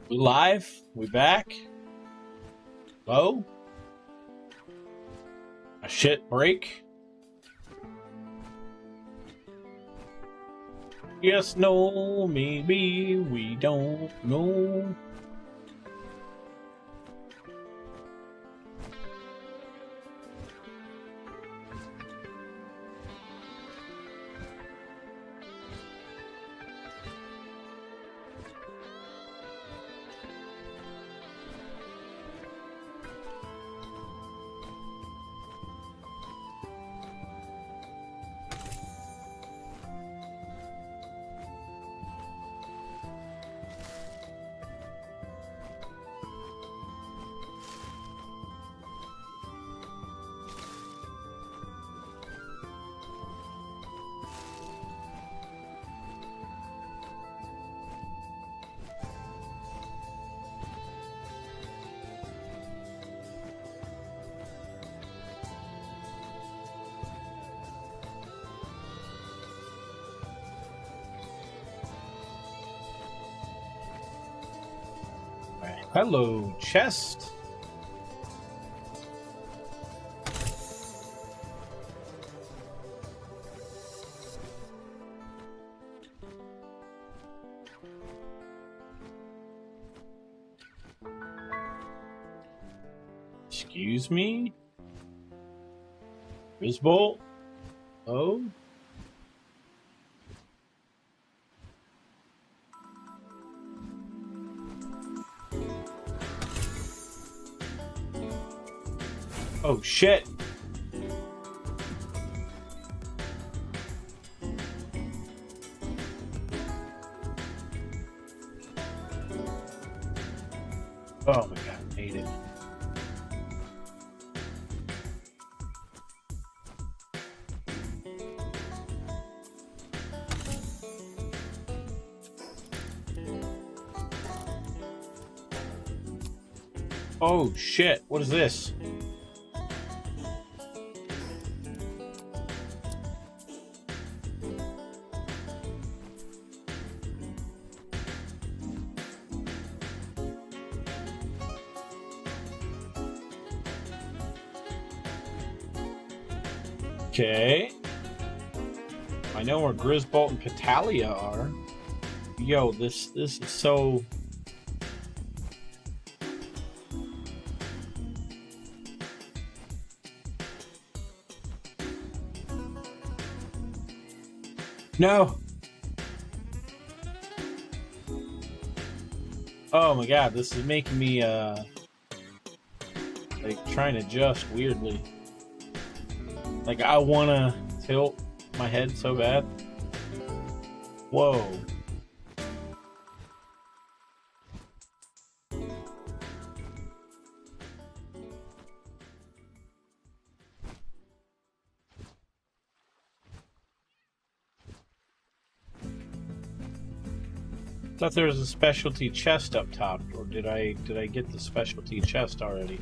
We live? We back? Hello? A shit break? Yes, no, maybe we don't know. Hello, chest. Excuse me? Grisbolt? Oh? Oh shit! Oh my god, I hate it. Oh shit, what is this? Okay. I know where Grisbolt and Catalia are. Yo, this is so... No! Oh my god, this is making me, like, trying to adjust weirdly. Like, I wanna tilt my head so bad. Whoa. I thought there was a specialty chest up top, or did I get the specialty chest already?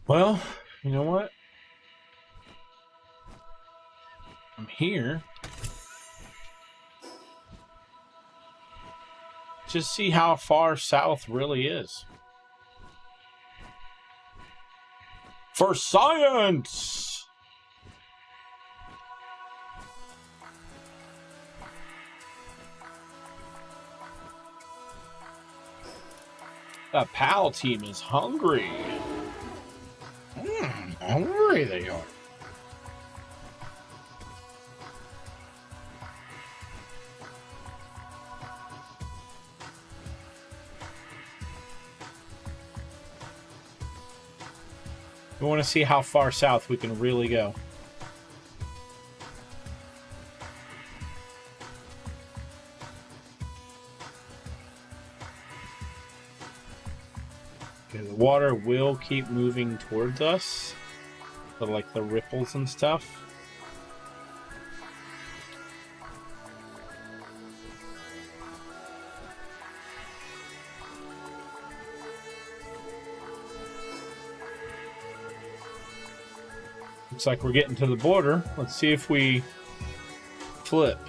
Well, you know what? I'm here. Just see how far south really is. For science! The PAL team is hungry. Hungry they are. We want to see how far south we can really go. Okay, the water will keep moving towards us. So like the ripples and stuff. Looks like we're getting to the border. Let's see if we flip.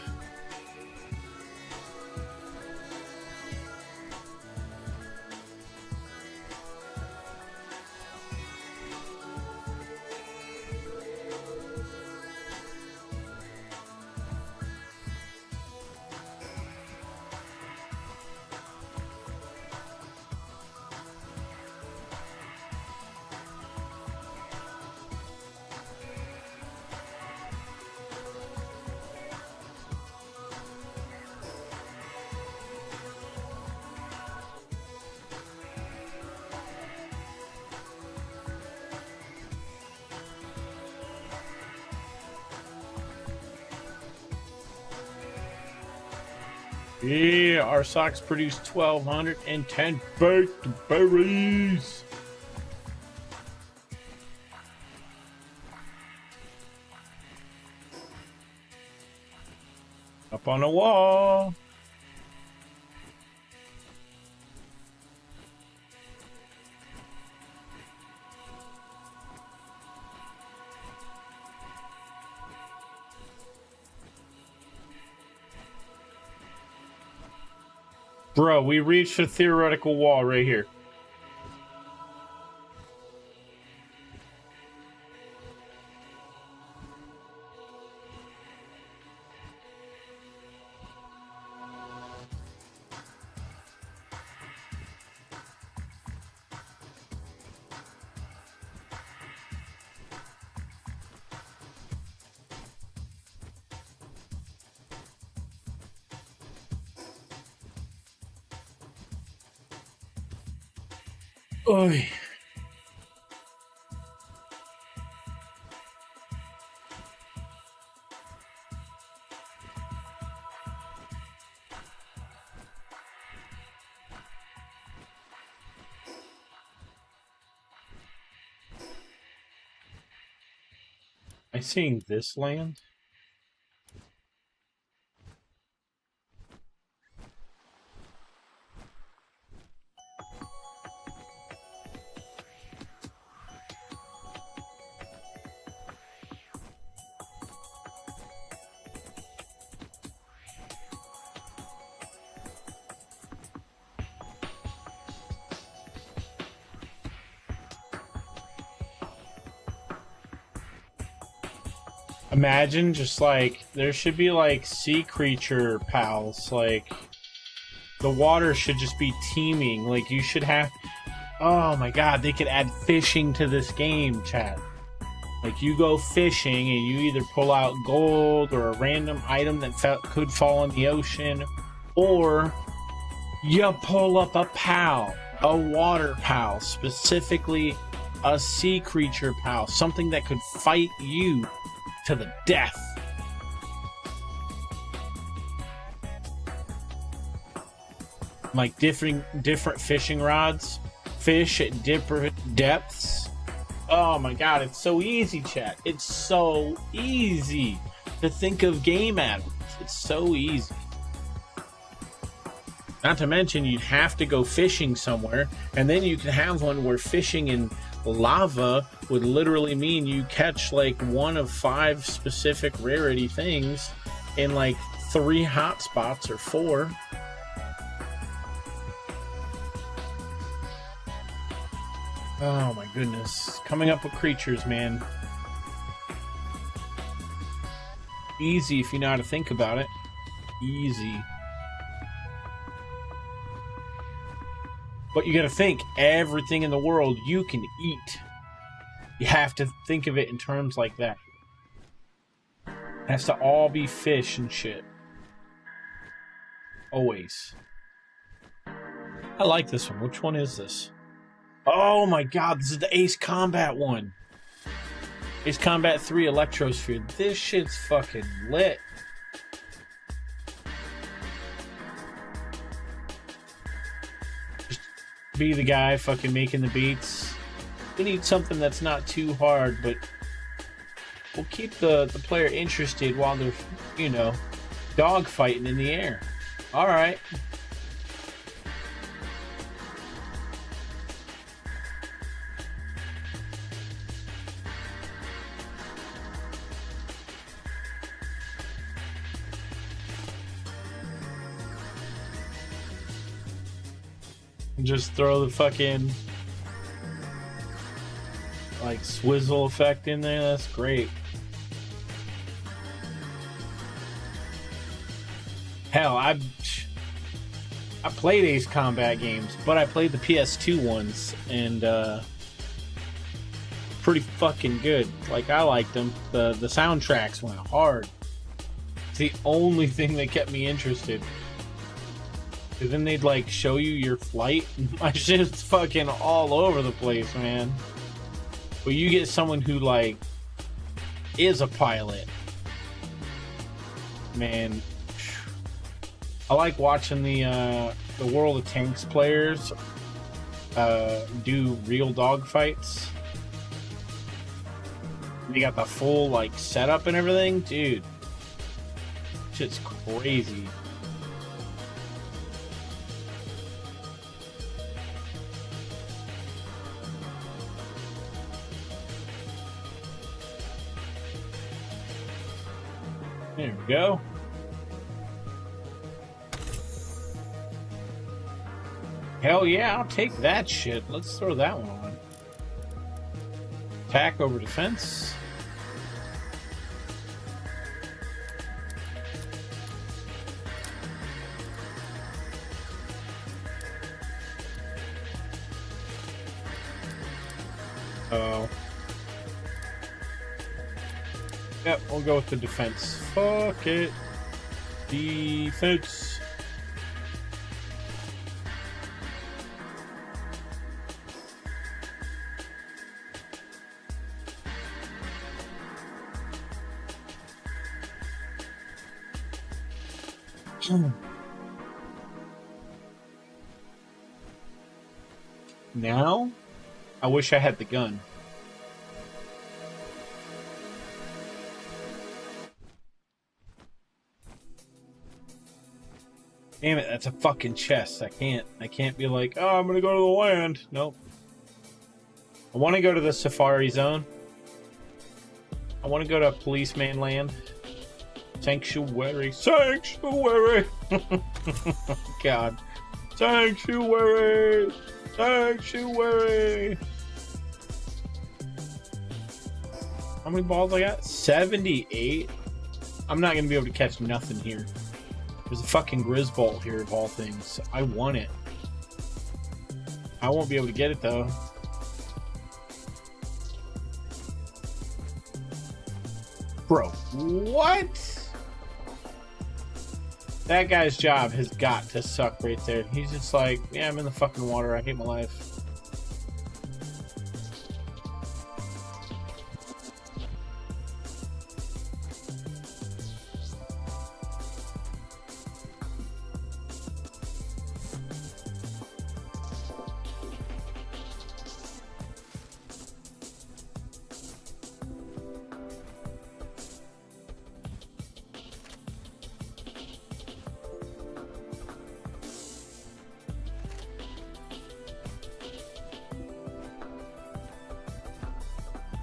Yeah, our socks produce 1,210 baked berries. Up on a wall. Bro, we reached a theoretical wall right here. Oy. I seeing this land? Imagine just like there should be like sea creature pals, like the water should just be teeming. Like you should have, oh my god, they could add fishing to this game, chat. Like you go fishing and you either pull out gold or a random item that could fall in the ocean, or you pull up a pal, a water pal, specifically a sea creature pal, something that could fight you to the death. Like different fishing rods, fish at different depths. Oh my god, it's so easy, chat. It's so easy to think of game atoms. It's so easy. Not to mention, you'd have to go fishing somewhere, and then you can have one where fishing in lava would literally mean you catch like one of 5 specific rarity things in like 3 hotspots or 4. Oh my goodness. Coming up with creatures, man. Easy if you know how to think about it. Easy. But you gotta think, everything in the world you can eat. You have to think of it in terms like that. It has to all be fish and shit. Always. I like this one. Which one is this? Oh my god, this is the Ace Combat one. Ace Combat 3 Electrosphere. This shit's fucking lit. Just be the guy fucking making the beats. We need something that's not too hard, but we'll keep the player interested while they're, you know, dogfighting in the air. Alright. Just throw the fucking like swizzle effect in there. That's great. Hell, I played Ace Combat games, but I played the PS2 ones, and pretty fucking good. Like, I liked them. The soundtracks went hard. It's the only thing that kept me interested. And then they'd like show you your flight. My shit's fucking all over the place, man. But you get someone who like is a pilot, man. I like watching the World of Tanks players do real dogfights. They got the full like setup and everything, dude. Shit's crazy. There we go. Hell yeah, I'll take that shit. Let's throw that one on. Attack over defense. Oh. Yep, we'll go with the defense. Fuck it. Defense. Now, I wish I had the gun. Damn it, that's a fucking chest. I can't be like, oh, I'm gonna go to the land. Nope. I want to go to the Safari Zone. I want to go to Policeman Land. Sanctuary. Sanctuary! God. Sanctuary! Sanctuary! How many balls I got? 78? I'm not gonna be able to catch nothing here. There's a fucking Grizzbolt here of all things. I want it. I won't be able to get it though. Bro, what? That guy's job has got to suck right there. He's just like, yeah, I'm in the fucking water. I hate my life.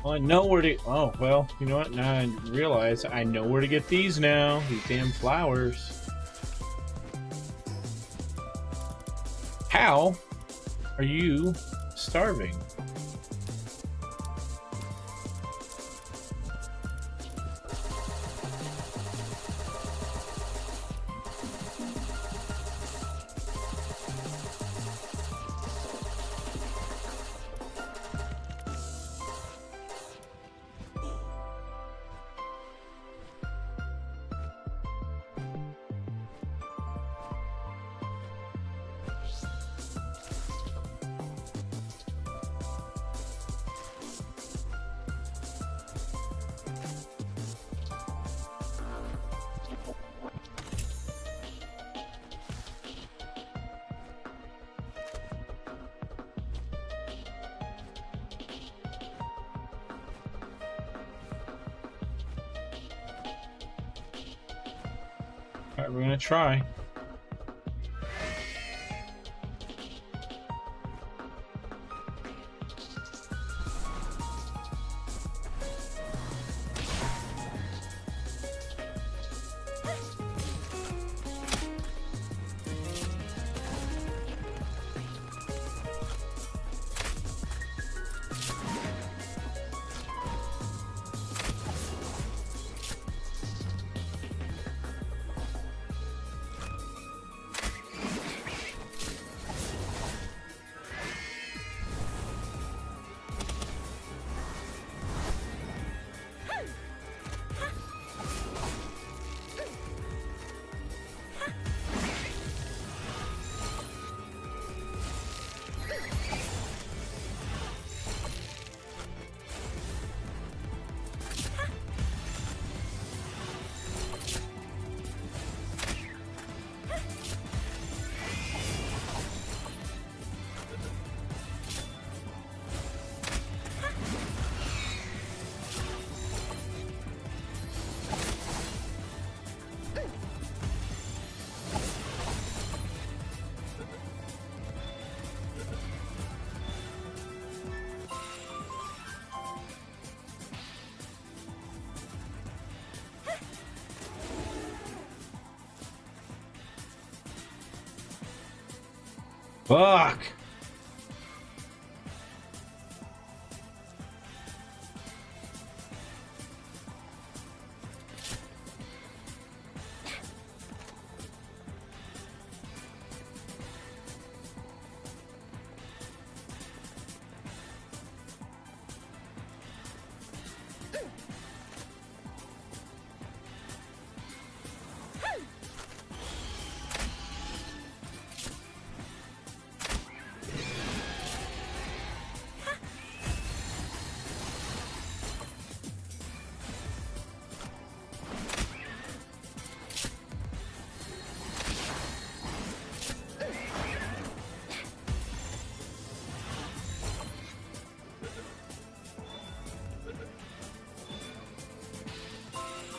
Well, I know where to... Oh, well, you know what? Now I realize I know where to get these now. These damn flowers. How are you starving? Alright, we're gonna try. Fuck!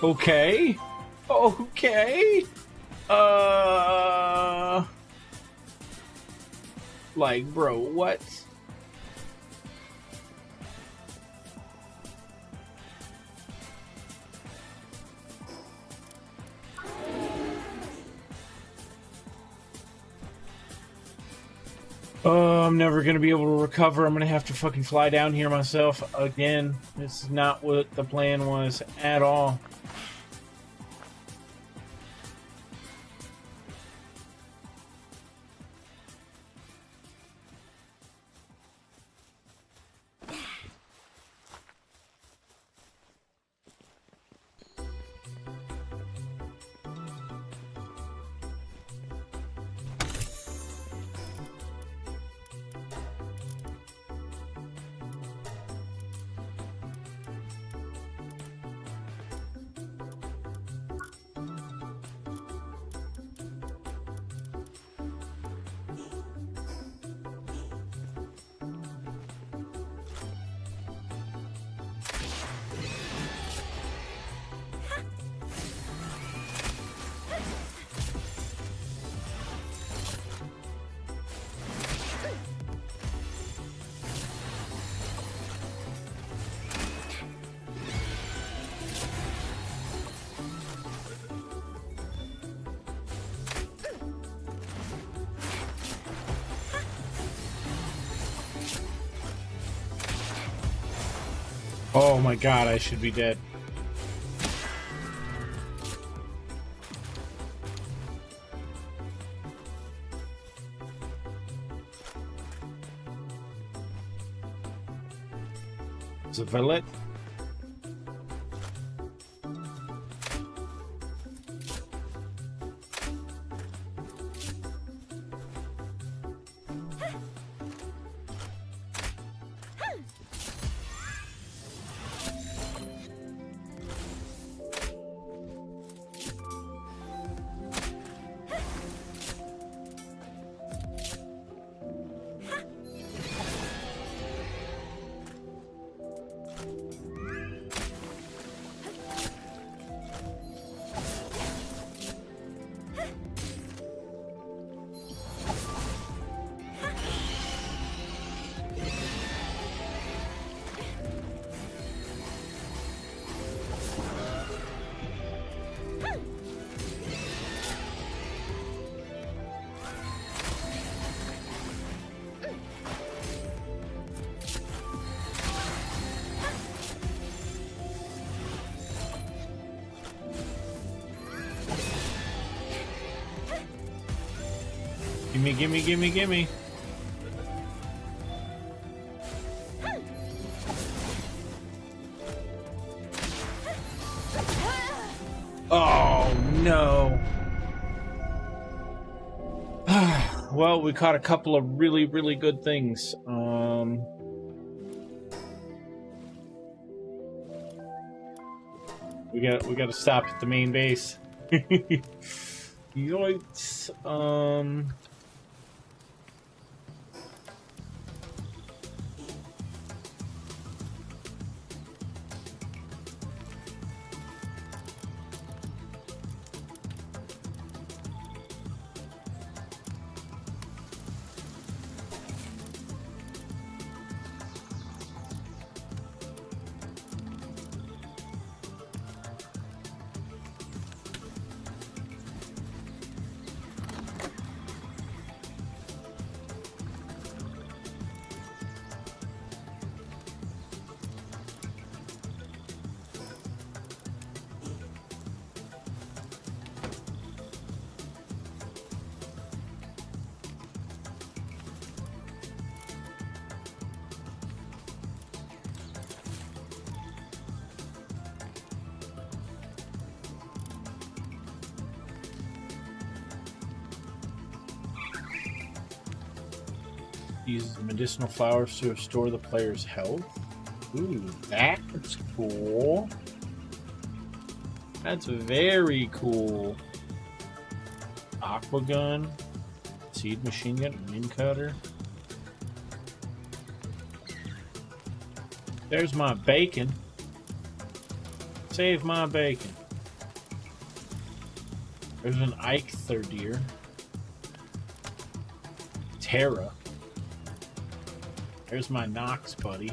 Okay. Okay. Like, bro, what? Oh, I'm never gonna be able to recover. I'm gonna have to fucking fly down here myself again. This is not what the plan was at all. Oh my god, I should be dead. Is it Violet? Gimme, gimme, gimme, gimme. Oh, no. Well, we caught a couple of really, really good things. We got to stop at the main base. Yoinks. Uses medicinal flowers to restore the player's health. Ooh, that's cool. That's very cool. Aqua gun, seed machine gun, wind cutter. There's my bacon. Save my bacon. There's an Ike third deer. Terra. There's my Nox buddy.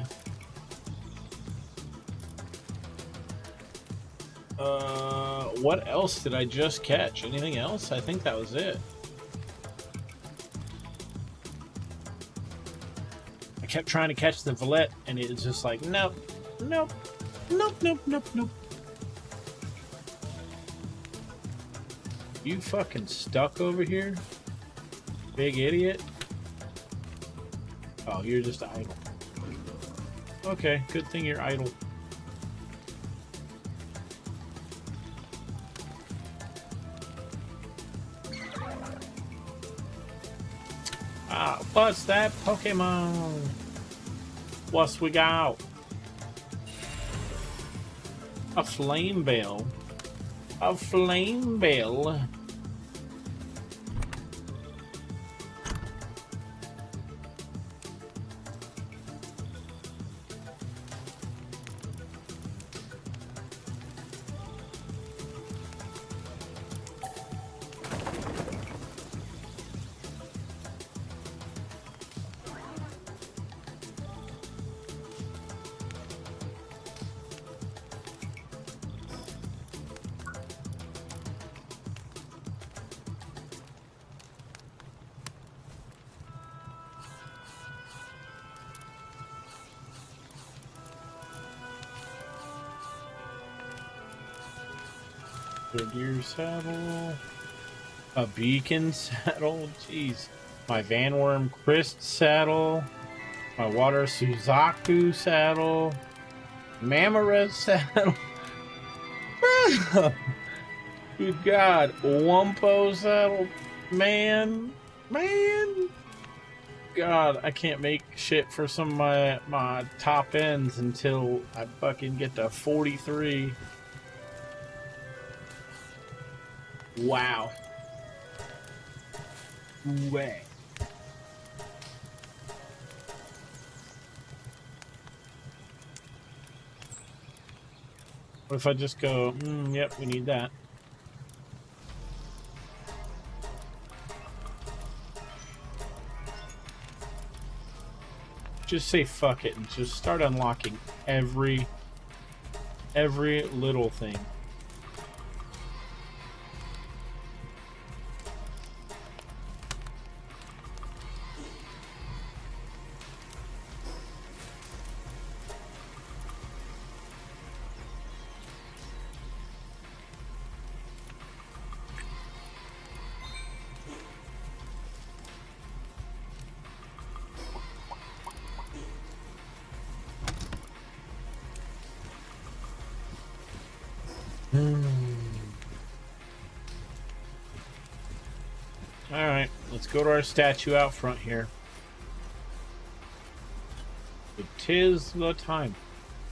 What else did I just catch? Anything else? I think that was it. I kept trying to catch the Valette, and it was just like, nope, nope, nope, nope, nope, nope. You fucking stuck over here? Big idiot. Oh, you're just idle. Okay, good thing you're idle. Ah, what's that Pokemon? What's we got? A flame bell. A flame bell. A deer saddle. A beacon saddle. Jeez. My Vanworm Christ saddle. My Water Suzaku saddle. Mamarez saddle. Good God. Wumpo saddle. Man. God, I can't make shit for some of my top ends until I fucking get to 43. Wow. Way. What if I just go, yep, we need that. Just say fuck it and just start unlocking every little thing. Alright, let's go to our statue out front here. It is the time.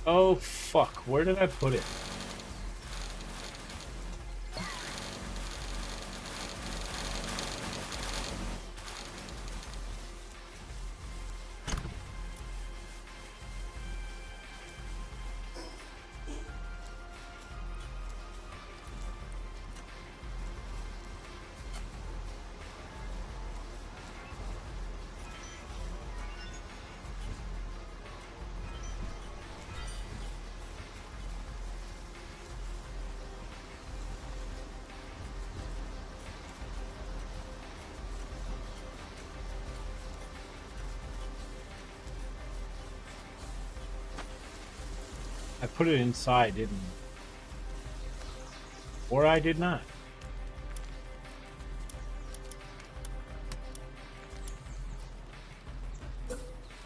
Oh, fuck. Where did I put it? I put it inside, didn't I? Or I did not.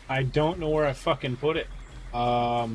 I don't know where I fucking put it. Uh-oh.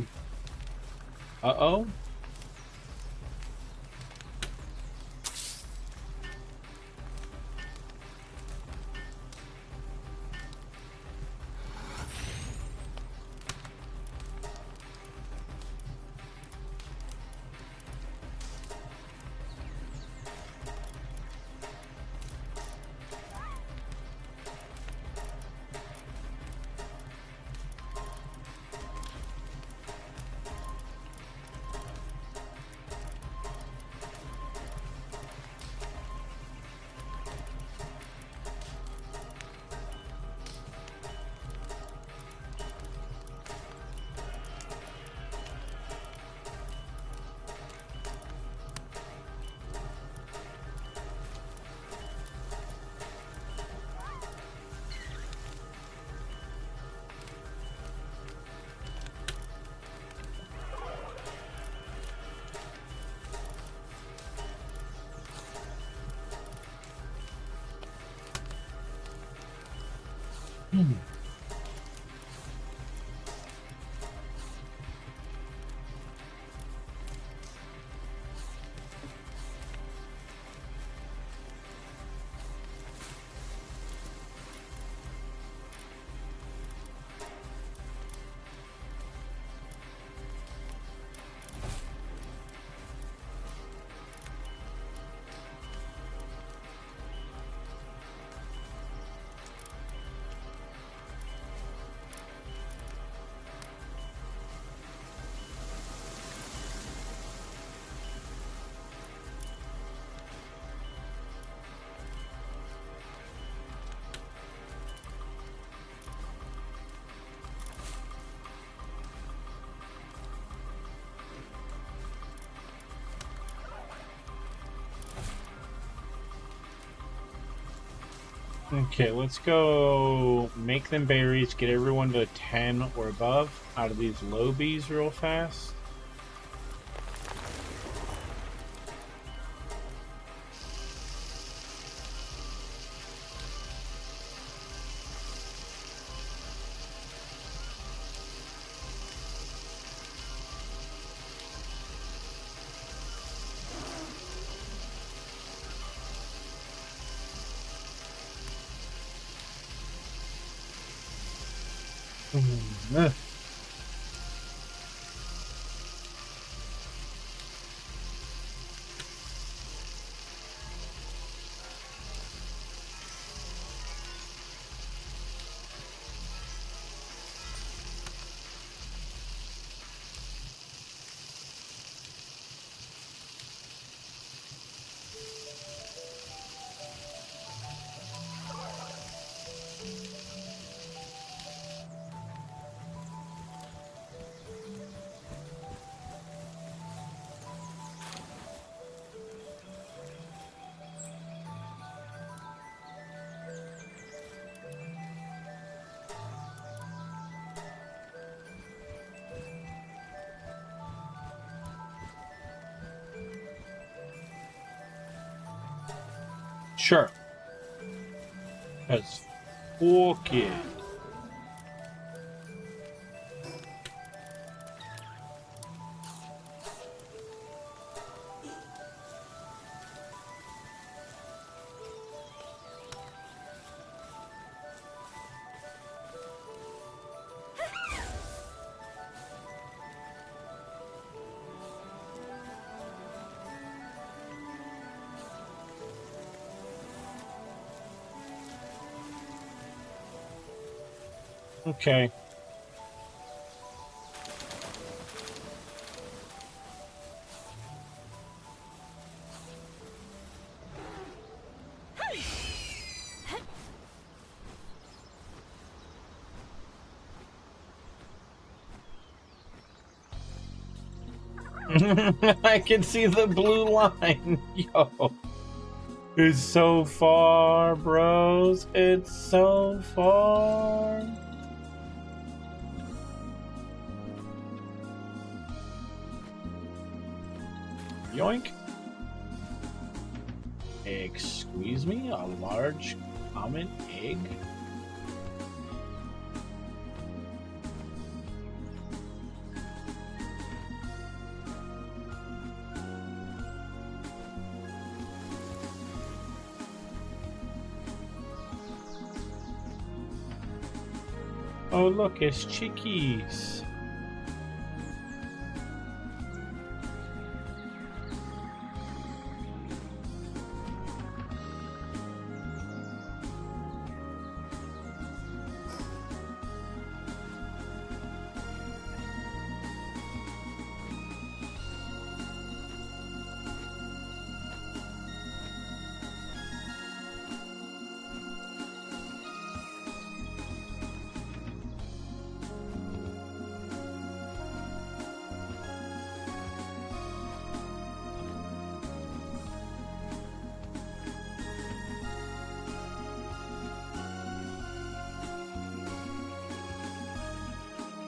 Okay, let's go make them berries, get everyone to 10 or above out of these lobies real fast. Sure. That's fuck it. Okay. I can see the blue line. Yo. It's so far, bros. It's so far. Yoink. Excuse me, a large common egg? Oh, look, it's chickies.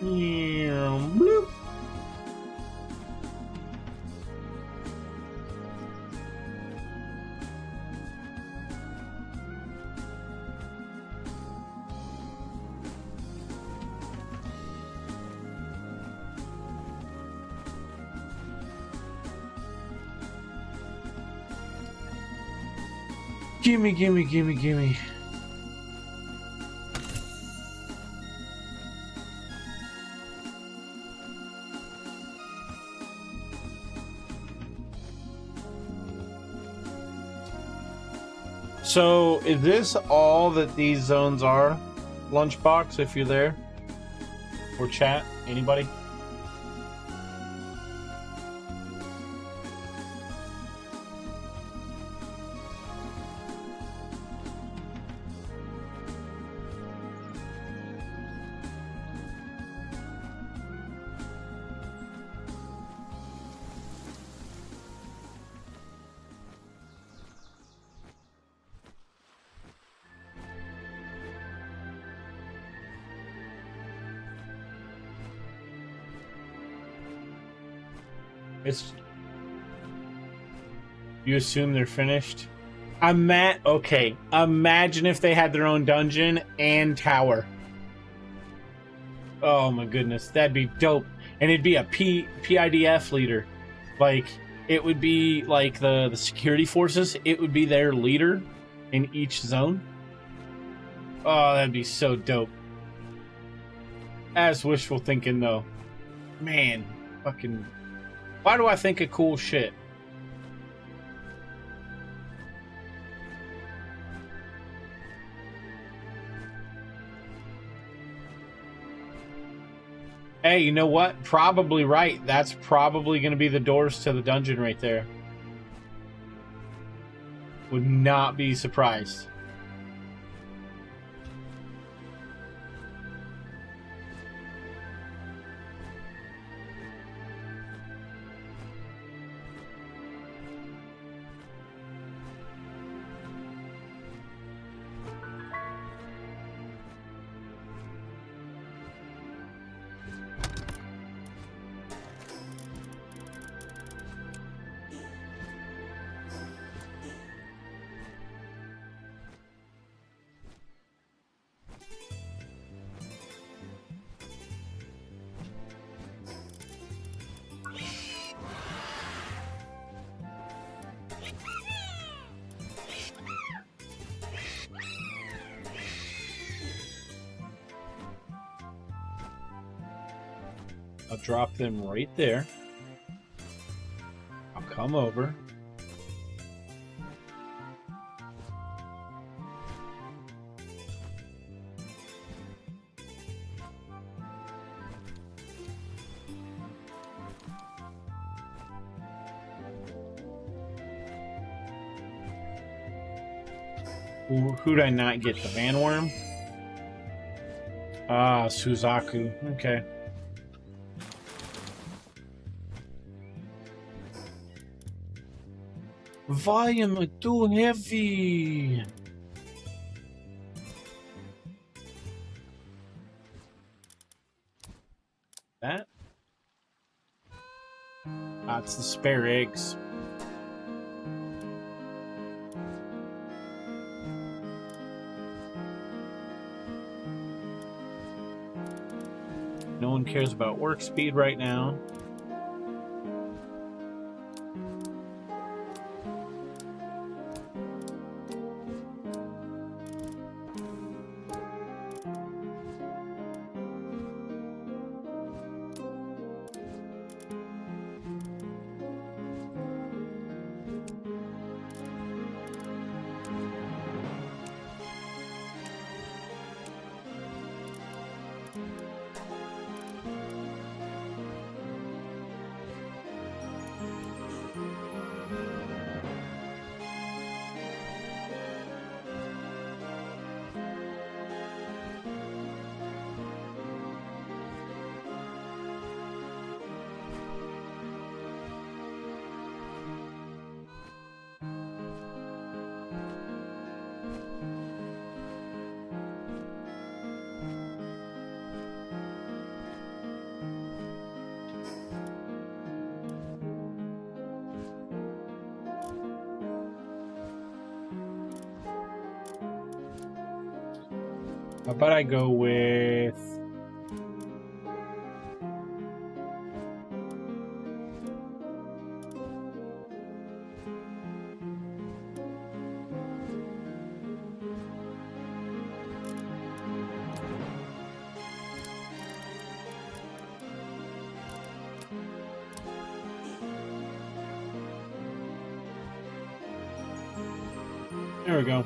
Bloop. Gimme, gimme, gimme, gimme. So, is this all that these zones are? Lunchbox, if you're there? Or chat? Anybody? It's... You assume they're finished? Okay, imagine if they had their own dungeon and tower. Oh my goodness, that'd be dope. And it'd be a PIDF leader. Like, it would be like the security forces, it would be their leader in each zone. Oh, that'd be so dope. That's wishful thinking, though. Man, fucking... Why do I think of cool shit? Hey, you know what? Probably right. That's probably going to be the doors to the dungeon right there. Would not be surprised. I'll drop them right there. I'll come over. Who'd I not get? The bandworm? Ah, Suzaku. Okay. Why am I too heavy? That? Ah, it's the spare eggs. No one cares about work speed right now. How about I go with... There we go.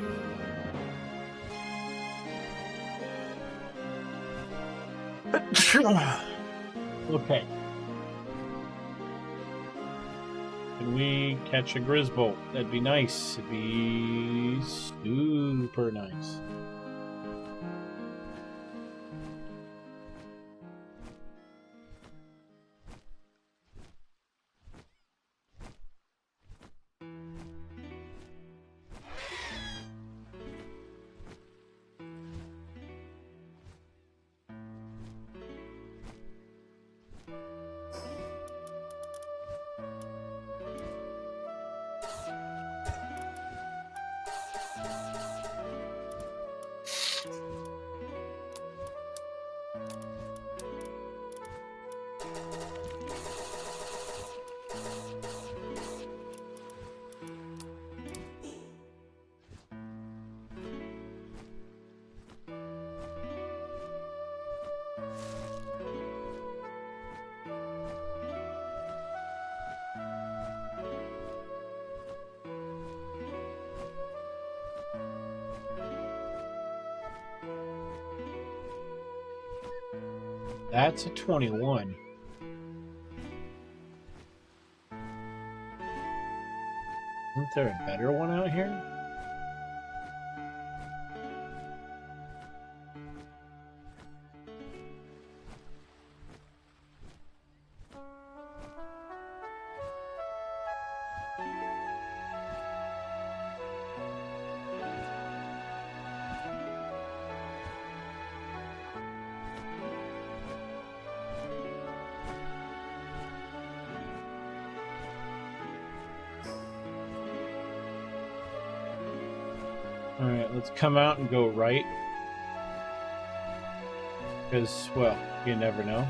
Okay. Can we catch a Grizzbolt? That'd be nice. It'd be super nice. That's a 21. Isn't there a better one out here? Alright, let's come out and go right. Because, well, you never know.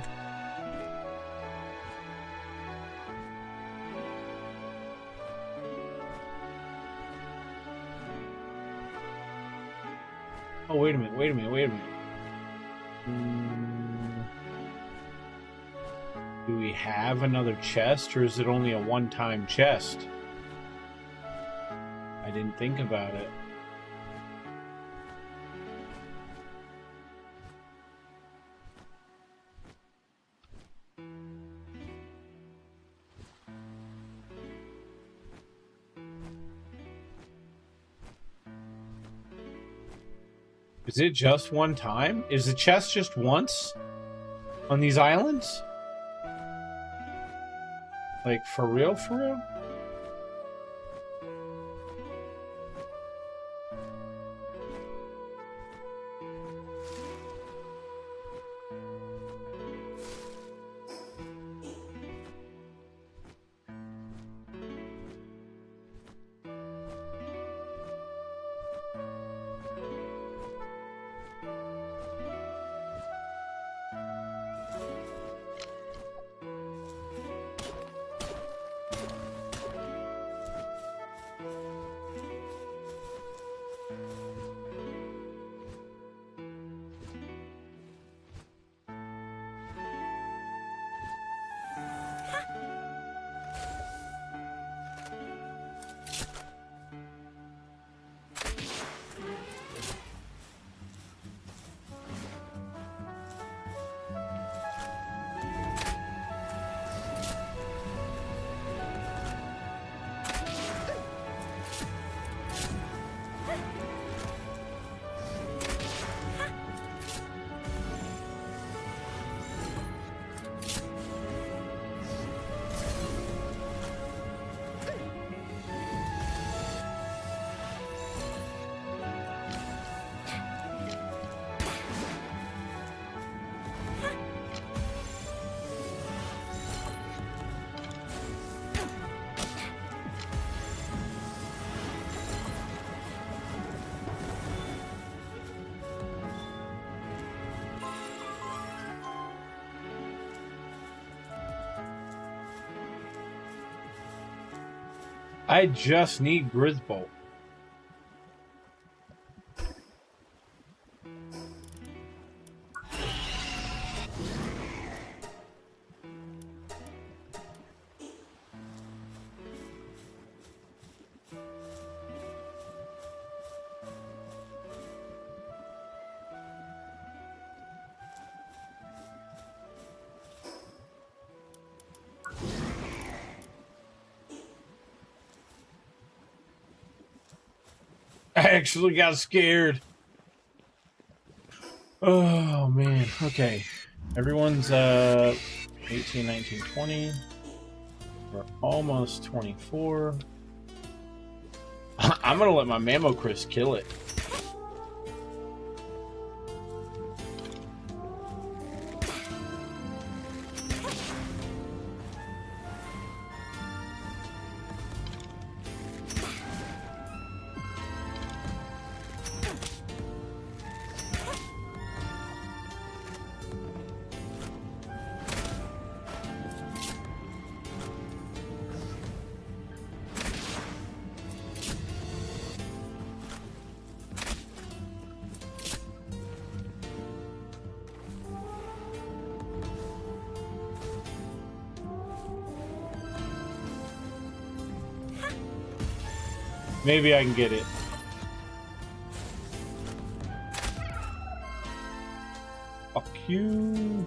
Oh, wait a minute, wait a minute, wait a minute. Do we have another chest, or is it only a one-time chest? I didn't think about it. Is it just one time? Is the chest just once on these islands? Like, for real, for real? I just need Grisbolt. I actually got scared. Oh, man. Okay. Everyone's 18, 19, 20. We're almost 24. I'm going to let my Mammo Chris kill it. Maybe I can get it. Fuck you.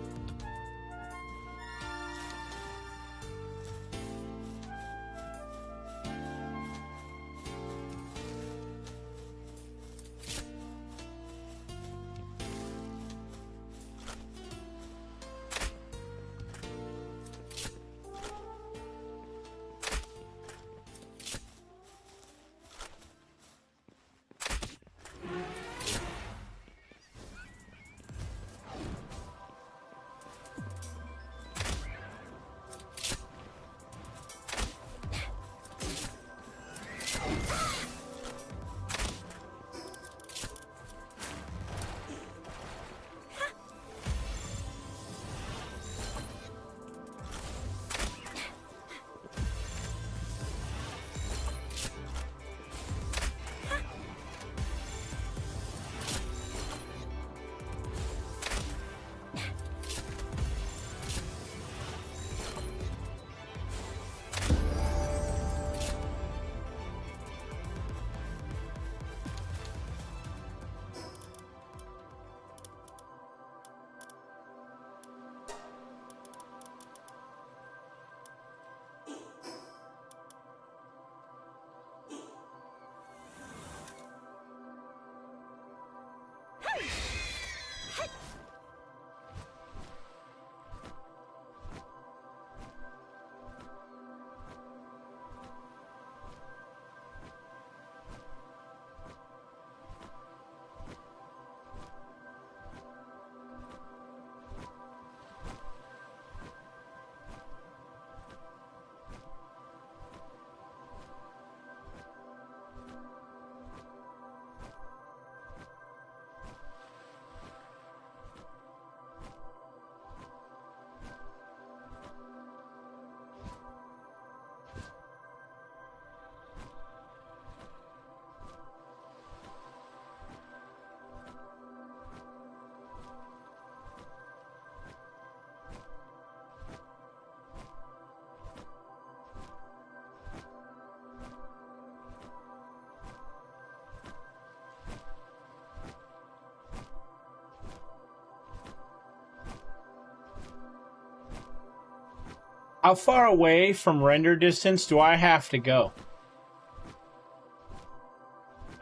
How far away from render distance do I have to go?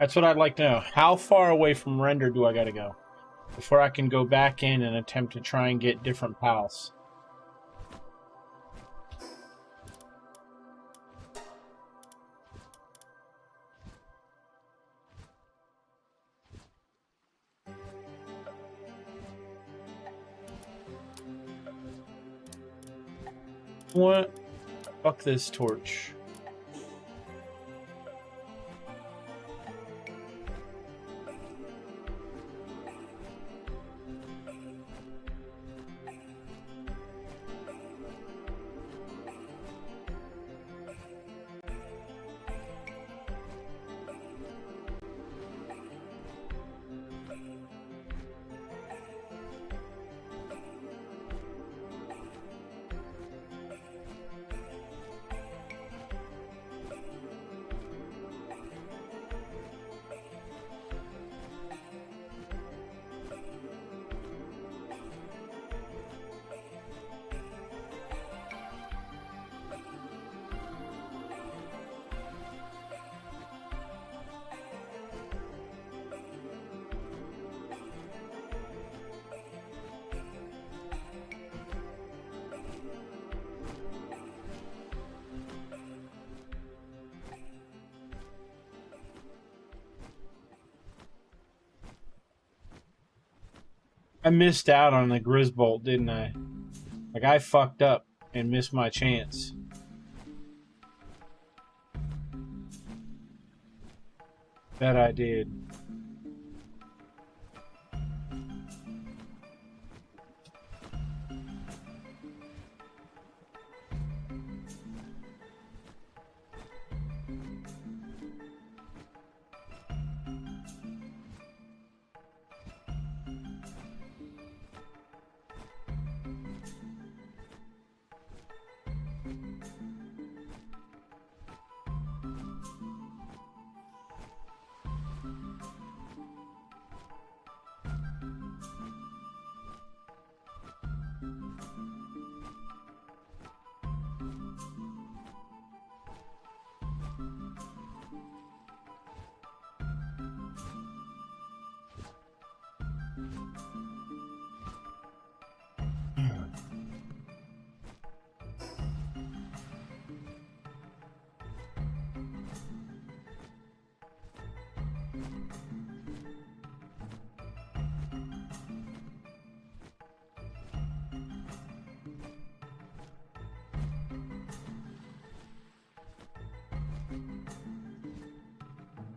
That's what I'd like to know. How far away from render do I gotta go before I can go back in and attempt to try and get different pals? What? Fuck this torch. I missed out on the Grisbolt, didn't I? Like, I fucked up and missed my chance. That I did.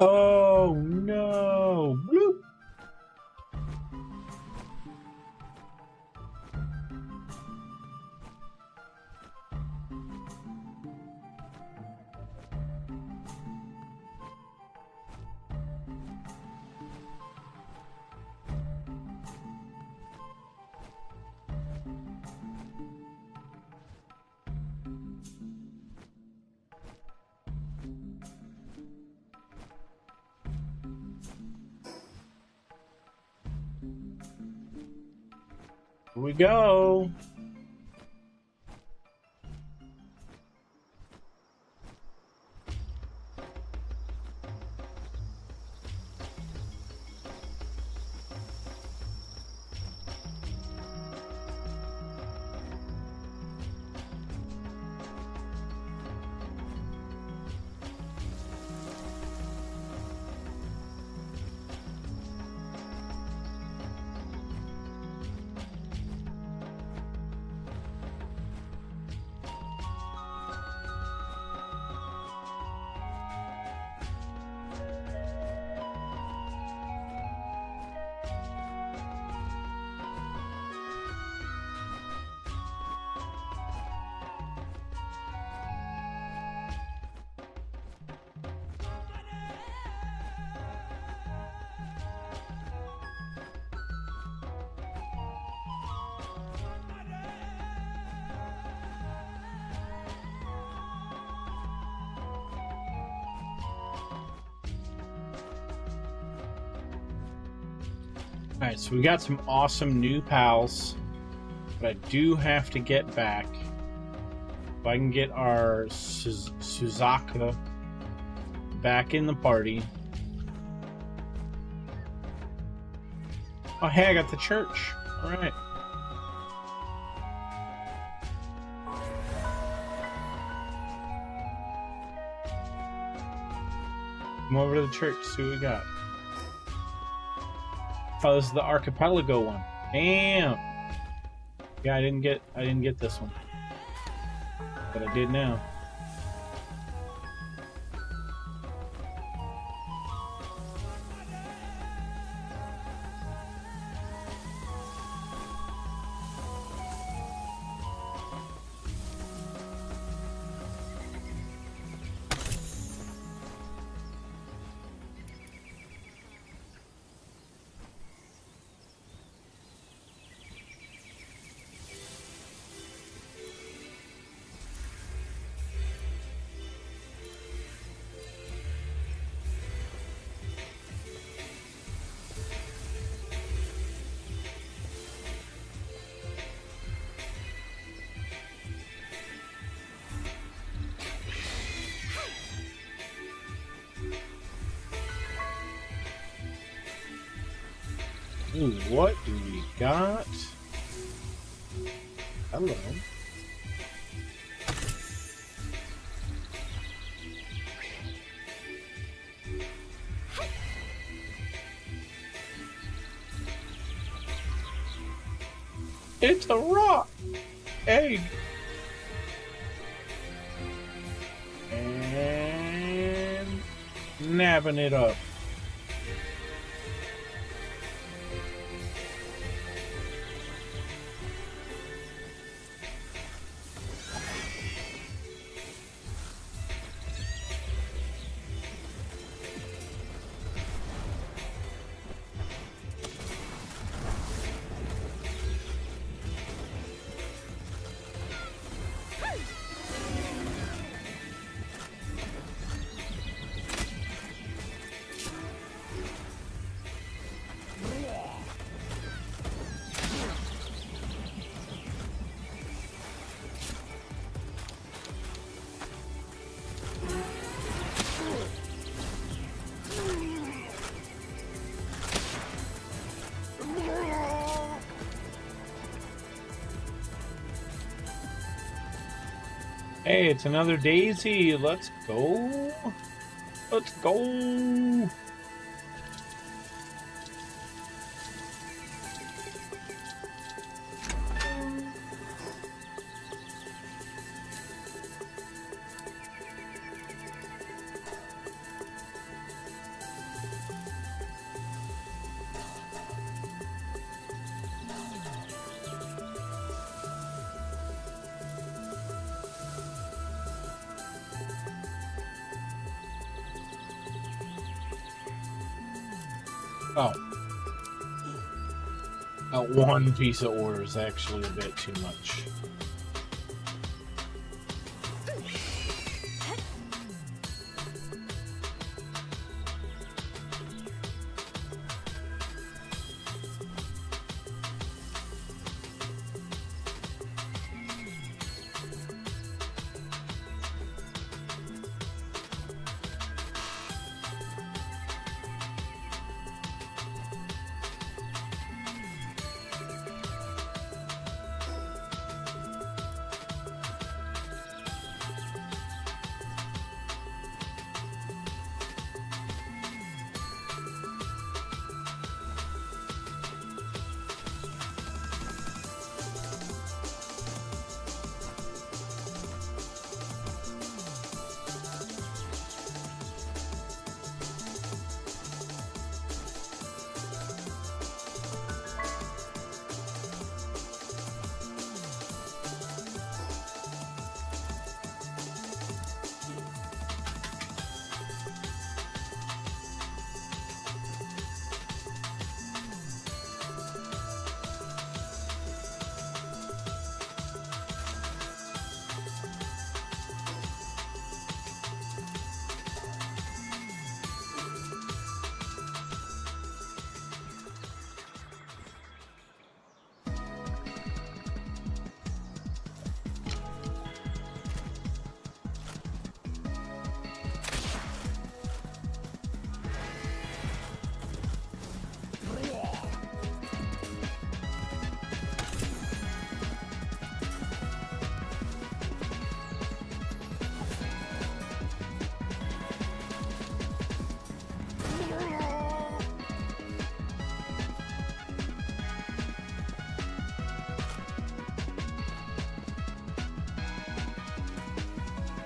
Oh no! Bloop. Here we go. Alright, so we got some awesome new pals, but I do have to get back If I can get our Suzaka back in the party. Oh, hey, I got the church. All right. Come over to the church, see what we got. Oh, this is the archipelago one. Damn. Yeah, I didn't get this one. But I did now. Ooh, what do we got? Hello. It's a rock egg. And nabbing it up. Hey, it's another daisy. Let's go. Let's go. Oh. One piece of ore is actually a bit too much.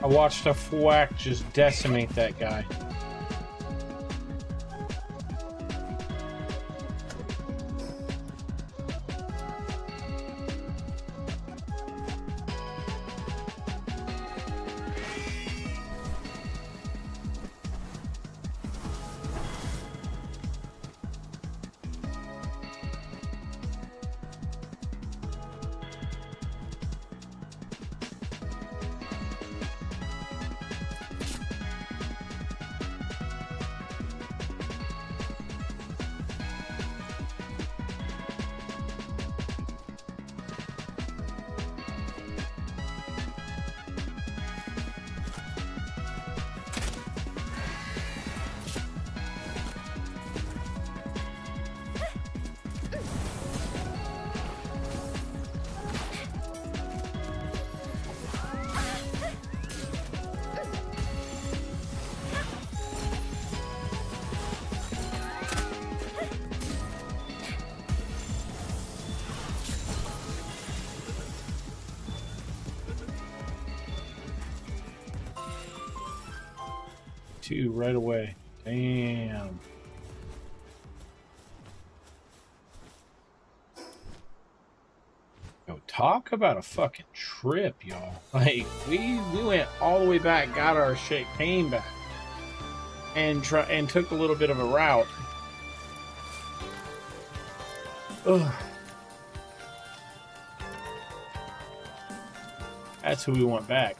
I watched a Thwack just decimate that guy. Two right away. Damn. Yo, talk about a fucking trip, y'all. Like, we went all the way back, got our shit, came back, and took a little bit of a route. Ugh. That's who we want back.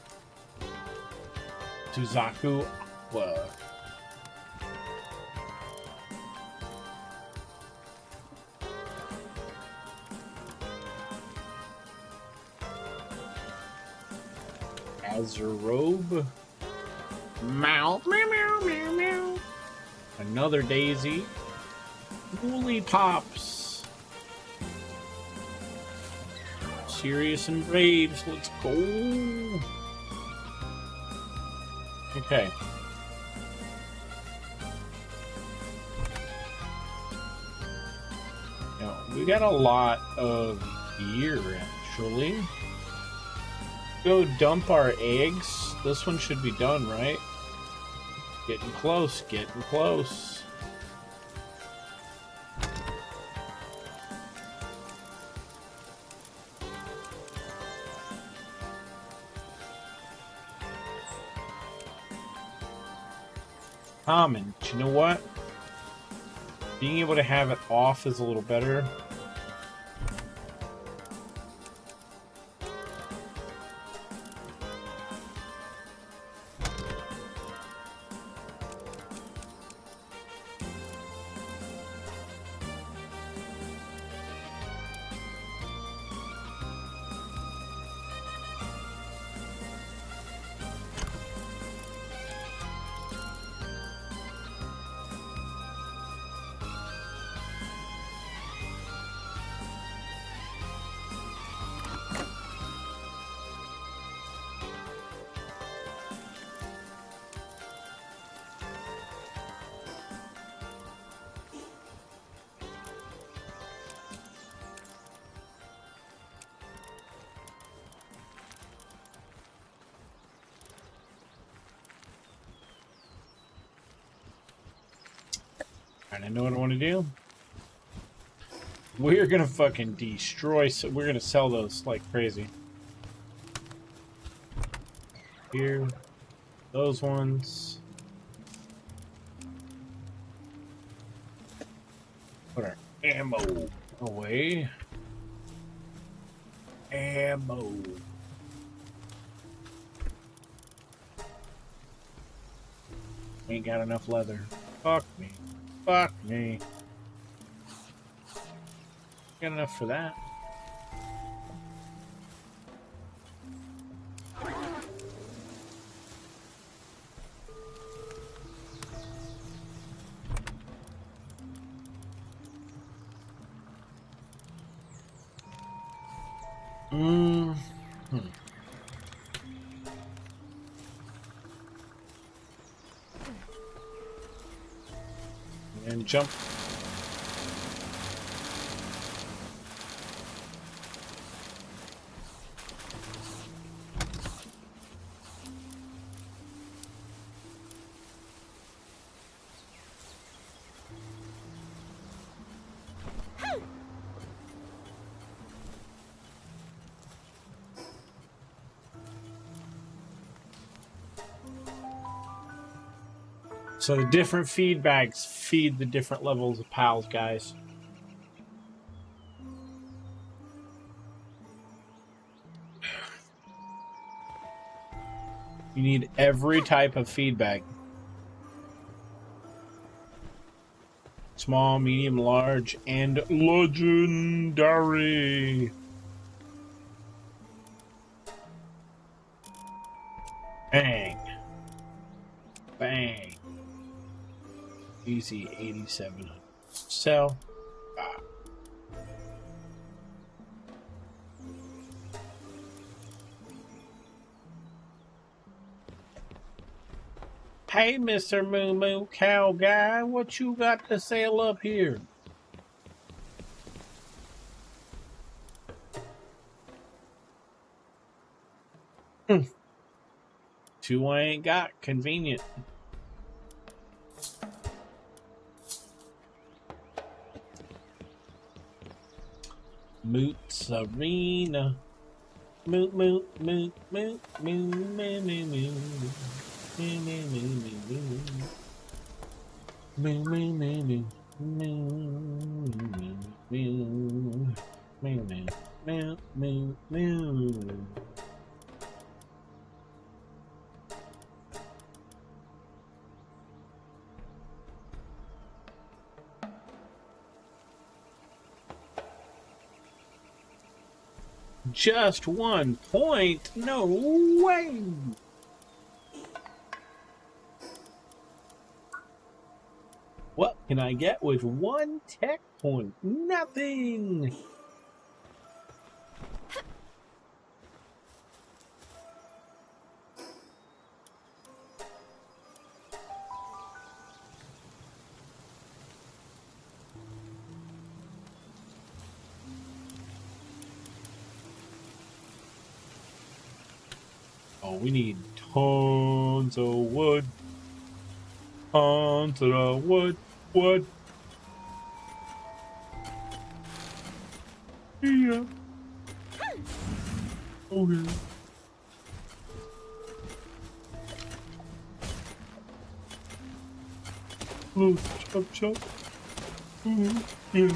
Tuzaku. Whoa. Azerobe. Meow, meow, meow, meow, meow. Another daisy. Woolly Pops. Sirius and Braves. Let's go. Okay. We got a lot of gear, actually. Go dump our eggs. This one should be done, right? Getting close, getting close. Common, you know what? Being able to have it off is a little better. I know what I want to do. We're gonna fucking destroy. So we're gonna sell those like crazy. Here, those ones. Put our ammo away. Ammo. Ain't got enough leather. Fuck me. Fuck me. Got enough for that. And jump. So the different feedbacks feed the different levels of pals, guys. You need every type of feedback. Small, medium, large, and legendary. Bang. Bang. Easy 8,700. Sell. Ah. Hey, Mr. Moo Moo Cow Guy, what you got to sell up here? Two I ain't got. Convenient. Moot's Arena. Moot, moot, moot, moot, moot, moot, moot, moot. Moo moo moo moo moo moo moo moo moo moo moo. Just 1 point? No way! What can I get with 1 tech point? Nothing! Oh, we need tons of wood. Tons of wood. Wood. Yeah. Okay. Oh, chop chop. Yeah.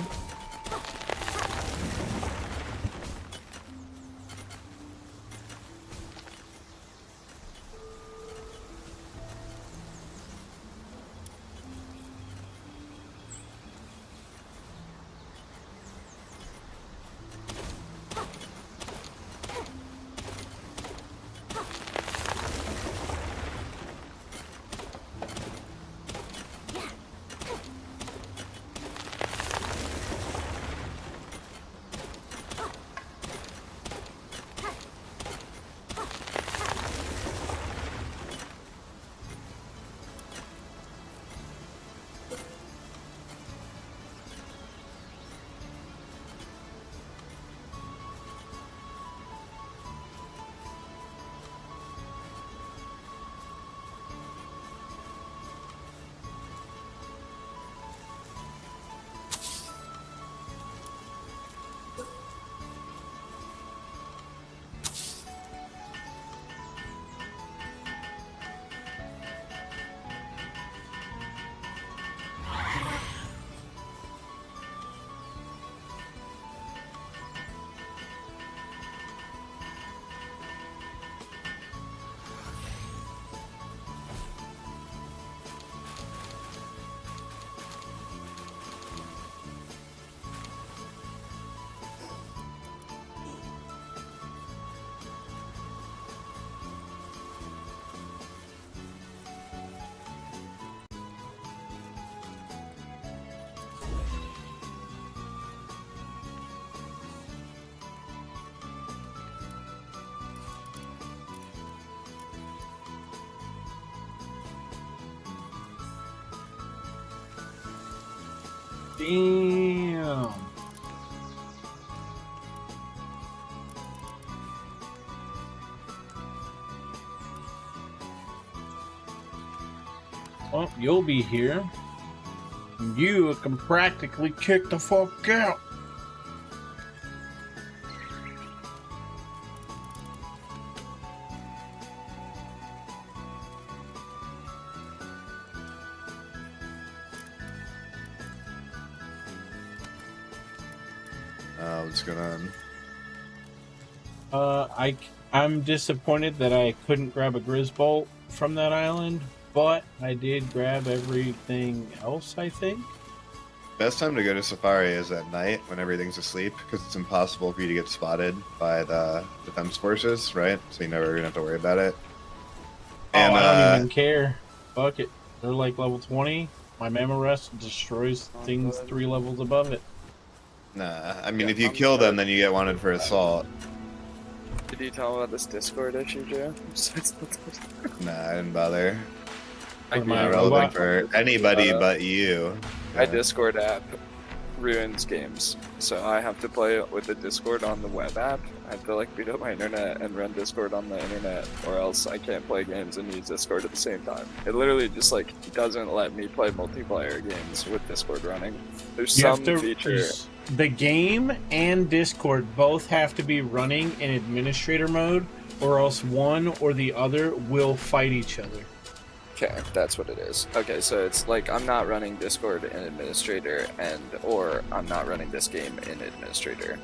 Damn. Well, you'll be here. You can practically kick the fuck out. What's going on? I'm disappointed that I couldn't grab a Grizzbolt from that island, but I did grab everything else, I think. Best time to go to Safari is at night when everything's asleep, because it's impossible for you to get spotted by the defense forces, right? So you never even have to worry about it. And, I don't even care. Fuck it. They're like level 20. My Mamma Rest destroys things 3 levels above it. Nah, I mean, if you kill them, then you get wanted for assault. Did you tell about this Discord issue, Joe? Nah, I didn't bother. With my Not robot. relevant for anybody but you. My Discord app ruins games, so I have to play with the Discord on the web app. I have to like beat up my internet and run Discord on the internet, or else I can't play games and use Discord at the same time. It literally just like doesn't let me play multiplayer games with Discord running. There's some feature. The game and Discord both have to be running in administrator mode, or else one or the other will fight each other. Okay, that's what it is. Okay, so it's like I'm not running Discord in administrator, or I'm not running this game in administrator.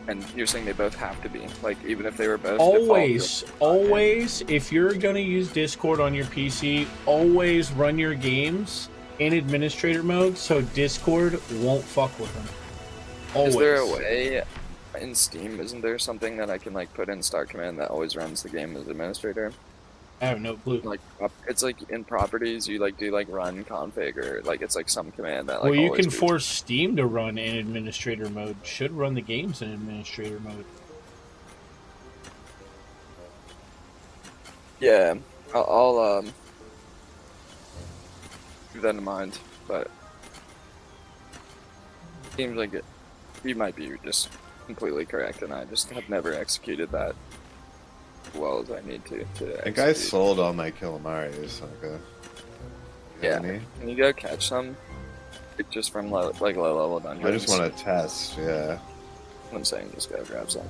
And you're saying they both have to be, like, even if they were both always, if you're going to use Discord on your PC, always run your games in administrator mode so Discord won't fuck with them. Always. Is there a way in Steam, isn't there something that I can, like, put in start command that always runs the game as administrator? I have no clue. Like, it's like in properties, you like do like run config, or like it's like some command that like. Well, you can force Steam to run in administrator mode. Should run the games in administrator mode. Yeah, I'll keep that in mind. But seems like you might be just completely correct, and I just have never executed that well as I need to. I think I sold all my Kilamaris. Yeah. Can you go catch some? Just from low level dungeons. I just want to test. Yeah. I'm saying just go grab some.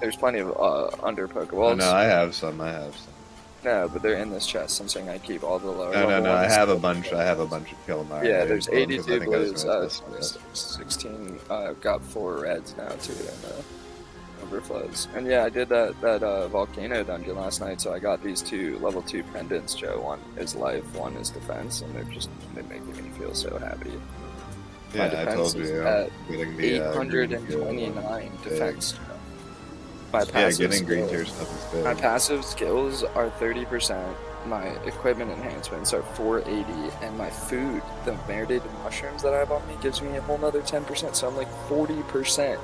There's plenty of under Pokeballs. Oh, no, I have some. No, but they're in this chest. I'm saying I keep all the lower level No. ones. I have a bunch of Kilamaris. Yeah, there's 82 blues, 16. I've got 4 reds now too, and overflows. And yeah, I did that volcano dungeon last night, so I got these 2 level 2 pendants, Joe. One is life, one is defense, and they're making me feel so happy. Yeah, My defense I told you. is at Getting the 829 defense. My passive getting green tier skills, stuff is good. my passive skills are 30%. My equipment enhancements are 480, and my food, the marinated mushrooms that I have on me, gives me a whole nother 10%. So I'm like 40%.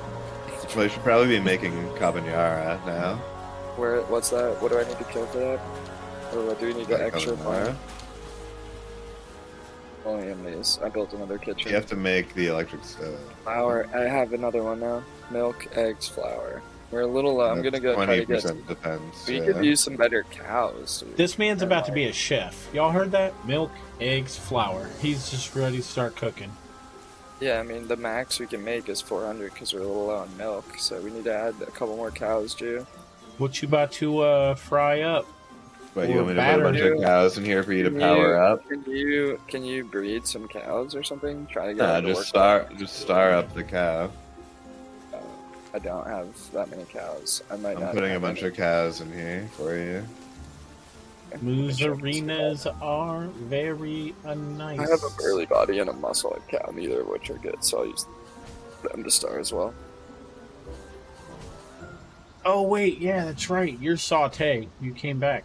Well, you should probably be making Cabanera now. What's that? What do I need to kill for that? Or do we need the extra fire? Only in these. I built another kitchen. You have to make the electric stove. Flour. I have another one now. Milk, eggs, flour. We're a little low. I'm gonna go try to get. 20% defense. We could use some better cows. This man's about to be a chef. Y'all heard that? Milk, eggs, flour. He's just ready to start cooking. Yeah, I mean, the max we can make is 400 because we're a little low on milk, so we need to add a couple more cows, Jew. What you about to fry up? But you want me to put a bunch of cows in here for you to power up? Can you breed some cows or something? Try to get just star up the cow. I don't have that many cows. I'm putting a bunch of cows in here for you. Moose arenas are very nice. I have a burly body and a muscle-head cow, neither of which are good, so I'll use them to star as well. Oh wait, yeah, that's right. You're Saute. You came back.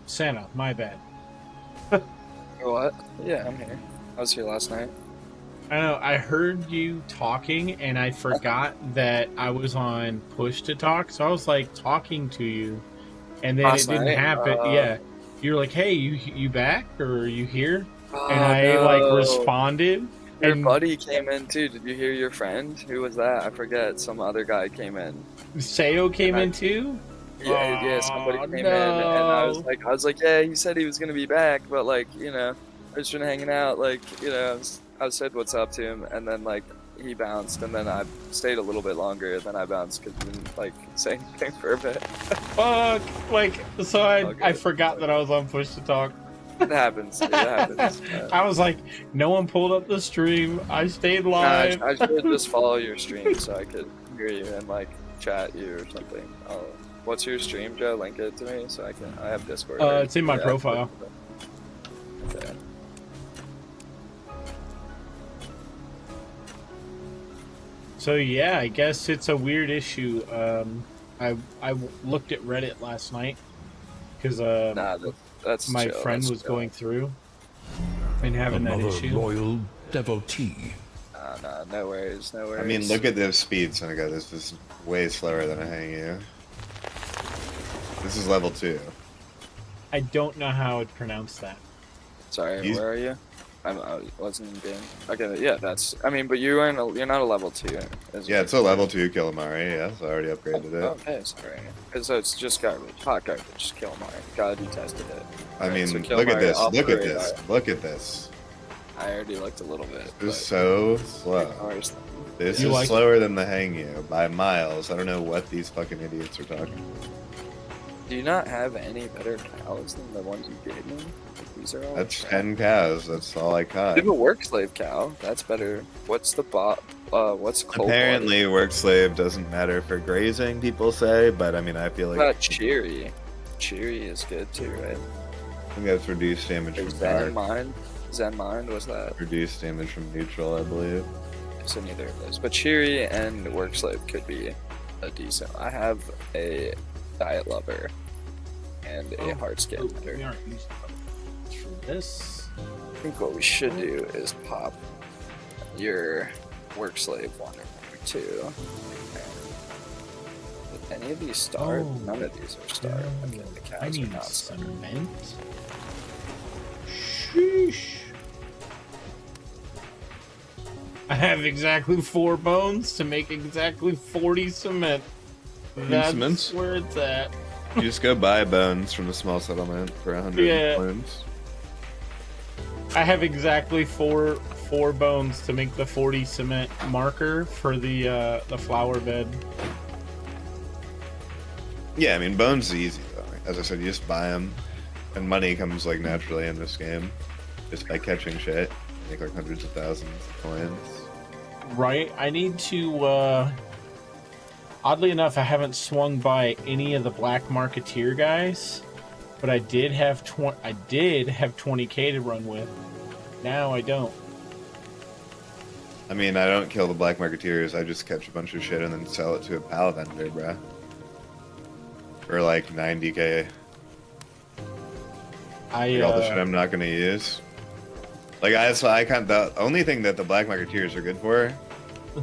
Santa, my bad. What? Yeah, I'm here. I was here last night. I know, I heard you talking and I forgot that I was on push to talk, so I was like talking to you and then it didn't happen. Yeah. You're like, hey, you back or are you here? And I like responded. Your buddy came in too. Did you hear your friend? Who was that? I forget. Some other guy came in. Sayo came in too? Yeah, somebody came in, and I was like, yeah, he said he was gonna be back, but like, you know, I was been hanging out, like, you know, I said what's up to him, and then like he bounced, and then I stayed a little bit longer, and then I bounced because he didn't like say anything for a bit. Fuck! Like, so I forgot that I was on push to talk. It happens. It happens. I was like, no one pulled up the stream. I stayed Nah, I live. should just follow your stream so I could hear you and like chat you or something. What's your stream, Joe? Link it to me so I can. I have Discord. Right? It's in my profile. Okay. So yeah, I guess it's a weird issue. I looked at Reddit last night because Nah, that's my chill, friend that's was chill. going through and having that Another issue. loyal devotee. Nah, no worries, no worries. I mean, look at this speed, Seneca. This is way slower than a Hangyu. This is level 2. I don't know how I'd pronounce that. Sorry, He's- where are you? I wasn't in game. Okay, yeah, that's. I mean, but you're not a level 2. Yeah, it's a level 2 Killamari. Yes, I already upgraded it. Okay, sorry. So it's just garbage, hot garbage. Just Killamari. God, you tested it. I mean, so look Killamari at this. off Look the at radar. this. Look at this. I already looked a little bit. This is so slow. This You is like- slower than the Hangyu by miles. I don't know what these fucking idiots are talking about. Do you not have any better cows than the ones you gave me? These are all. That's crap. 10 cows. That's all I caught. You have a work slave cow. That's better. What's the what's cold? Apparently, work slave doesn't matter for grazing, people say, but I mean, I feel What like about cheery? Cheery is good too, right? I think that's reduced damage from Zen dark. mind. Zen mind was that? Reduced damage from neutral, I believe. So neither of those. But cheery and work slave could be a decent. I have a diet lover and a hard skin Oh, hunter. we aren't using those for this. I think what we should do is pop your work slave one or two. Did any of these start? Oh, None of these are start. Okay, the cows I are need not start. cement. Sheesh. I have exactly 4 bones to make exactly 40 cement. That's cements? where it's at. You just go buy bones from the small settlement for 100 Yeah. coins. I have exactly four bones to make the 40 cement marker for the flower bed. Yeah, I mean, bones is easy, though. As I said, you just buy them, and money comes, like, naturally in this game. Just by catching shit. You make, like, hundreds of thousands of coins. Right. I need to. Oddly enough, I haven't swung by any of the Black Marketeer guys, but I did have 20k to run with. Now I don't. I mean, I don't kill the black marketeers, I just catch a bunch of shit and then sell it to a pal vendor, bruh. For like 90k. I All the shit I'm not gonna use. Like, the only thing that the black marketeers are good for,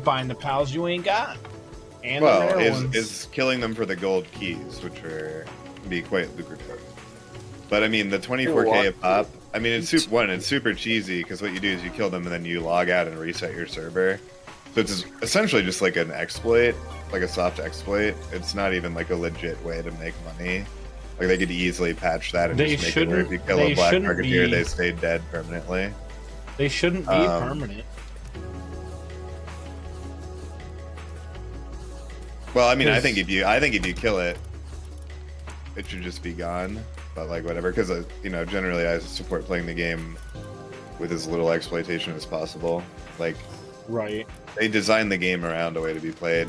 buying the pals you ain't got, and the well, rare ones. is killing them for the gold keys, which can be quite lucrative. But I mean, the 24k a pop, I mean, it's super cheesy, because what you do is you kill them and then you log out and reset your server. So it's essentially just like an exploit, like a soft exploit. It's not even like a legit way to make money. Like, they could easily patch that and They just make it where if you kill they a black shouldn't marketeer, be- they stay dead permanently. They shouldn't be permanent. Well, I mean, I think if you kill it, it should just be gone. But like, whatever, because generally I support playing the game with as little exploitation as possible. Like, Right. they designed the game around a way to be played.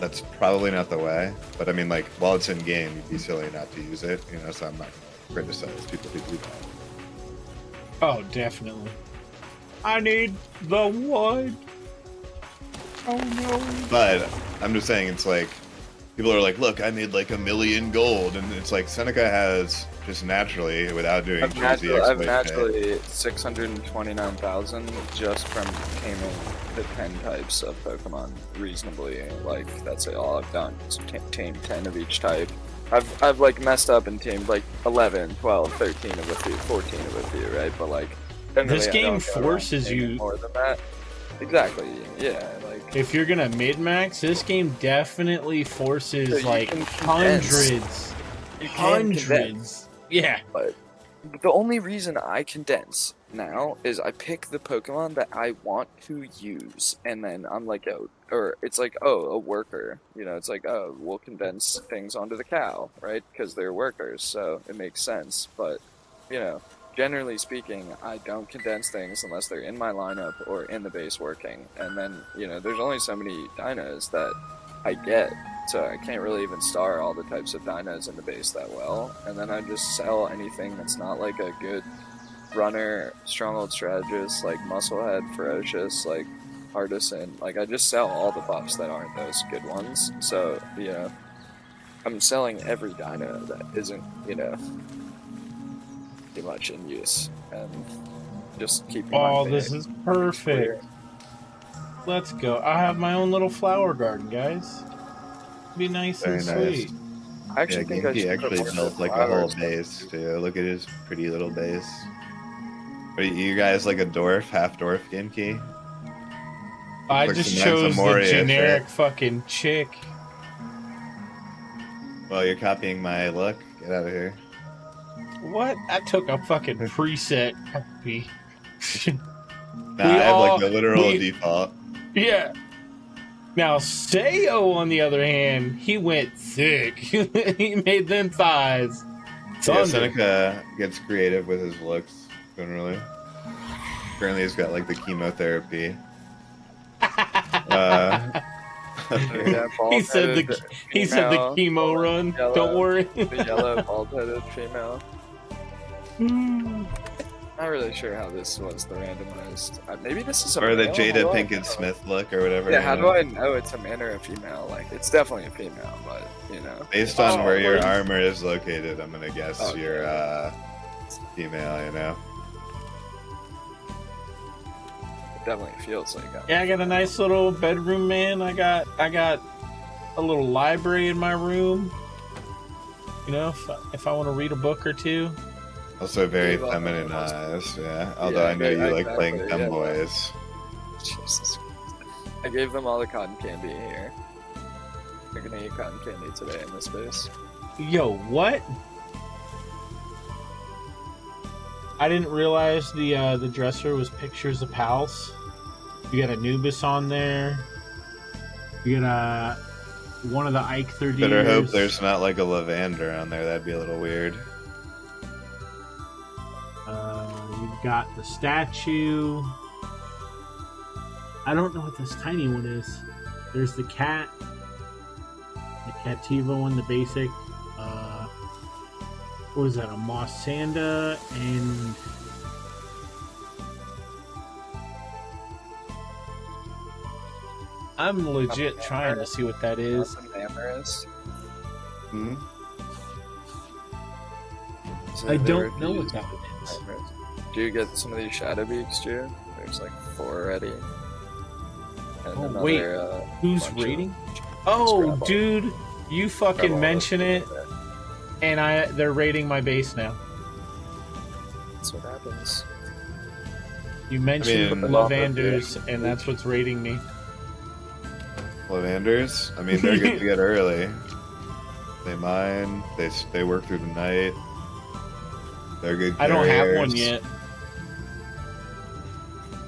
That's probably not the way, but I mean, like, while it's in game, you'd be silly not to use it. So I'm not gonna criticize people who do that. Oh, definitely. I need the wood. Oh no. But I'm just saying, it's like, people are like, look, I made like 1 million gold, and it's like Seneca has just naturally, without doing I've cheesy naturally, exploit shit. 629,000 just from taming the 10 types of Pokemon reasonably. Like, that's all I've done. Is tame 10 of each type. I've like messed up and tamed like 11, 12, 13 of a few, 14 of a few, right? But like, generally, This I game don't go around forces taming you- more than that. Exactly. Yeah. Like, If you're gonna mid-max, this game definitely forces So you like can condense. hundreds. you can condense. Hundreds. Yeah. But the only reason I condense now is I pick the Pokemon that I want to use, and then I'm like, it's like, a worker. It's like, we'll condense things onto the cow, right? Because they're workers, so it makes sense. But, generally speaking, I don't condense things unless they're in my lineup or in the base working. And then, you know, there's only so many dinos that I get, so I can't really even star all the types of dinos in the base that well. And then I just sell anything that's not like a good runner, stronghold strategist, like musclehead, ferocious, like artisan. Like, I just sell all the buffs that aren't those good ones. So, you know, I'm selling every dino that isn't, you know, too much in use, and just keeping Oh, my this bag is perfect. clear. Let's go. I have my own little flower garden, guys. Be nice Very and nice. sweet. I actually Yeah, think I Genki should actually put built more like a whole flowers. base too. Look at his pretty little base. Are you guys like a dwarf, half dwarf Genki? I Looks just like chose the Moria generic shit. fucking chick. Well, you're copying my look. Get out of here. What? I took a fucking preset copy. Nah, I have like the literal default. Yeah. Now, Sayo, on the other hand, he went thick. He made them thighs. Yeah, Thunder. Seneca gets creative with his looks, generally. Currently, he's got like the chemotherapy. Yeah, he said the female, chemo run. yellow, Don't worry. the yellow bald-headed female. Not really sure how this was the randomized. Maybe this is a Or the male? Jada How do I Pinkett know? Smith look, or whatever. Yeah, you how know? do I know it's a man or a female? Like, it's definitely a female, but you know. Based on Oh, where your please. armor is located, I'm gonna guess Okay. you're female. You know. It definitely feels like a Yeah, I got a nice little bedroom, man. I got a little library in my room. You know, if I want to read a book or two. Also very Leave off feminine on eyes. Yeah. Although Yeah, I know you like exactly, playing yeah. femboys. Jesus. I gave them all the cotton candy here. They're gonna eat cotton candy today in this base. Yo, what? I didn't realize the dresser was pictures of pals. You got Anubis on there. You got one of the Ike 30. Better hope there's not like a Lavander on there. That'd be a little weird. You've got the statue. I don't know what this tiny one is. There's the cat. The Cativa one, the basic. What is that? A Mossanda and... I'm legit trying to see what that is. What the hammer is. Hmm? So I they don't know what refuse that one is. hammers. Do you get some of these shadow beaks, Jude? There's like 4 already. And Oh, wait. Who's bunch of- rating? Oh, grab all- dude, you grab fucking all mention those it, there. and they're rating my base now. That's what happens. You mentioned mean- Lavanders, and that's what's rating me. Lavanders? I mean, they're good to get early. They mine. They work through the night. They're good. I don't have one carriers. yet.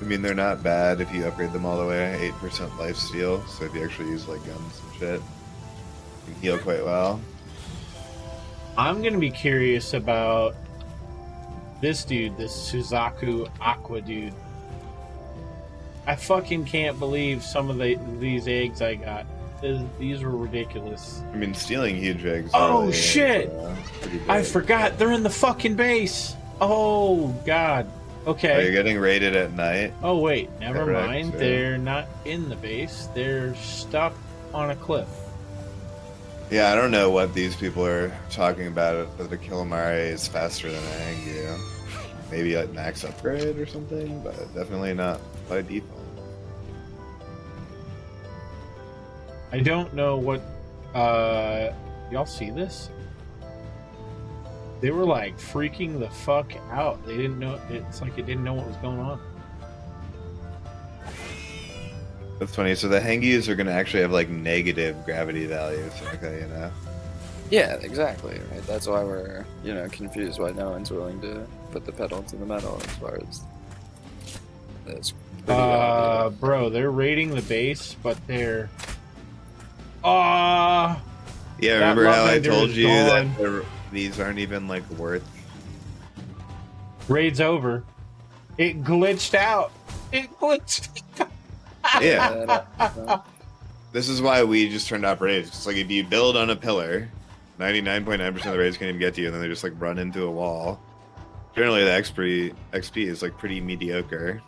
I mean, they're not bad if you upgrade them all the way. 8% lifesteal. So if you actually use like guns and shit, you can heal quite well. I'm gonna be curious about this dude, this Suzaku Aqua dude. I fucking can't believe some of these eggs I got. These were ridiculous. I mean, stealing huge eggs. Oh, early is, shit! pretty I big. forgot, they're in the fucking base! Oh, God. Oh, Okay. you're getting raided at night. Oh, wait, never Correct, mind. yeah. They're not in the base. They're stuck on a cliff. Yeah, I don't know what these people are talking about. That the Killamari is faster than a Hangyu. Maybe like max upgrade or something, but definitely not by default. I don't know what... y'all see this? They were like freaking the fuck out. They didn't know... It's like it didn't know what was going on. That's funny. So the Hangyus are going to actually have like negative gravity values. Okay, you know. Yeah, exactly. Right. That's why we're, you know, confused why no one's willing to put the pedal to the metal as far as this. Bro, they're raiding the base, but they're... Yeah, remember how I Lavander told is you gone. that these aren't even like worth Raid's over. It glitched out. It glitched. Yeah. This is why we just turned off raids. It's like if you build on a pillar, 99.9% of the raids can't even get to you, and then they just like run into a wall. Generally, the XP is like pretty mediocre.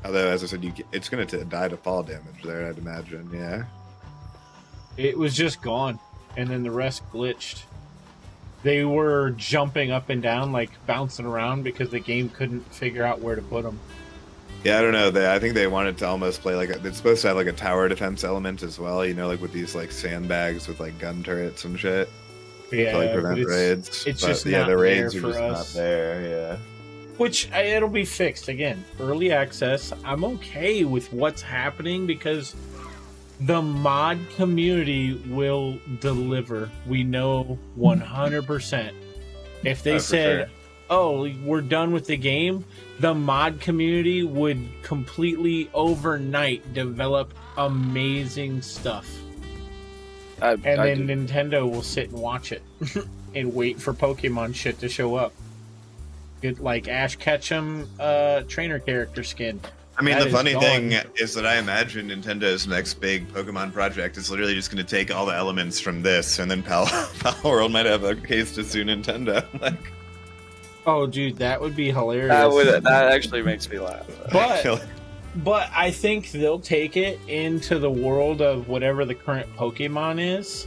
Although, as I said, it's going to die to fall damage there, I'd imagine. Yeah. It was just gone, and then the rest glitched. They were jumping up and down, like bouncing around, because the game couldn't figure out where to put them. Yeah, I don't know. I think they wanted to almost play like it's supposed to have like a tower defense element as well. You know, like with these like sandbags with like gun turrets and shit. Yeah, to like prevent raids. It's but, just yeah, not the raids there are for just us. not there. Yeah. Which it'll be fixed again. Early access. I'm okay with what's happening because the mod community will deliver. We know 100%. If they said, "Oh, we're done with the game," the mod community would completely overnight develop amazing stuff. And then Nintendo will sit and watch it and wait for Pokemon shit to show up. Get like Ash Ketchum trainer character skin. I mean, That the is funny gone. thing is that I imagine Nintendo's next big Pokemon project is literally just going to take all the elements from this, and then Palworld might have a case to sue Nintendo. Like, Oh, dude, that would be hilarious. That actually makes me laugh. But I think they'll take it into the world of whatever the current Pokemon is,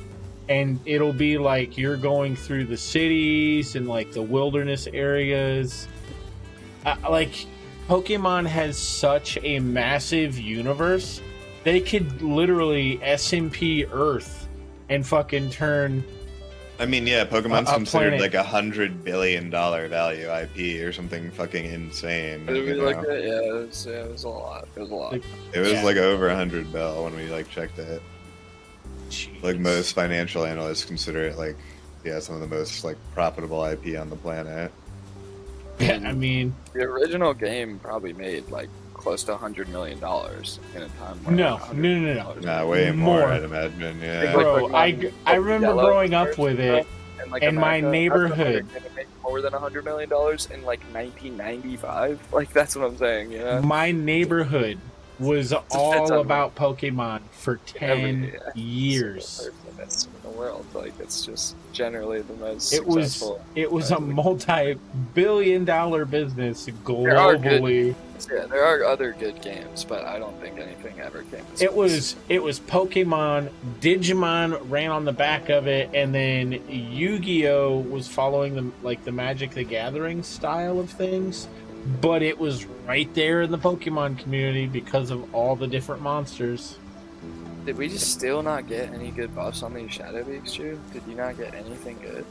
and it'll be like you're going through the cities and like the wilderness areas. Like Pokemon has such a massive universe, they could literally SMP Earth and fucking turn. I mean, yeah, Pokemon's A considered planet. like $100 billion value IP or something fucking insane. Did we you look know? at it? Yeah, it was a lot. It was a lot. Like, It was Yeah. like over $100 bill when we like checked it. Jeez. Like most financial analysts consider it like, yeah, some of the most like profitable IP on the planet. Yeah, I mean, The original game probably made like close to $100 million in a time. Where No, $100 no. million Nah, way More. more, I'd imagine. Yeah. Bro, Pokemon I remember Yellow growing up first, with it. And like in my America, neighborhood. It made more than $100 million in like 1995. Like that's what I'm saying. You know, My neighborhood was it's all a- about Pokemon for 10 years. Single person in the world. Like it's just generally the most It was successful. a multi-billion-dollar business There are good- globally. Yeah, there are other good games, but I don't think anything ever came. as It close. was Pokemon, Digimon ran on the back of it, and then Yu-Gi-Oh was following the Magic the Gathering style of things. But it was right there in the Pokemon community because of all the different monsters. Did we just still not get any good buffs on these Shadow Beaks, Drew? Did you not get anything good?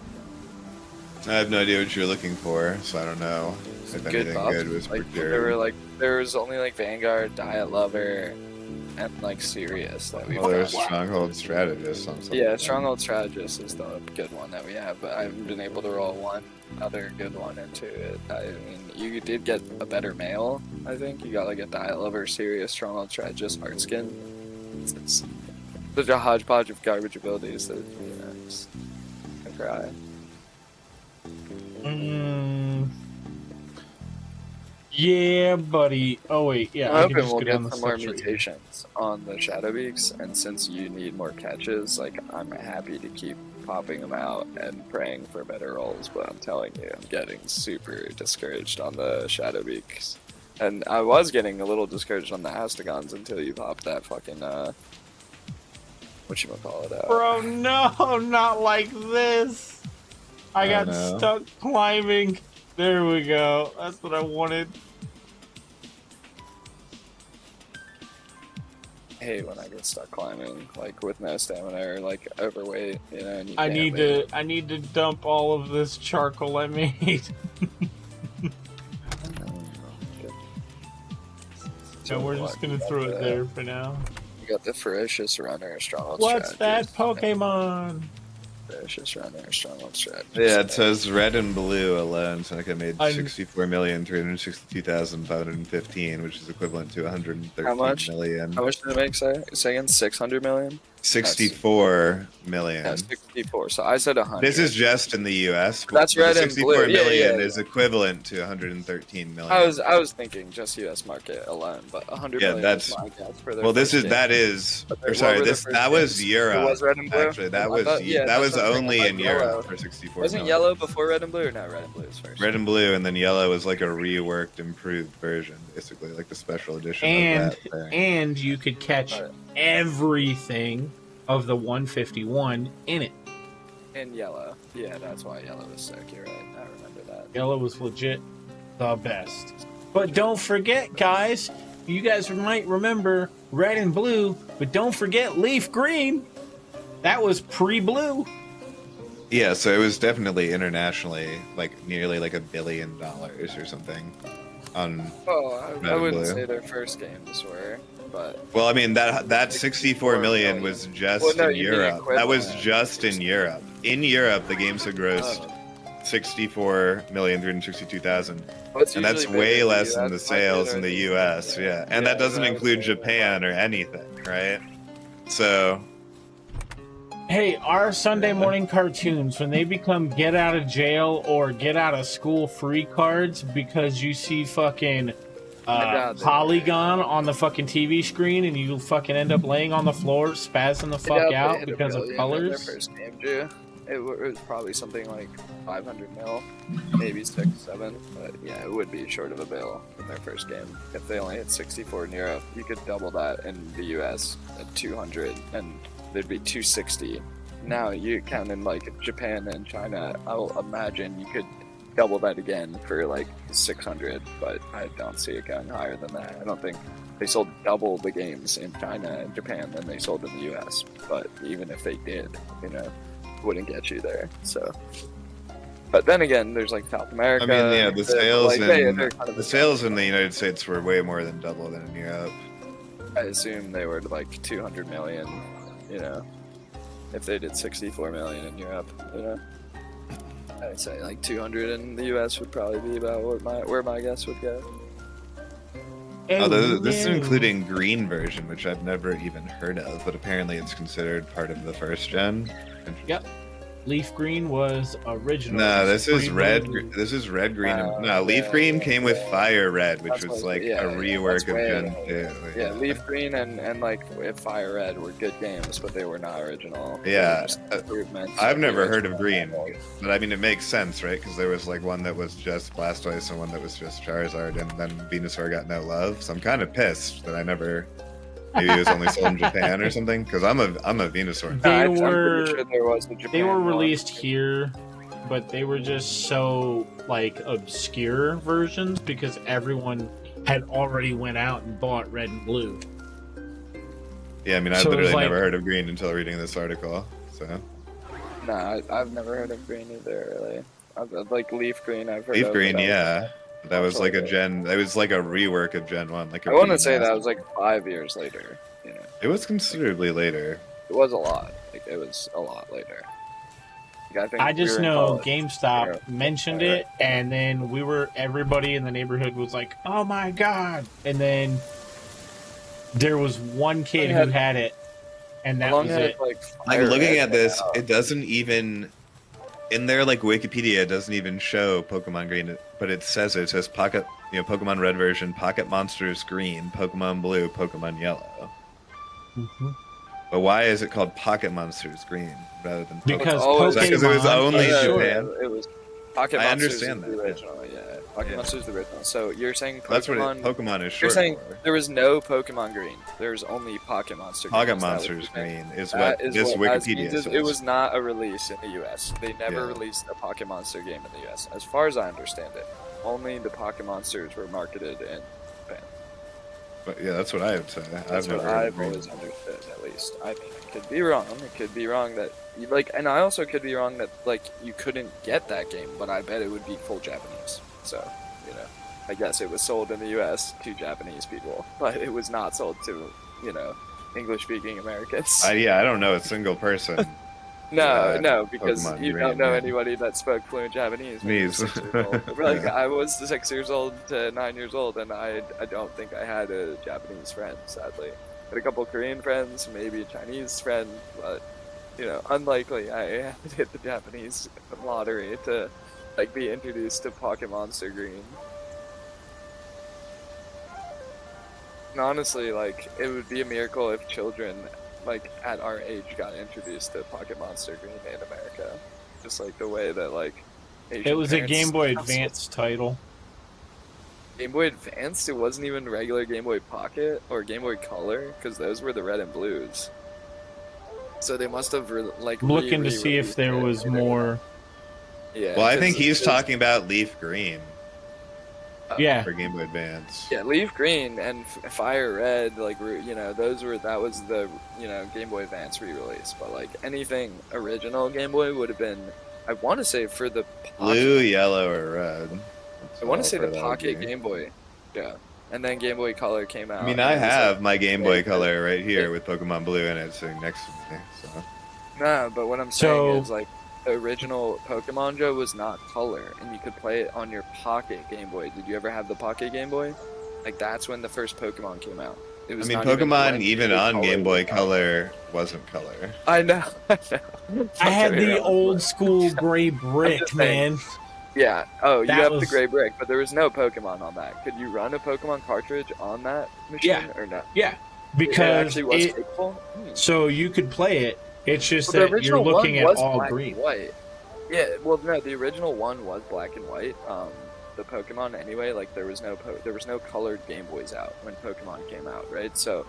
I have no idea what you're looking for, so I don't know if Good anything buffs? good was Like procured. there was only like Vanguard, Diet Lover, and like Sirius that we. Well, there's Stronghold Strategist on something. Yeah, Stronghold Strategist is the good one that we have, but I haven't been able to roll one other good one into it. I mean, you did get a better male, I think. You got like a Diet Lover, Sirius, Stronghold Strategist, Heart Skin. It's such a hodgepodge of garbage abilities that, you know, just I cry. Yeah, buddy. Oh wait, yeah. I'm I can hoping just we'll go down get the some more steps right here. mutations on the Shadow Beaks, and since you need more catches, like I'm happy to keep popping them out and praying for better rolls. But I'm telling you, I'm getting super discouraged on the Shadow Beaks, and I was getting a little discouraged on the Astigons until you popped that fucking whatchamacallit out. Bro, no, not like this. I got no. stuck climbing. There we go. That's what I wanted. I hate when I get stuck climbing, like with no stamina or like overweight, you know. And you I can't need move. to dump all of this charcoal I made. So we're just gonna throw it there for now. You got the Ferocious Runner, Stronghold What's that Strategist. Pokemon? Ferocious Runner, Stronghold Strategist. Yeah, it says red and blue alone. Seneca made I'm- 64,362,515, which is equivalent to 113 How much? million. How much did it make? Say again, 600 million. 64 million. Yeah, 64. So I said 100. This is just in the U.S. That's red and 64 blue. Yeah, million yeah. is equivalent to 113 million. I was thinking just U.S. market alone, but 100 Yeah, million that's is my guess for their well. This first is game. that is. But Or what sorry, were their this first that was games? Europe. It was red and blue. Actually, that I was thought- yeah, that that's was what I'm only thinking. in I thought Europe yellow. for 64 Wasn't million. yellow before red and blue? Or no, red and blue is first. Red and blue, and then yellow is like a reworked, improved version, basically like the special edition And of that thing. and you could catch everything of the 151 in it. In yellow. Yeah, that's why yellow is sick. You're right. I remember that. Yellow was legit the best. But don't forget, guys, you guys might remember red and blue, but don't forget leaf green. That was pre-blue. Yeah, so it was definitely internationally like nearly like $1 billion or something. On Oh, Red I and wouldn't blue. say their first games were, but well, I mean that 64 million was just Well, no, in you mean Europe. That was equivalent. just in Europe. In Europe, the games had grossed 64,362,000, and that's way less than the sales in the U.S. Yeah, and that doesn't include Japan or anything, right? So Hey, our Sunday morning cartoons, when they become get out of jail or get out of school free cards because you see fucking Polygon on the fucking TV screen and you fucking end up laying on the floor spazzing the fuck out because of Their colors. first game, Drew. It was probably something like 500 mil, maybe 6, 7. But yeah, it would be short of a bill in their first game. If they only had 64 in Europe, you could double that in the US at 200, and there'd be 260. Now you count in like Japan and China, I'll imagine you could double that again for like 600, but I don't see it going higher than that. I don't think they sold double the games in China and Japan than they sold in the US. But even if they did, you know, wouldn't get you there. So, but then again, there's like South America. I mean, yeah, the sales like, in they're kind of the sales in the United States were way more than double than in Europe. I assume they were like 200 million, you know, if they did 64 million in Europe, you know. I'd say like 200 in the US would probably be about where my guess would go. This is including green version, which I've never even heard of, but apparently it's considered part of the first gen. Yep. Leaf green was original. No, this is Pre-blue. red. This is red green. No, leaf green came with fire red, which That's was what- like yeah, a rework that's of way- Gen 2. Yeah, Leaf Green and like Fire Red were good games, but they were not original. They Yeah, were just improvements I've of the never heard of original. green, but I mean it makes sense, right? Because there was like one that was just Blastoise and one that was just Charizard, and then Venusaur got no love. So I'm kind of pissed that I never. Maybe it was only sold in Japan or something. Because I'm a Venusaur. They I'm pretty were sure there was a Japan they were one. released here, but they were just so like obscure versions because everyone had already went out and bought red and blue. Yeah, I mean I So it was literally like- never heard of green until reading this article. So Nah, I've never heard of green either. Really, I've like Leaf Green. I've heard leaf of, green, but yeah. That was like a Absolutely. gen. That was like a rework of Gen 1. Like a I want to remaster. say that was like 5 years later. You know, It was considerably later. it was a lot. Like it was a lot later. Like, I think I we just were in know college. GameStop Yeah. mentioned it, and then everybody in the neighborhood was like, "Oh my god!" And then there was one kid who had it, and that How long was had it. Like, Like Fire looking Red at this, come out? it doesn't even in their like Wikipedia it doesn't even show Pokemon Green, but it says Pocket, Pokemon Red version, Pocket Monsters Green, Pokemon Blue, Pokemon Yellow. Mhm. But why is it called Pocket Monsters Green rather than Because always- Is that 'cause it was Pokemon only is short. Japan? It was Pocket I Monsters understand is the that, yeah. original, yeah. Pocket Yeah. Monsters is the original. So you're saying That's what Pokemon? Pokemon is You're short saying for. there was no Pokemon Green. There's only Pocket Monster. Pocket Green. Is that what Monsters you're saying? Green is That what is this what that Wikipedia means says. is it was not a release in the U.S. They never Yeah. released a Pocket Monster game in the U.S. As far as I understand it, only the Pocket Monsters were marketed in Japan. But yeah, that's what I would say. That's I've what never heard of I've Green. always understood, at least. I mean, it could be wrong. It could be wrong that you like, and I also could be wrong that like you couldn't get that game, but I bet it would be full Japanese. So, you know, I guess it was sold in the U.S. to Japanese people, but it was not sold to, English-speaking Americans. I don't know a single person. No, because Pokemon you Green, don't know yeah. anybody that spoke fluent Japanese. when you were Jeez. 6 years old. Like Yeah. I was 6 years old to 9 years old, and I don't think I had a Japanese friend, sadly. Had a couple Korean friends, maybe a Chinese friend, but unlikely. I had to hit the Japanese lottery to like be introduced to Pocket Monster Green. And honestly, like it would be a miracle if children like at our age got introduced to Pocket Monster Green in America. Just like the way that like Asian It was a parents- Game Boy Advance title. Game Boy Advance. It wasn't even regular Game Boy Pocket or Game Boy Color because those were the red and blues. So they must have like I'm looking to see if there was more. Yeah. Well, I think he's talking about Leaf Green Yeah. for Game Boy Advance. Yeah, Leaf Green and Fire Red, like that was the Game Boy Advance re-release. But like anything original Game Boy would have been, I want to say for the Blue, yellow, or red. I want to say the That's all Pocket for that Game Boy. Yeah, and then Game Boy Color came out. I mean, and I it was, have like, my Game Boy great. Color right here with Pokemon Blue in it sitting next to me. So No, but what I'm So- saying is like the original Pokemon Joe was not color, and you could play it on your Pocket Game Boy. Did you ever have the Pocket Game Boy? Like that's when the first Pokemon came out. It I was mean, not Pokemon when even Game on Boy Game Boy was out. Color wasn't color. I know. I had Don't get me the wrong, old but- school gray brick, just saying. man. Yeah. Oh, you That have the was- gray brick, but there was no Pokemon on that. Could you run a Pokemon cartridge on that machine Yeah. or no? Yeah, It because actually was it, capable. Hmm. so you could play it. It's just Well, the that you're original looking one at was all black green. and white. Yeah, well, no, the original one was black and white. The Pokemon anyway, like there was no colored Game Boys out when Pokemon came out, right? So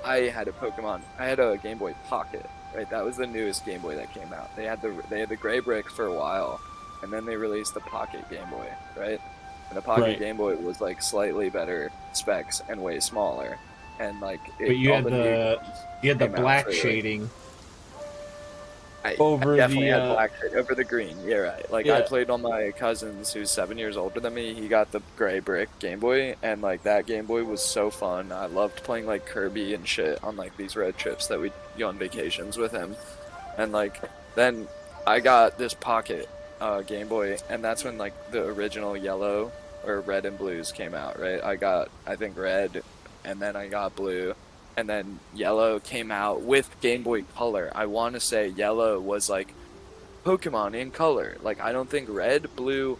I had a Game Boy Pocket, right? That was the newest Game Boy that came out. They had the gray brick for a while, and then they released the Pocket Game Boy, right? And the Pocket Right. Game Boy was like slightly better specs and way smaller, and like But you all had new the ones you had the came out black for, like, shading. I over definitely the, had black shade over the green. Yeah, right. Like Yeah. I played on my cousin's who's 7 years older than me. He got the gray brick Game Boy, and like that Game Boy was so fun. I loved playing like Kirby and shit on like these road trips that we'd go on vacations with him. And like then I got this Pocket Game Boy, and that's when like the original yellow or red and blues came out. Right. I think red, and then I got blue. And then yellow came out with Game Boy Color. I want to say yellow was like Pokemon in color. Like I don't think red, blue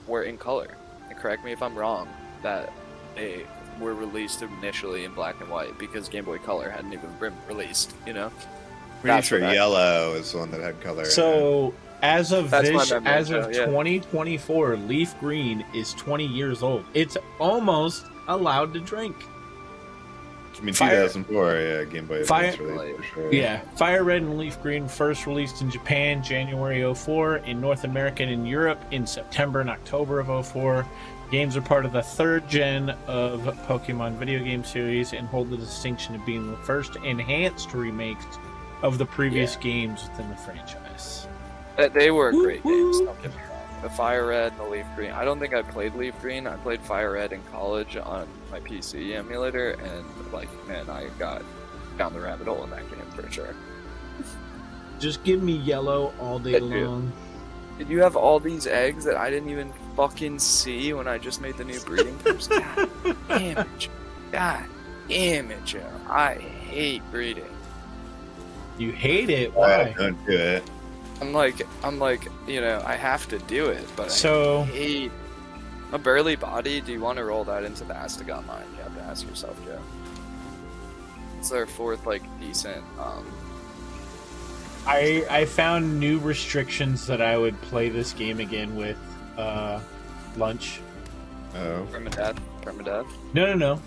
were in color. And correct me if I'm wrong. That they were released initially in black and white because Game Boy Color hadn't even been released. You know. Pretty That's sure what I- yellow is the one that had color. in it. So as of That's my this, memory, as of yeah. 2024, Leaf Green is 20 years old. It's almost allowed to drink. I mean, Fire- 2004, yeah, Game Boy Fire- Advance release for sure. Yeah, Fire Red and Leaf Green first released in Japan January 04, in North America and in Europe in September and October of 04. Games are part of the third gen of Pokemon video game series and hold the distinction of being the first enhanced remakes of the previous games within the franchise. They were great Woo-hoo. games. Don't get me wrong. The Fire Red and the Leaf Green. I don't think I played Leaf Green. I played Fire Red in college on my PC emulator, and like, man, I got down the rabbit hole in that game for sure. Just give me yellow all day That too. long. Did you have all these eggs that I didn't even fucking see when I just made the new breeding tips? God damn it, Joe. God damn it, Joe. I hate breeding. You hate it? Why? Why? Don't do it. I'm like, I have to do it, but So- I hate a burly body. Do you want to roll that into the Astagon line? You have to ask yourself, Joe. It's their fourth, like, decent, I found new restrictions that I would play this game again with lunch. Oh. permadeath. No.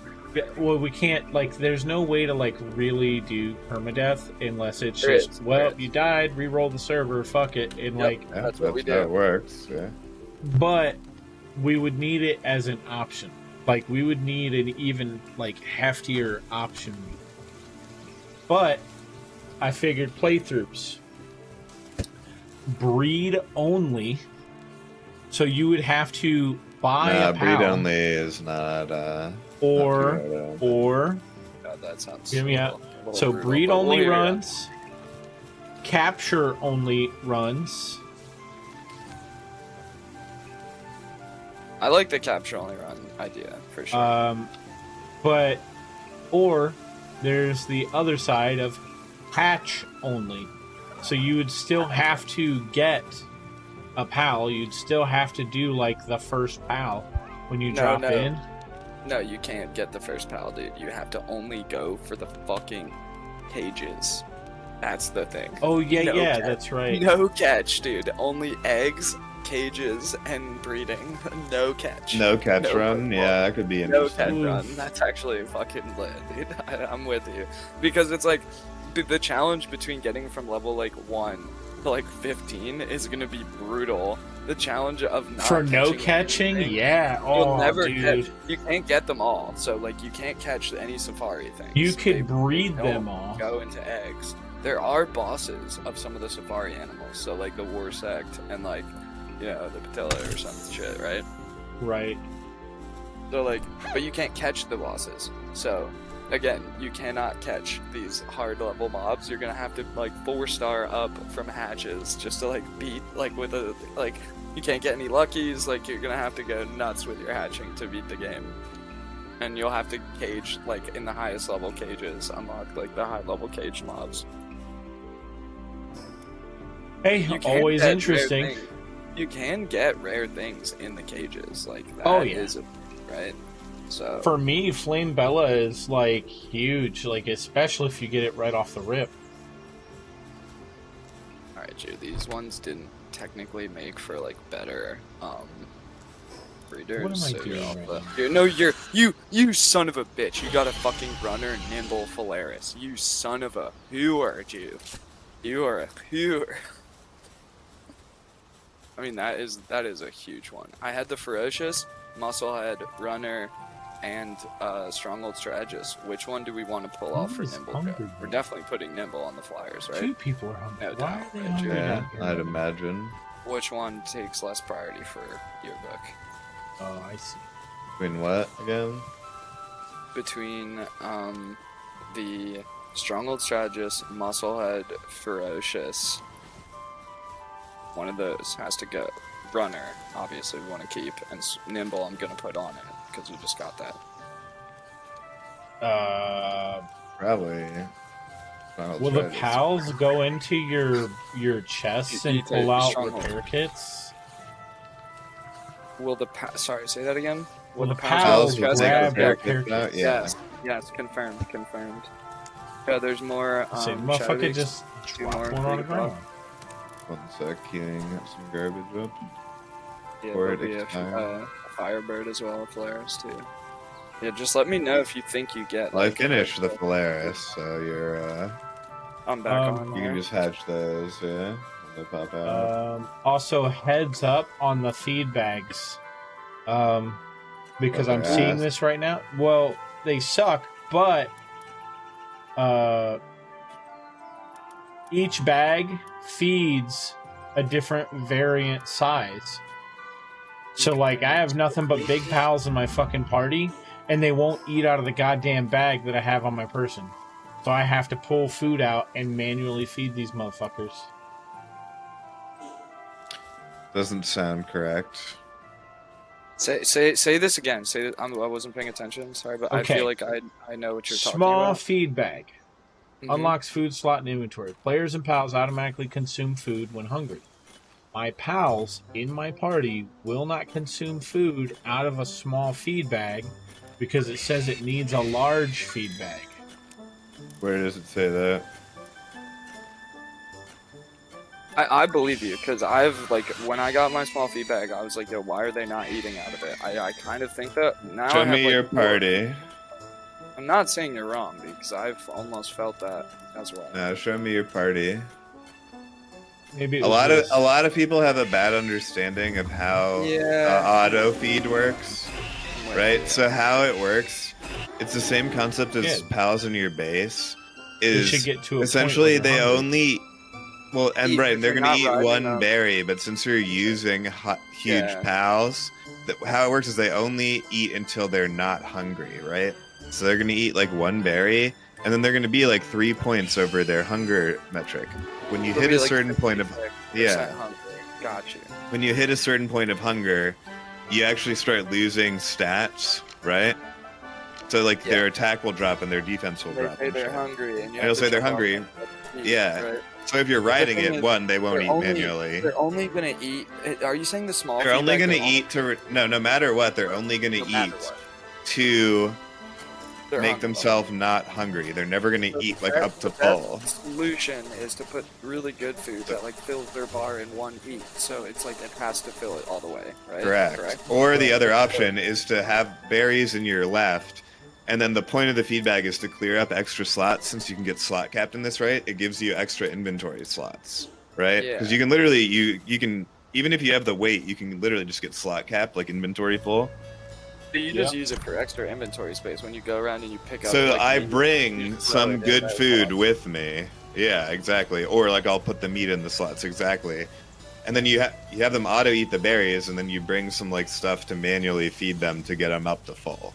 Well, we can't, like, there's no way to, like, really do permadeath unless it's There just, is, well, there is. you died, re-roll the server, fuck it, and, Yep. like, Yeah, That's what we how do. it works. Yeah. but we would need it as an option. Like, we would need an even, like, heftier option. But I figured playthroughs. Breed only. So you would have to buy Nah, a breed pal, only is not. or not too bad. or God, that sounds. Hear me out. a little so brutal, breed but we'll only hear ya. runs, capture only runs. I like the capture only run idea for sure. But or there's the other side of hatch only. So you would still have to get a pal. You'd still have to do like the first pal when you drop in. No, you can't get the first pal, dude. You have to only go for the fucking cages. That's the thing. Oh yeah, No yeah, catch. that's right. No catch, dude. Only eggs, cages, and breeding. No catch. No catch No run. football. Yeah, that could be No catch interesting. run. That's actually fucking lit, dude. I'm with you. Because it's like, the challenge between getting from level like 1 to like 15 is gonna be brutal. The challenge of not For no catching catching, anything, yeah. Oh, you'll never dude. catch. You can't get them all. So like, you can't catch any safari things. You They could breed don't them all. Go into eggs. There are bosses of some of the safari animals. So like the war sect and like, you know, the patella or some shit, right? Right. So like, but you can't catch the bosses. So again, you cannot catch these hard level mobs. You're gonna have to like 4-star up from hatches just to like beat like with a like. You can't get any luckies. Like you're gonna have to go nuts with your hatching to beat the game. And you'll have to cage like in the highest level cages, unlock like the high level cage mobs. Hey, You can always get rare interesting. things. You can get rare things in the cages, like that Oh, yeah. is right. So For me, Flame Bella is like huge, like especially if you get it right off the rip. all right, dude, these ones didn't technically make for like better breeders. What am I so doing you're right off now? no, you son of a bitch! You got a fucking runner, nimble Phalaris. You son of a hooer, dude. You are a hooer. I mean, that is a huge one. I had the Ferocious, Musclehead, Runner, and Stronghold Strategist. Which one do we want to pull off for Who's Nimble? hungry? We're definitely putting Nimble on the flyers, right? 2 people are hungry. No Why doubt, are they right, hungry? Jude? Yeah, down here? I'd imagine. Which one takes less priority for yearbook? Oh, I see. Between what again? Between the Stronghold Strategist, Musclehead, Ferocious. One of those has to go. Runner, obviously, we want to keep, and Nimble, I'm gonna put on it because we just got that. Probably. Will the pals go into your chests You and need to pull out stronghold. repair kits? Will the sorry, say that again? Will the pals pals will take grab repair repair kits out? kits? Yeah. Yes, confirmed. Yeah, there's more. Say, Shadow motherfucker Beaks. just 2 dropped more one on the free ground. One sec, queuing up some garbage up. Yeah, Or there'll be next a time. Firebird as well, Polaris too. Yeah, just let me know if you think you get. Well, I like, finished the Polaris, so you're I'm back on. you there. can just hatch those, yeah. When they pop out. Also, heads up on the feed bags. Because Oh, I'm they're seeing ass. this right now. Well, they suck, but each bag feeds a different variant size. So, like, I have nothing but big pals in my fucking party, and they won't eat out of the goddamn bag that I have on my person. So I have to pull food out and manually feed these motherfuckers. Doesn't sound correct. Say this again. Say that I wasn't paying attention. Sorry, but I Okay. feel like I know what you're talking Small about. feed bag. Mhm. Unlocks food slot in inventory. Players and pals automatically consume food when hungry. My pals in my party will not consume food out of a small feed bag because it says it needs a large feed bag. Where does it say that? I believe you, because I've, like, when I got my small feed bag, I was like, yo, why are they not eating out of it? I kind of think that now. Show I have, me like, your more- party. I'm not saying you're wrong, because I've almost felt that as well. No, show me your party. Maybe it A was lot this. of people have a bad understanding of how Yeah. auto feed works, right? So how it works, it's the same concept as Yeah. pals in your base. They should Is get to a point essentially where they're they hungry. only well, and Eat right, if they're you're gonna not eat riding one them. berry, but since you're using huge Yeah. pals, how it works is they only eat until they're not hungry, right? So they're gonna eat like one berry, and then they're gonna be like 3 points over their hunger metric. When you It'll hit be a like certain point of 56% hungry. Got you. when you hit a certain point of hunger, you actually start losing stats, right? So like Yeah. their attack will drop and their defense will They drop. say and they're shit. hungry, and you They'll have say to they're jump on hungry. them and eat, Yeah. right? So if you're riding thing it, is, one, they won't They're eat only, manually. they're only gonna eat. Are you saying the small? They're only feedback, gonna eat to no matter what. They're only gonna no matter eat what. to They're make hungry. themselves not hungry. They're never gonna The eat like best- up to the best full. solution is to put really good food that like fills their bar in one eat. So it's like it has to fill it all the way, right? Correct. Or the other option is to have berries in your left, and then the point of the feedback is to clear up extra slots. Since you can get slot capped in this, right? It gives you extra inventory slots, right? Yeah. Because you can literally you can even if you have the weight, you can literally just get slot capped, like inventory full. So you just use it for extra inventory space when you go around and you pick up. So like, I meat, you bring just throw it some in good those food slots. with me. Yeah, exactly. Or like I'll put the meat in the slots, exactly. And then you have them auto eat the berries, and then you bring some like stuff to manually feed them to get them up to full.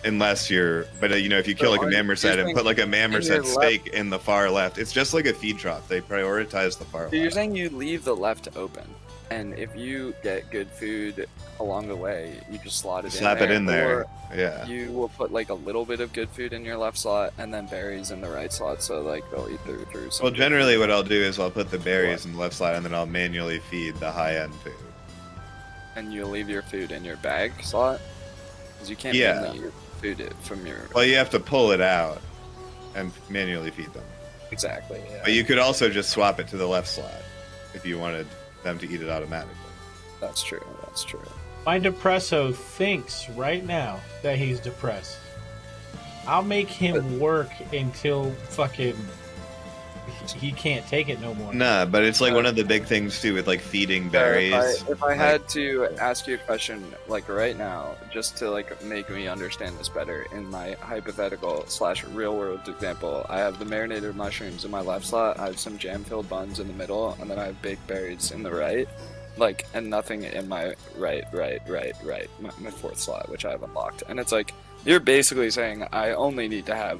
Unless you're, but you know, if you kill like a Mammerset and put like a Mammerset steak in the far left, it's just like a feed drop. They prioritize the far So you're left. saying you leave the left open, and if you get good food along the way, you just slot it Slap in there. it in there. Or Yeah. you will put like a little bit of good food in your left slot, and then berries in the right slot, so like they'll eat through some. Well, good generally, food. what I'll do is I'll put the berries in the left slot, and then I'll manually feed the high end food. And you leave your food in your bag slot, because you can't Yeah. manually eat your food it from your. Well, you have to pull it out and manually feed them. Exactly. Yeah. But you could also just swap it to the left slot if you wanted them to eat it automatically. That's true. That's true. My Depresso thinks right now that he's depressed. I'll make him work until fucking he can't take it no more. Nah, but it's like one of the big things too with like feeding berries. If I had to ask you a question like right now, just to like make me understand this better, in my hypothetical / real world example, I have the marinated mushrooms in my left slot, I have some jam filled buns in the middle, and then I have baked berries in the right. Like, and nothing in my right, my fourth slot, which I have unlocked. And it's like, you're basically saying I only need to have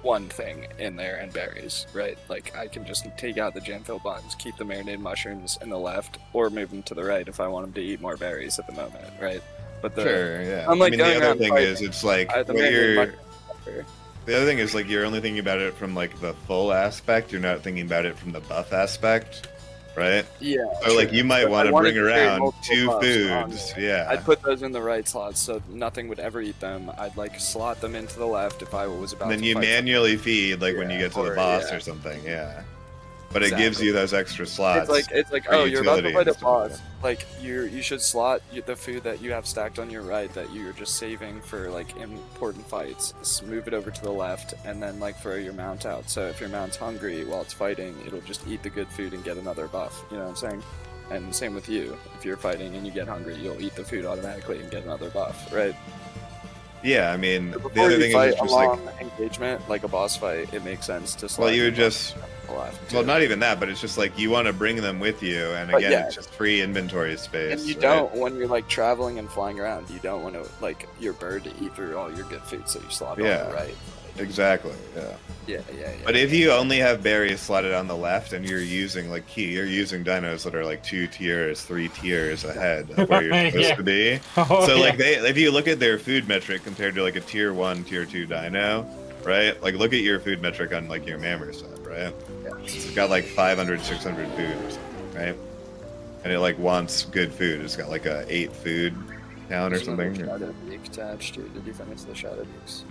one thing in there and berries, right? Like, I can just take out the jam-filled buns, keep the marinated mushrooms in the left, or move them to the right if I want them to eat more berries at the moment, right? But the Sure, yeah. I'm, like, I mean, the going other around thing fighting. is, it's like the what marinated you're. mushrooms. The other thing is like you're only thinking about it from like the full aspect. You're not thinking about it from the buff aspect, right? Yeah. So like true. you might But want I to wanted bring to carry around multiple 2 buffs on foods. there. Yeah. I'd put those in the right slots so nothing would ever eat them. I'd like slot them into the left if I was about And then to you fight manually feed like when you Yeah, get to the or- boss yeah. or something. Yeah. But it gives Exactly. you those extra slots. It's like for oh, you're about to utility fight and a stuff like boss. that. Like you should slot the food that you have stacked on your right that you're just saving for like important fights. Just move it over to the left, and then like throw your mount out. So if your mount's hungry while it's fighting, it'll just eat the good food and get another buff. You know what I'm saying? And same with you. If you're fighting and you get hungry, you'll eat the food automatically and get another buff, right? Yeah, I mean, the Before other you thing is fight it's a just like, long engagement, like a boss fight, it makes sense to slot. well, you your would buff just, to the left, well, too. not even that, but it's just like you want to bring them with you, and But again, yeah. it's just free inventory space. And you right? don't, when you're like traveling and flying around, you don't want to like your bird to eat through all your good food, so you slot it Yeah. on the right. Exactly. Yeah. Yeah. But if you only have berries slotted on the left and you're using like you're using dinos that are like 2 tiers, 3 tiers ahead of where you're supposed Yeah. to be. Oh, So yeah. like if you look at their food metric compared to like a tier 1, tier 2 dino, right? Like look at your food metric on like your mammer set, right? It's got like 500, 600 food or something, right? And it like wants good food. It's got like a 8 food count or There's another something. Shadow Beak attached to. Did you finish the Shadow Beaks?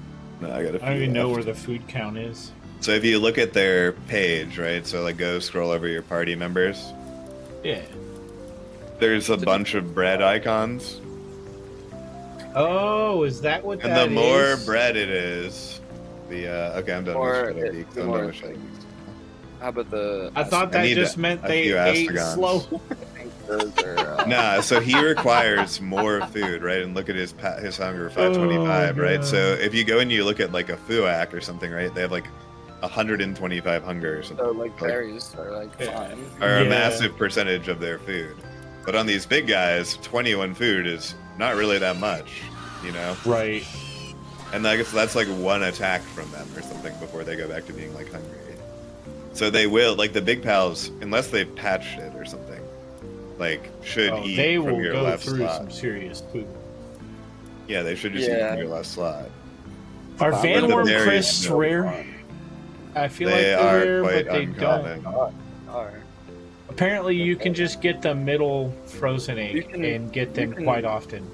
No, I got a few I don't even know left. where the food count is. So if you look at their page, right? So like go scroll over your party members. Yeah. There's a bunch of bread icons. Oh, is that what And that the more is? bread it is, the okay, I'm done Or with Shadow it- Geeks. the I'm more done with it's Shadow like- Geeks. How about the? I thought I that need just a meant few they ate Astragons. slow. I think those are. Nah, so he requires more food, right? And look at his hunger, 525, Oh, right? God. So if you go and you look at like a Fuak or something, right? They have like 125 hunger or something. So like berries are like Yeah. fine. Are a Yeah. massive percentage of their food. But on these big guys, 21 food is not really that much, you know? Right. And I guess that's like one attack from them or something before they go back to being like hungry. So they will, like the big pals, unless they've patched it or something, like should Oh, eat they from will your go left through slot. some serious food. Yeah, they should just eat Yeah. from your left slot. Are Not Van really Worm very crisps small rare? I feel like They they're are rare, quite but they uncommon. don't. Are. Apparently, you can just get the middle frozen egg and get them quite often.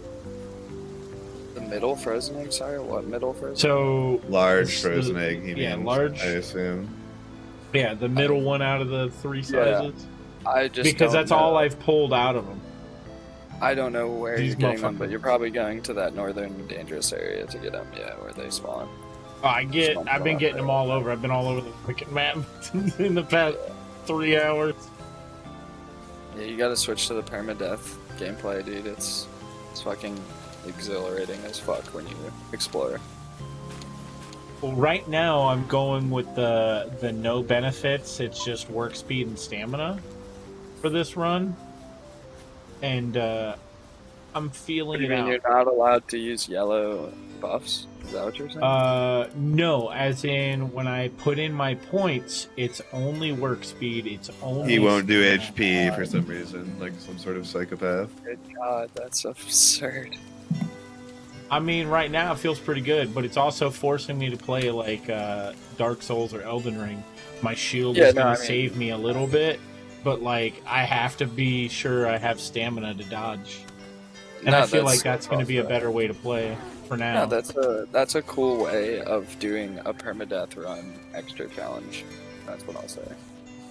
The middle frozen egg? Sorry, what middle frozen? So Large frozen egg, he yeah, means, large. I assume. Yeah, the middle one out of the 3 sizes. I just Because don't that's know. all I've pulled out of them. I don't know where These you're getting them, but motherfuckers. you're probably going to that northern dangerous area to get them. Yeah, where they spawn. Oh, I've been getting them all over. I've been all over the freaking map in the past 3 hours. Yeah, you gotta switch to the permadeath gameplay, dude. It's fucking exhilarating as fuck when you explore. Well, right now I'm going with the no benefits. It's just work speed and stamina for this run, and I'm feeling You it mean out. you're not allowed to use yellow buffs? Is that what you're saying? No, as in when I put in my points, it's only work speed. It's only He won't do stamina. HP for some reason, like some sort of psychopath. Good God, that's absurd. I mean, right now it feels pretty good, but it's also forcing me to play like Dark Souls or Elden Ring. My shield is going to save me a little bit, but like I have to be sure I have stamina to dodge. And I feel like that's going to be a better way to play for now. No, that's a cool way of doing a permadeath run extra challenge. That's what I'll say.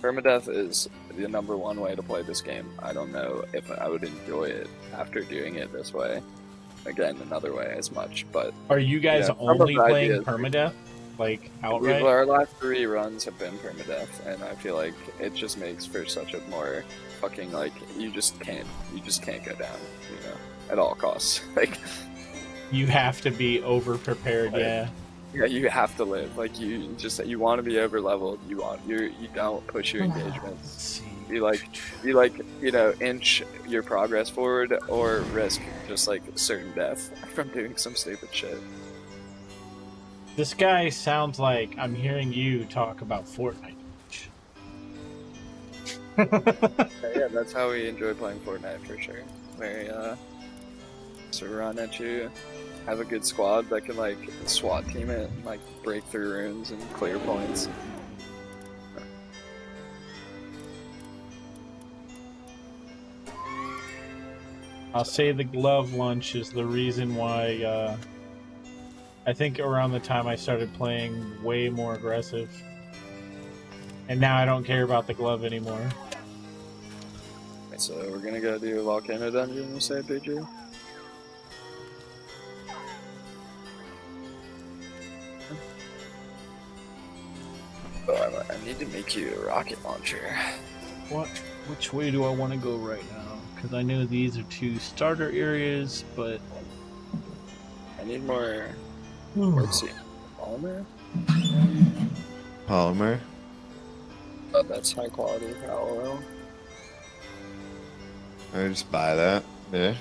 Permadeath is the #1 way to play this game. I don't know if I would enjoy it after doing it this way. Again, another way as much, but Are you guys only playing permadeath, like outright? Our last 3 runs have been permadeath, and I feel like it just makes for such a more fucking like you just can't go down, you know, at all costs. Like you have to be over prepared, yeah. Yeah, you have to live. Like you want to be over leveled. You don't push your engagements. You inch your progress forward or risk just like certain death from doing some stupid shit. This guy sounds like I'm hearing you talk about Fortnite. Yeah, that's how we enjoy playing Fortnite for sure. Very sort of run at you, have a good squad that can like SWAT team it, and, like break through rooms and clear points. I'll say the glove lunch is the reason why I think around the time I started playing way more aggressive. And now I don't care about the glove anymore. Okay, so we're gonna go do a volcano dungeon, you say, PG? Oh, I need to make you a rocket launcher. Which way do I want to go right now? Because I know these are 2 starter areas, but I need more. Let's see. Polymer? Oh, that's high quality Palworld. I just buy that. Yeah.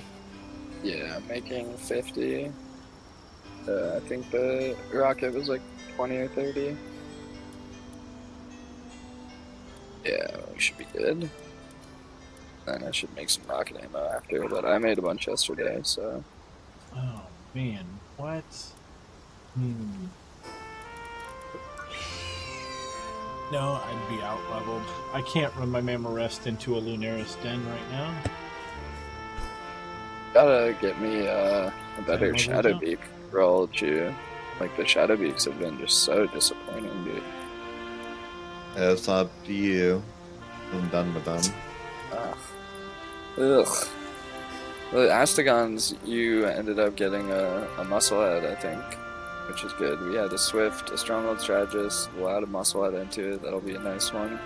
Yeah, I'm making 50. I think the rocket was like 20 or 30. Yeah, we should be good. And I should make some rocket ammo after, but I made a bunch yesterday, so. oh man, what? No, I'd be out leveled. I can't run my Mammorest into a Lunaris den right now. Gotta get me a better Same Shadow level Beak roll, too. Like, the Shadow Beaks have been just so disappointing, dude. It's up to you. I'm done with them. Ugh. The Astegons, you ended up getting a musclehead, I think, which is good. We had a Swift, a Stronghold Strategist, we'll add a musclehead into it, that'll be a nice one.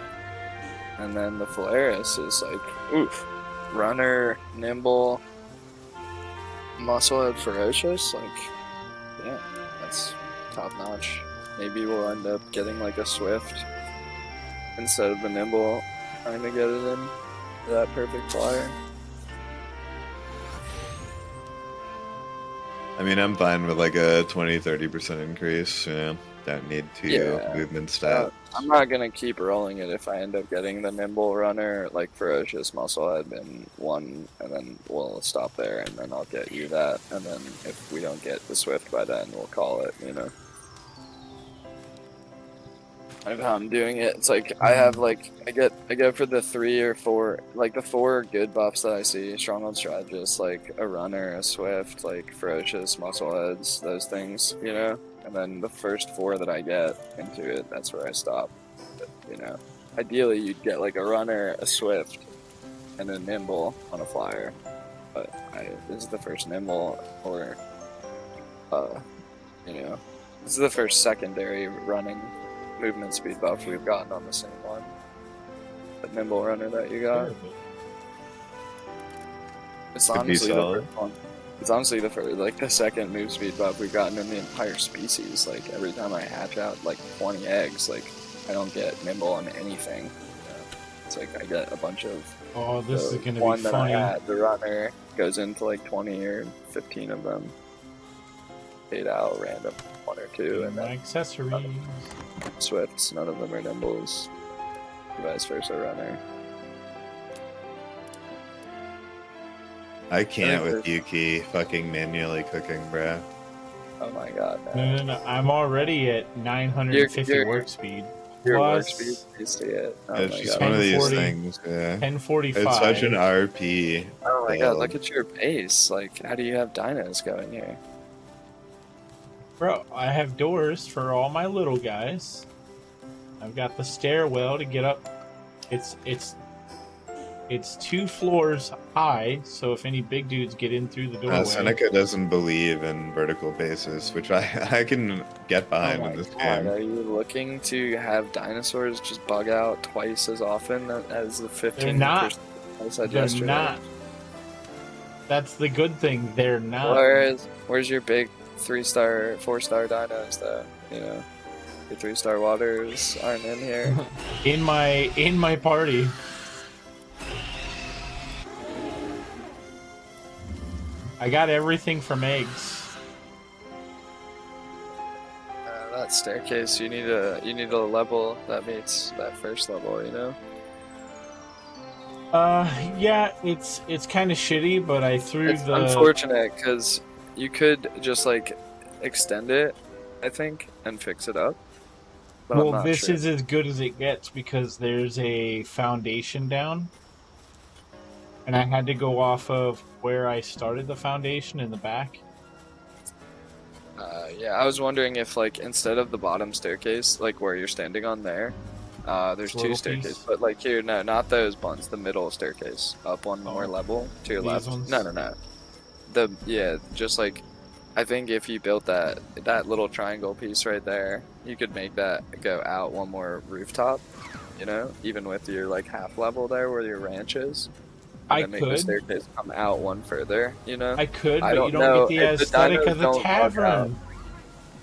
And then the Polaris is like, oof. Runner, nimble, musclehead, ferocious, like, yeah, that's top notch. Maybe we'll end up getting like a Swift instead of the nimble, trying to get it in that perfect flyer. I mean, I'm fine with like a 20-30% increase. You know, don't need 2 movement stats. I'm not gonna keep rolling it if I end up getting the nimble runner, like ferocious musclehead in 1, and then we'll stop there, and then I'll get you that, and then if we don't get the Swift by then, we'll call it, you know. kind of how I'm doing it. It's like I have like I go for the 3 or 4, like the 4 good buffs that I see: stronghold strategist, like a runner, a swift, like ferocious, muscleheads, those things, you know. And then the first 4 that I get into it, that's where I stop. But, you know, ideally you'd get like a runner, a swift, and a nimble on a flyer. But this is the first nimble, or you know, this is the first secondary running movement speed buff we've gotten on the same one. The nimble runner that you got. It's honestly the first one. It's honestly the first, like the second move speed buff we've gotten in the entire species. Like every time I hatch out like 20 eggs, like I don't get nimble on anything. You know? It's like I get a bunch of. Oh, this is gonna one be that funny. I had, the runner goes into like 20 or 15 of them. 8 out random 1 or 2, and My then accessories. swifts. None of them are nimbles. Vice versa runner. I can't with Yuki fucking manually cooking, bruh. Oh my god, man. No. I'm already at 950 Your- work speed. Your work Plus speed is to it. Oh It's my just god. one of these 1040. things, yeah. 1045. It's such an RP. Oh my god, build. look at your base. Like, how do you have dinos going here? Bro, I have doors for all my little guys. I've got the stairwell to get up. It's 2 floors high, so if any big dudes get in through the doorway. Seneca doesn't believe in vertical bases, which I can get behind Oh my in this god, game. are you looking to have dinosaurs just bug out twice as often as the 15%? They're not. I said They're yesterday? not. That's the good thing. They're not. Where's your big 3-star, 4-star dinos though? You know, your 3-star waters aren't in here. In my party. I got everything from eggs. That staircase, you need a level that meets that first level, you know. Yeah, it's kind of shitty, but I threw It's the. unfortunate because you could just like extend it, I think, and fix it up. But I'm Well, not this sure. is as good as it gets because there's a foundation down, and I had to go off of where I started the foundation in the back. Yeah, I was wondering if like instead of the bottom staircase, like where you're standing on there, there's Little 2 staircases, piece? but like here, no, not those ones. The middle staircase, up one more level to your These left. ones? No. Just like I think if you built that little triangle piece right there, you could make that go out one more rooftop. You know, even with your like half level there where your ranch is. I And then make the could. staircase come out one further. You know. I could, I but you don't don't know get the if the aesthetic dinos of the don't bug out. tavern.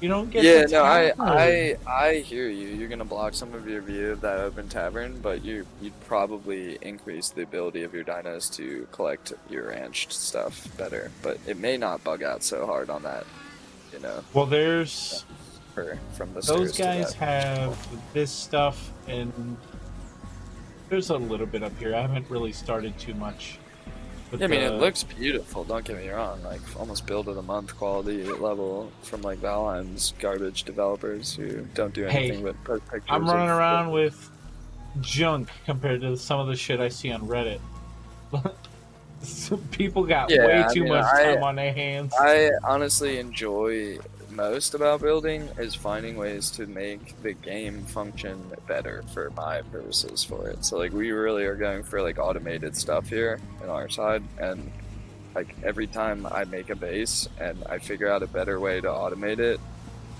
You don't get Yeah, the no, tavern. I hear you. You're gonna block some of your view of that open tavern, but you'd probably increase the ability of your dinos to collect your ranched stuff better. But it may not bug out so hard on that, you know. Well, there's From the those stairs to guys that. have this stuff, and there's a little bit up here. I haven't really started too much. But Yeah, I mean, it the- looks beautiful. Don't get me wrong. Like almost build of the month quality level from like Valheim's garbage developers who don't do Hey, anything but put pictures. I'm running of- around with junk compared to some of the shit I see on Reddit. Some people got Yeah, way I too mean, much time on their hands. I honestly enjoy most about building is finding ways to make the game function better for my purposes for it. So like we really are going for like automated stuff here on our side, and like every time I make a base and I figure out a better way to automate it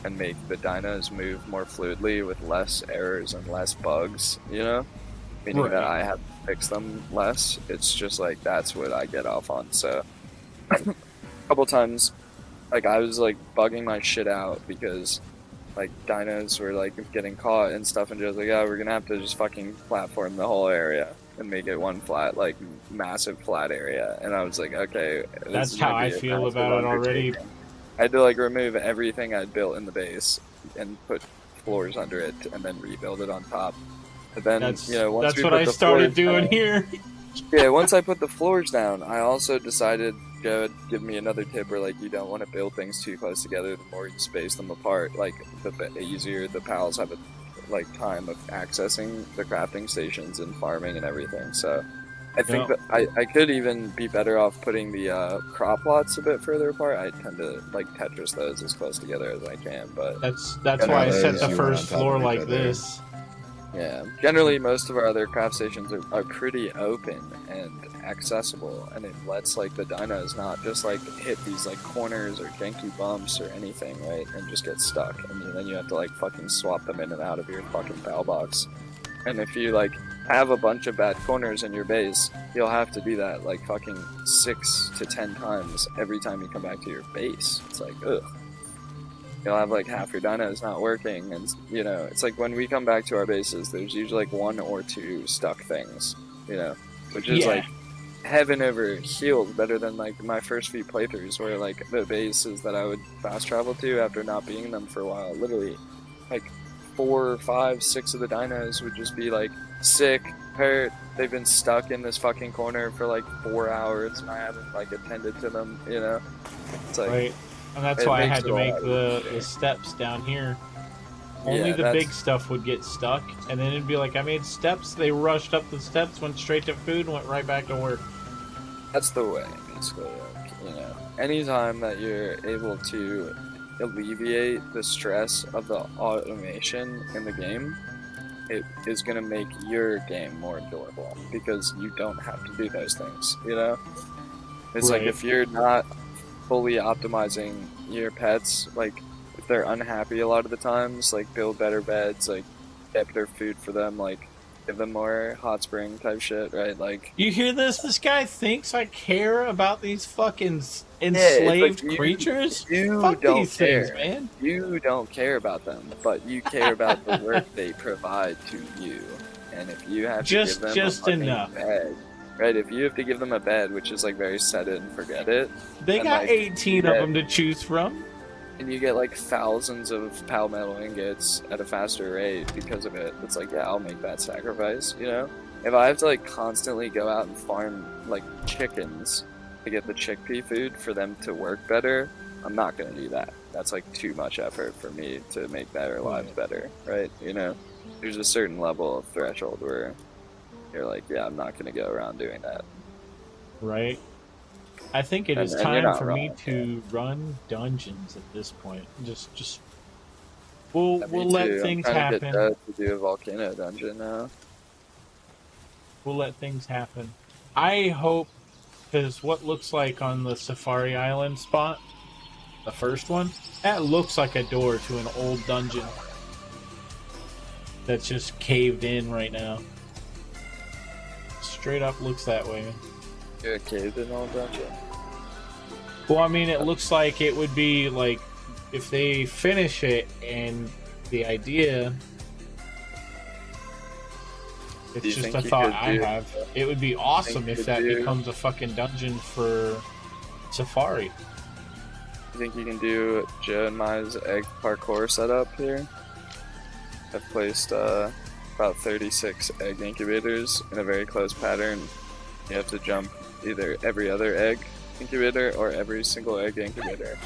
and make the dinos move more fluidly with less errors and less bugs, you know, meaning Right. that I have to fix them less. It's just like that's what I get off on. So a couple times like I was like bugging my shit out because like dinos were like getting caught and stuff, and just like, yeah, we're gonna have to just fucking platform the whole area and make it one flat, like massive flat area. And I was like, okay, this That's is how gonna I be a feel massive about it already. undertaking. I had to like remove everything I'd built in the base and put floors under it and then rebuild it on top. But then That's you know once that's we what put I the started floors doing down- here. yeah, once I put the floors down, I also decided go give me another tip where like you don't want to build things too close together. The more you space them apart, like the easier the pals have like time of accessing the crafting stations and farming and everything. So I think that I could even be better off putting the crop plots a bit further apart. I tend to like Tetris those as close together as I can, but that's why I set the you first on top floor of each like other. this. yeah, generally most of our other craft stations are pretty open and accessible, and it lets like the dinos not just like hit these like corners or janky bumps or anything, right, and just get stuck, and then you have to like fucking swap them in and out of your fucking PAL box. And if you like have a bunch of bad corners in your base, you'll have to do that like fucking 6 to 10 times every time you come back to your base. It's like, ugh. You'll have like half your dinos not working, and you know, it's like when we come back to our bases, there's usually like 1 or 2 stuck things, you know, which is like heaven over heels, better than like my first few playthroughs where like the bases that I would fast travel to after not being them for a while, literally like 4, 5, 6 of the dinos would just be like sick, hurt, they've been stuck in this fucking corner for like 4 hours and I haven't like attended to them, you know. It's like, Right. And that's why I had to make the steps down here. Only the big stuff would get stuck, and then it'd be like, I made steps, they rushed up the steps, went straight to food, and went right back to work. That's the way, basically. Like, you know, anytime that you're able to alleviate the stress of the automation in the game, it is going to make your game more enjoyable, because you don't have to do those things, you know? It's like, if you're not fully optimizing your pets, like, if they're unhappy a lot of the times, like, build better beds, like, get better food for them, like, give them more hot spring type shit, right? Like, you hear this? This guy thinks I care about these fucking enslaved creatures? You Fuck don't these care. things, man. You don't care about them, but you care about the work they provide to you. And if you have to give them a fucking bed, right? If you have to give them a bed, which is like very set it and forget it. They got like 18 of them to choose from. And you get like thousands of palmetto ingots at a faster rate because of it. It's like, yeah, I'll make that sacrifice, you know? If I have to like constantly go out and farm like chickens to get the chickpea food for them to work better, I'm not gonna do that. That's like too much effort for me to make their lives better, right? You know? There's a certain level of threshold where you're like, yeah, I'm not gonna go around doing that. Right. I think it is time for me to run dungeons at this point. Just we'll let things happen. I'm trying to do a volcano dungeon now. We'll let things happen. I hope, because what looks like on the Safari Island spot, the first one, that looks like a door to an old dungeon that's just caved in right now. Straight up looks that way. You're caved in old dungeon? Well, I mean, it looks like it would be like if they finish it, and the idea. It's just a thought I have. It would be awesome if that becomes a fucking dungeon for Safari. You think you can do Joe and Mai's egg parkour setup here? I've placed about 36 egg incubators in a very close pattern. You have to jump either every other egg incubator or every single egg incubator.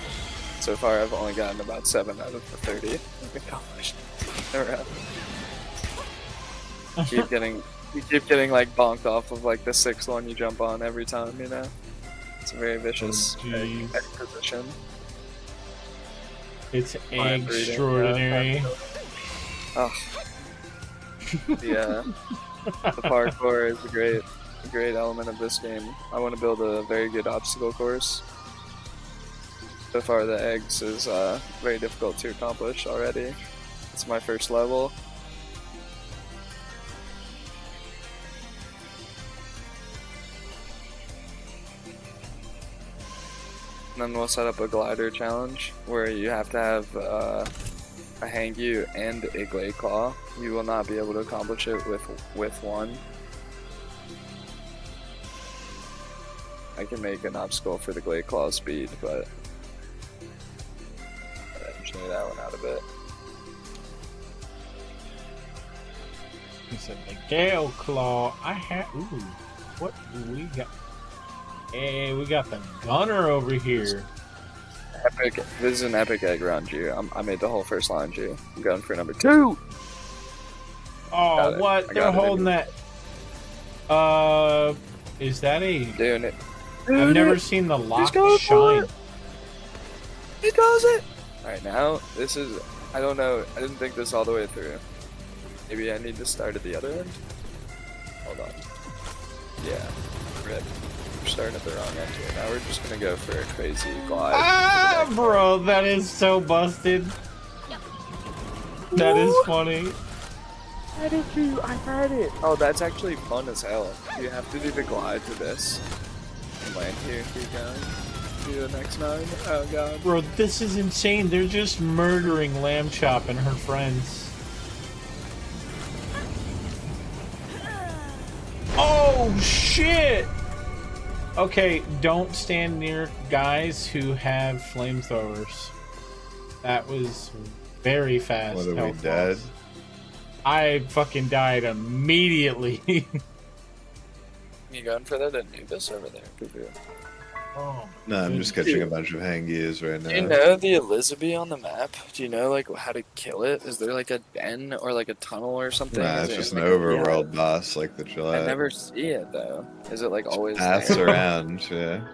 So far I've only gotten about 7 out of the 30 I've accomplished in a row. You keep getting like bonked off of like the 6th one you jump on every time, you know? It's a very vicious egg position. It's extraordinary. Oh. Yeah. The parkour is a great element of this game. I want to build a very good obstacle course. So far the eggs is very difficult to accomplish already. It's my first level. And then we'll set up a glider challenge where you have to have a hang-you and a glade claw. You will not be able to accomplish it with one. I can make an obstacle for the glade claw speed, but I engineer that one out a bit. He said the gale claw. I have. Ooh, what do we got? Hey, we got the gunner over here. Epic. This is an epic egg round, G. I made the whole first line, G. I'm going for number 2. Oh, Got it. what? I They're got it, holding baby. that. Is that a? Doing it. I've never seen the lock going for shine. it. He does it! Alright, now, this is... I don't know. I didn't think this all the way through. Maybe I need to start at the other end? Hold on. Yeah. Rip. We're starting at the wrong end here. Now we're just gonna go for a crazy glide. Ah, bro, that is so busted. That is funny. How did you? I had it. Oh, that's actually fun as hell. You have to do the glide to this. And land here and keep going. Do the next 9. Oh god. Bro, this is insane. They're just murdering Lamb Chop and her friends. Oh, shit! Okay, don't stand near guys who have flamethrowers. That was very fast. What, are we health dead? loss. I fucking died immediately. You going for that Anubis over there? Oh, No, I'm just catching a bunch of hangies right Do you now. know the Elizabeth on the map? Do you know like how to kill it? Is there like a den or like a tunnel or something? Nah, Is it's it just an like overworld boss like the I Gillette. never see it though. Is it like always Pass there? around, yeah.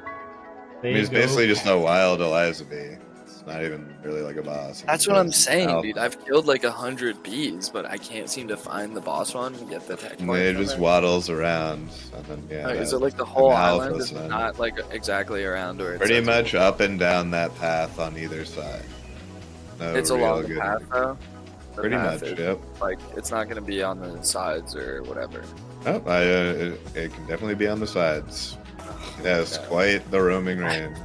I mean, it's basically just a wild Elizabeth. It's not even really like a boss. That's what I'm It's saying, alpha. dude. I've killed like 100 bees, but I can't seem to find the boss one and get the tech And point it from just it. waddles around, and then yeah. Is that- it like the whole an island alpha is son. not like exactly around where it's Pretty much up and down that path on either side. No It's real along the good- path though. The Pretty path much, is, yep. Like it's not gonna be on the sides or whatever. Oh, it can definitely be on the sides. It has Okay. quite the roaming range.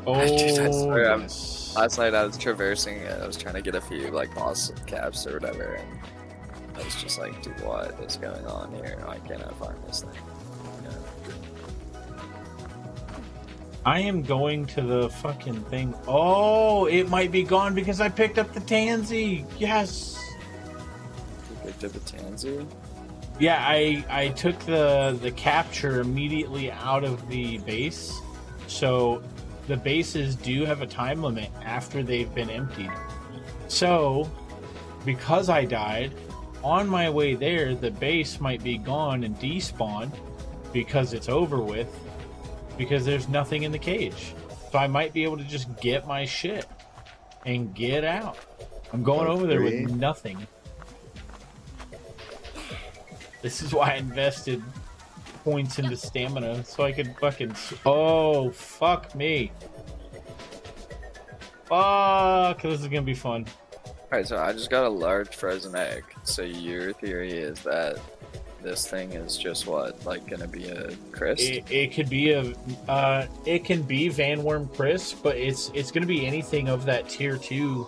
Oh, Dude, I swear, I'm- yes. Last night I was traversing it. I was trying to get a few like boss caps or whatever, and I was just like, dude, what is going on here? Why can't I find this thing? I am going to the fucking thing. Oh, it might be gone because I picked up the Tansy. Yes. You picked up a Tansy? Yeah, I took the capture immediately out of the base. So the bases do have a time limit after they've been emptied. So because I died, on my way there, the base might be gone and despawned because it's over with, because there's nothing in the cage. So I might be able to just get my shit and get out. I'm going over there with nothing. This is why I invested points into stamina so I could fucking. Oh, fuck me. Fuck, this is gonna be fun. Alright, so I just got a large frozen egg. So your theory is that this thing is just what, like gonna be a crisp? It could be a, it can be Van Worm Crisp, but it's gonna be anything of that tier 2.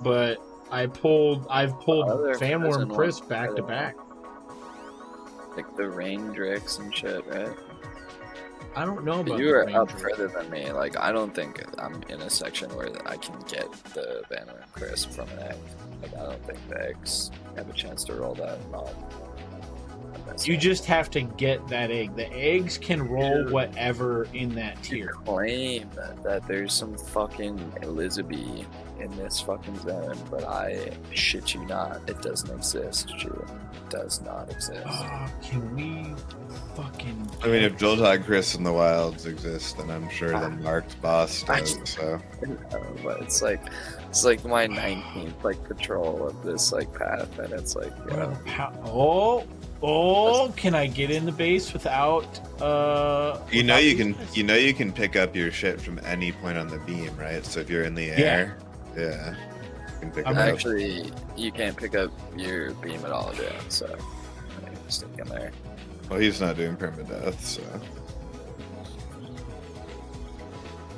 But I've pulled Other Van Worm frozen Crisp ones, back to back. Like the Raindrix and shit, right? I don't know But about you the are Rain up Drip. further than me. Like I don't think I'm in a section where I can get the Van Worm Crisp from an egg. Like I don't think the eggs have a chance to roll that off. You just have to get that egg. The eggs can roll Dude. whatever in that tier. claim that there's some fucking Elizabeth in this fucking zone, but I shit you not, it doesn't exist, Drew. It does not exist. Oh, can we fucking? I mean, if Joltog Chris in the wilds exist, then I'm sure the marked boss I does. So But it's like my 19th like patrol of this like path, and it's like you know, Oh, can I get in the base without you know without you can pick up your shit from any point on the beam, right? So if you're in the air, yeah, you can pick I'm it up. actually you can't pick up your beam at all, Drew. So I mean, stick in there. Well, he's not doing permadeath, so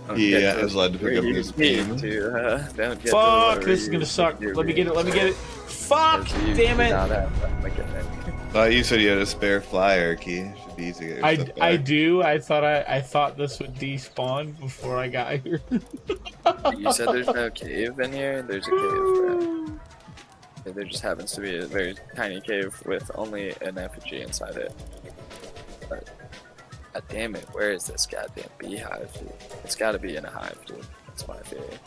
Don't he get to has led to pick up his beam. don't get to Fuck, whatever this is you gonna suck. do Let me get it, let me get it. Fuck, because you damn do it. not have that mechanic. Thought you said you had a spare flyer key. Should be easy to get your stuff I back. do. I thought this would despawn before I got here. You said there's no cave in here? There's a cave, bro. There just happens to be a very tiny cave with only an effigy inside it. But, god damn it, where is this goddamn beehive, dude? It's gotta be in a hive, dude. That's my theory.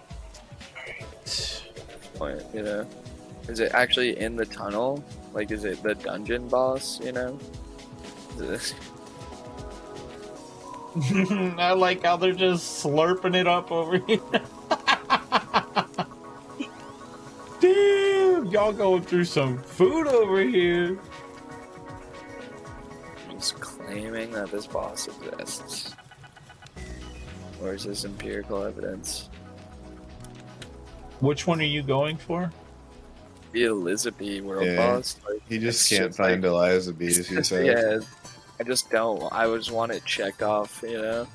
Point, you know? Is it actually in the tunnel? Like, is it the dungeon boss, you know? I like how they're just slurping it up over here. Damn, y'all going through some food over here. Just claiming that this boss exists. Or is this empirical evidence? Which one are you going for? The Elizabeth world Yeah. boss. Like, He just it's can't find like, Eliza Bees, he said. yeah, I just don't. I just want it checked off, you know?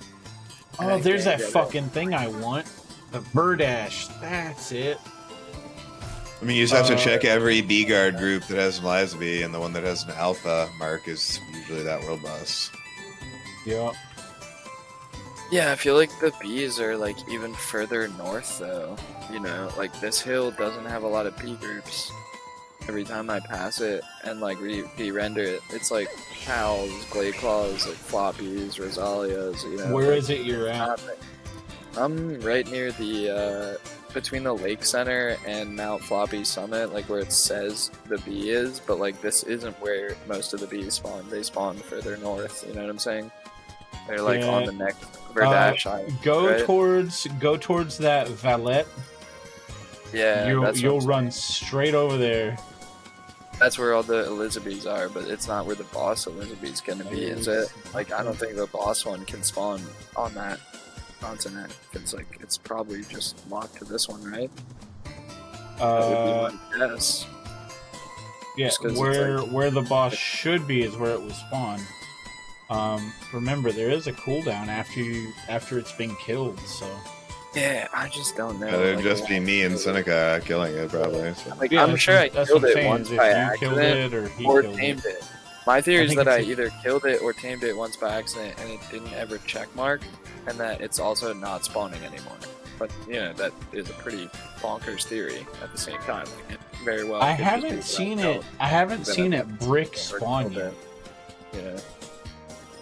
Oh, I there's can't that get it. fucking thing I want. The Birdash. That's it. I mean, you just have to check every B guard group that has an Eliza Bee, and the one that has an alpha mark is usually that world boss. Yeah. Yeah, I feel like the bees are like even further north though. You know, like this hill doesn't have a lot of bee groups. Every time I pass it and like re-render it, it's like pals, glade claws, like floppies, rosalias. You know, Where like, is it you're at? nothing. I'm right near the between the lake center and Mount Floppy Summit, like where it says the bee is, but like this isn't where most of the bees spawn. They spawn further north. You know what I'm saying? They're like on the next Verdash Island. Go right? towards that Valette. Yeah, You'll that's what I'm run saying. straight over there. That's where all the Elizabeths are, but it's not where the boss Elizabeth's gonna be, is it? Like, I don't think the boss one can spawn on that continent. It's like, it's probably just locked to this one, right? That would be my guess. Yeah, Just 'cause it's where the boss should be is where it was spawned. Remember, there is a cooldown after it's been killed, so. Yeah, I just don't know. It'd like, just be me and Seneca killing it, probably. So. Like, Yeah, I'm sure I that's killed what I'm it saying, once is if by you killed accident it or he or killed tamed it. it. My theory is think that I it's a- either killed it or tamed it once by accident and it didn't ever check mark, and that it's also not spawning anymore. But, you know, that is a pretty bonkers theory at the same time. Like, it very well. I could just be haven't that seen killed it. I haven't that seen I it brick never spawn killed yet. it. Yeah.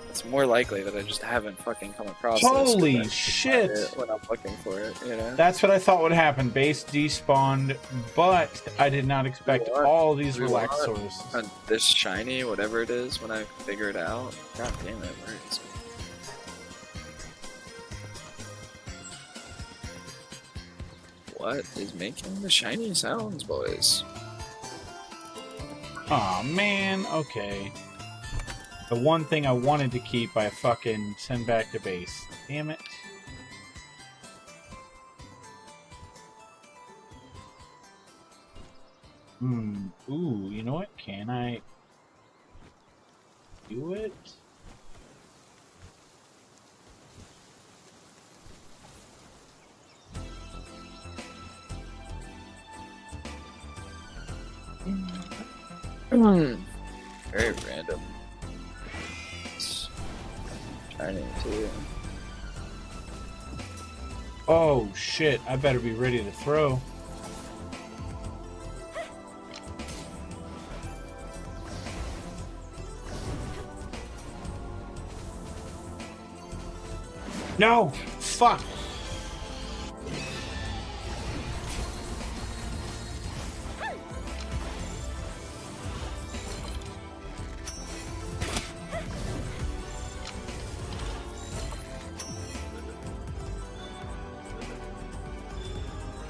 It's more likely that I just haven't fucking come across Holy this 'cause I shit. find it when I'm looking for it, you know? That's what I thought would happen. Base despawned, but I did not expect What? all these What? Relaxors. And this shiny, whatever it is, when I figure it out. God damn it, where is it? What is making the shiny sounds, boys? Aw, man. Okay. The one thing I wanted to keep, I fucking send back to base. Damn it. Ooh, you know what? Can I do it? Very random. It's shiny too. Oh shit, I better be ready to throw. No! Fuck!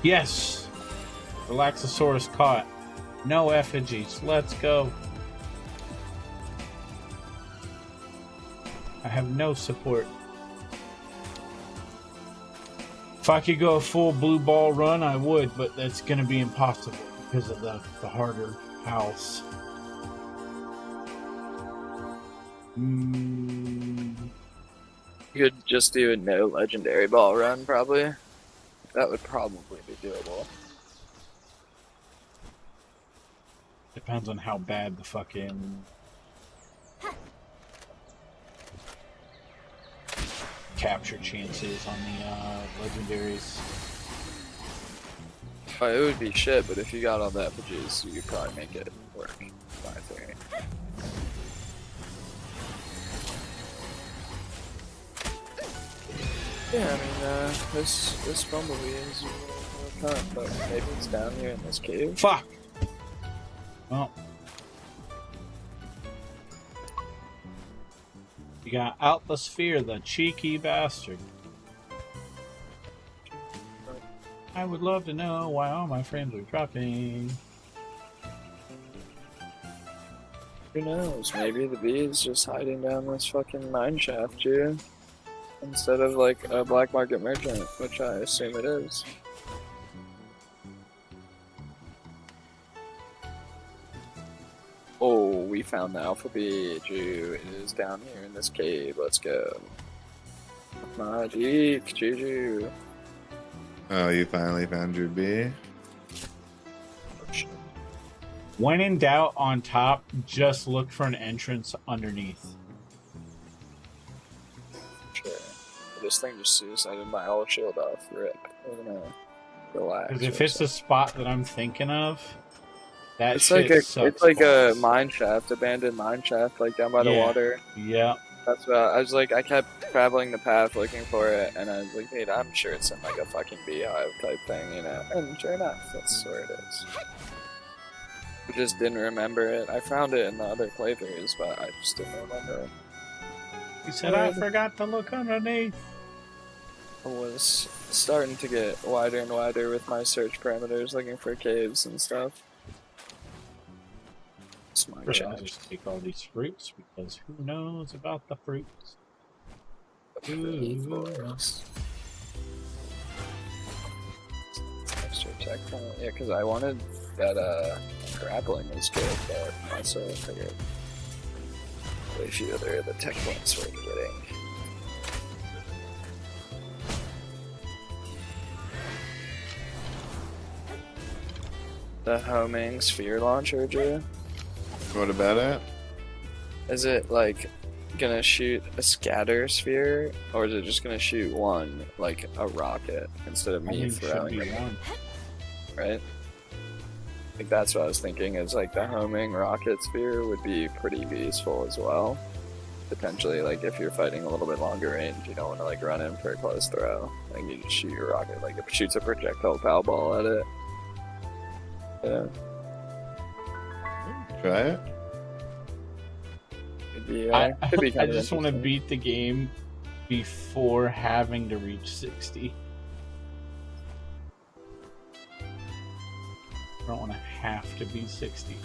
Yes! Relaxosaurus caught. No effigies. Let's go. I have no support. If I could go a full blue ball run, I would, but that's going to be impossible because of the harder house. You could just do a no legendary ball run, probably. That would probably be doable. Depends on how bad the fucking capture chance is on the legendaries. Oh, it would be shit, but if you got all the effigies, you could probably make it work. My theory. Yeah, I mean, this bumblebee is a ton, but maybe it's down here in this cave. Fuck! Well, You got out the sphere, the cheeky bastard. I would love to know why all my friends are dropping. Who knows? Maybe the bee is just hiding down this fucking mine shaft, dude. Instead of like a black market merchant, which I assume it is. Oh, we found the alpha bee, Jew. It is down here in this cave. Let's go. Magic, Juju. Oh, you finally found your bee? When in doubt on top, just look for an entrance underneath. Sure. This thing just suicided my whole shield off. Rip. We're gonna relax. Because if it's the spot that I'm thinking of, that it's shit like sucks it's like a balls. mine shaft, abandoned mine shaft, like down by the Yeah. water. Yeah. That's what I was like. I kept traveling the path looking for it, and I was like, "Dude, I'm sure it's in like a fucking beehive type thing, you know." And sure enough, that's where it is. I just didn't remember it. I found it in the other playthroughs, but I just didn't remember it. He said, I forgot to look underneath. I was starting to get wider and wider with my search parameters, looking for caves and stuff. It's my I'll job. just take all these fruits, because who knows about the fruits? Ooh. Extra tech point. Yeah, because I wanted that grappling was good, but also figured way few other the tech points we're getting. The homing sphere launcher, Drew? What about it? Is it like gonna shoot a scatter sphere, or is it just gonna shoot one, like a rocket, instead of I me think it should throwing be it? one. Right? I think that's what I was thinking, is like the homing rocket sphere would be pretty useful as well. Potentially, like if you're fighting a little bit longer range, you don't want to like run in for a close throw. Like you just shoot your rocket, like it shoots a projectile pow ball at it. Yeah. Try it? Could be, I could be kind of just want to interesting. beat the game before having to reach 60. I don't want to have to be 60.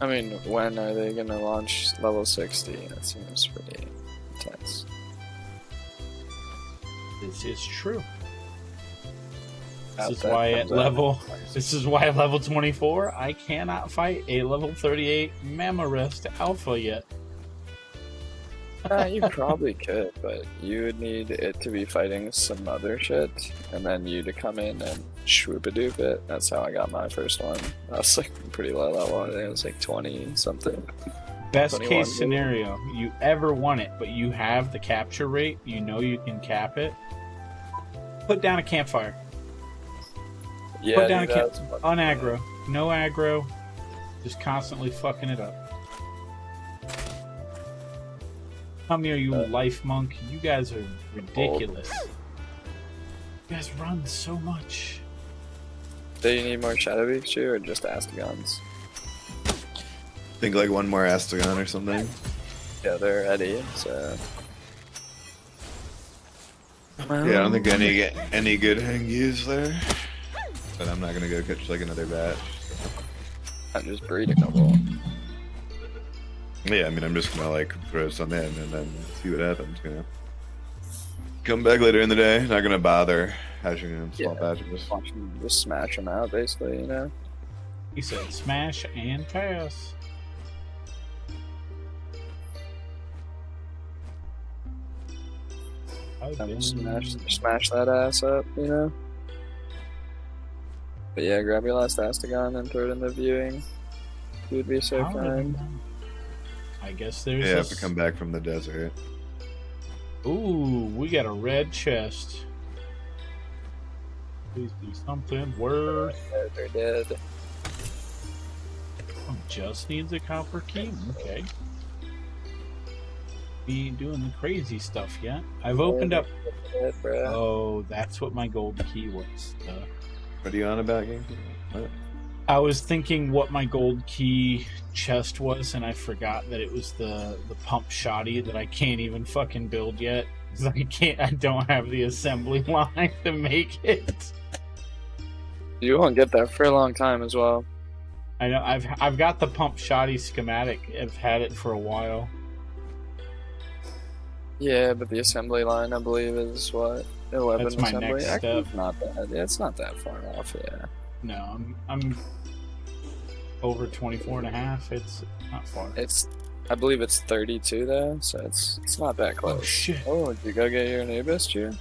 I mean, when are they gonna launch level 60? That seems pretty intense. This is true. Out This is that why comes at out. level 24 I cannot fight a level 38 Mammarist Alpha yet. You probably could, but you would need it to be fighting some other shit, and then you to come in and swoop-a-doop it. That's how I got my first one. I was like pretty low level. I think it was like 20 something. Best 21 case maybe. scenario, you ever want it, but you have the capture rate, you know you can cap it. Put down a campfire. Yeah, Put down a dude, camp that's fucking- on aggro. No aggro. Just constantly fucking it up. Come here, you life monk. You guys are ridiculous. You guys run so much. Do you need more Shadow Beaks, or just Astigons? Think like one more Astagon or something. Yeah, they're ready, so... Yeah, I don't think any good Hangis there. But I'm not gonna go catch like another batch. I'm just breed a couple. Yeah, I mean I'm just gonna like throw some in and then see what happens, you know. Come back later in the day, not gonna bother hatching in small Yeah. batches. Watch them just smash them out, basically, you know? He said smash and pass. Smash that ass up, you know? But yeah, grab your last Astagon and throw it in the viewing. You would be so kind. I guess there's Yeah, I have this- to come back from the desert. Ooh, we got a red chest. Please be something worth. They're dead. Oh, just needs a copper key. Okay. We ain't doing the crazy stuff yet. I've opened up. Dead, bro. Oh, that's what my gold key was. What are you on about, game? What? I was thinking what my gold key chest was, and I forgot that it was the pump shoddy that I can't even fucking build yet. 'Cause I don't have the assembly line to make it. You won't get that for a long time as well. I know I've got the pump shoddy schematic. I've had it for a while. Yeah, but the assembly line, I believe, is what 11 That's my assembly. next Actually, step. it's not bad. Yeah, it's not that far off. Yeah. No, I'm over 24 and a half. It's not far. I believe it's 32 though, so it's not that close. Oh shit. Oh, did you go get your Anubis, Drew?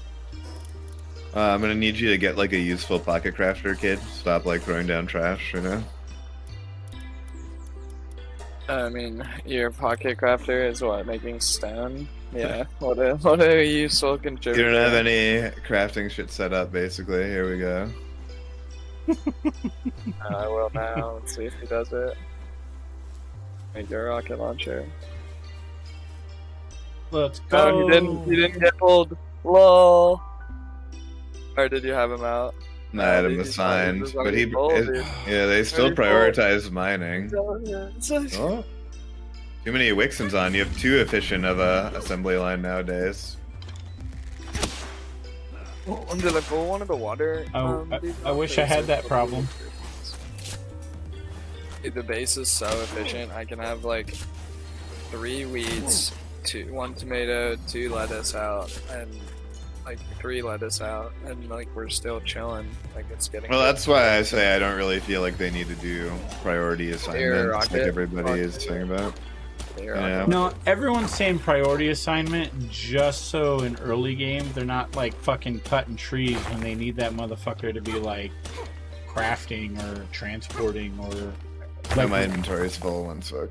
I'm gonna need you to get like a useful pocket crafter, kid. Stop like throwing down trash, you know? I mean, your pocket crafter is what, making stone? Yeah. What a useful You contributor. don't have any crafting shit set up, basically. Here we go. I will now. Let's see if he does it. Make your rocket launcher. Let's go. Oh, he didn't get pulled. Lol. Or did you have him out? I had him he's assigned, just but he, pulled, dude. yeah, they still Already pulled. prioritize mining. Oh. Oh, too many Wixens on. You have too efficient of a assembly line nowadays. Did I pull one of the water? Oh, dude? I wish I had that problem. Dude, the base is so efficient. I can have like 3 weeds, 1 tomato, 2 lettuce out, and like 3 lettuce out, and like we're still chilling. Like it's getting. Well, that's why I say I don't really feel like they need to do priority assignments like rocket. everybody is saying about. Yeah. No, everyone's saying priority assignment just so in early game they're not like fucking cutting trees when they need that motherfucker to be like crafting or transporting or like My inventory's full, one sec.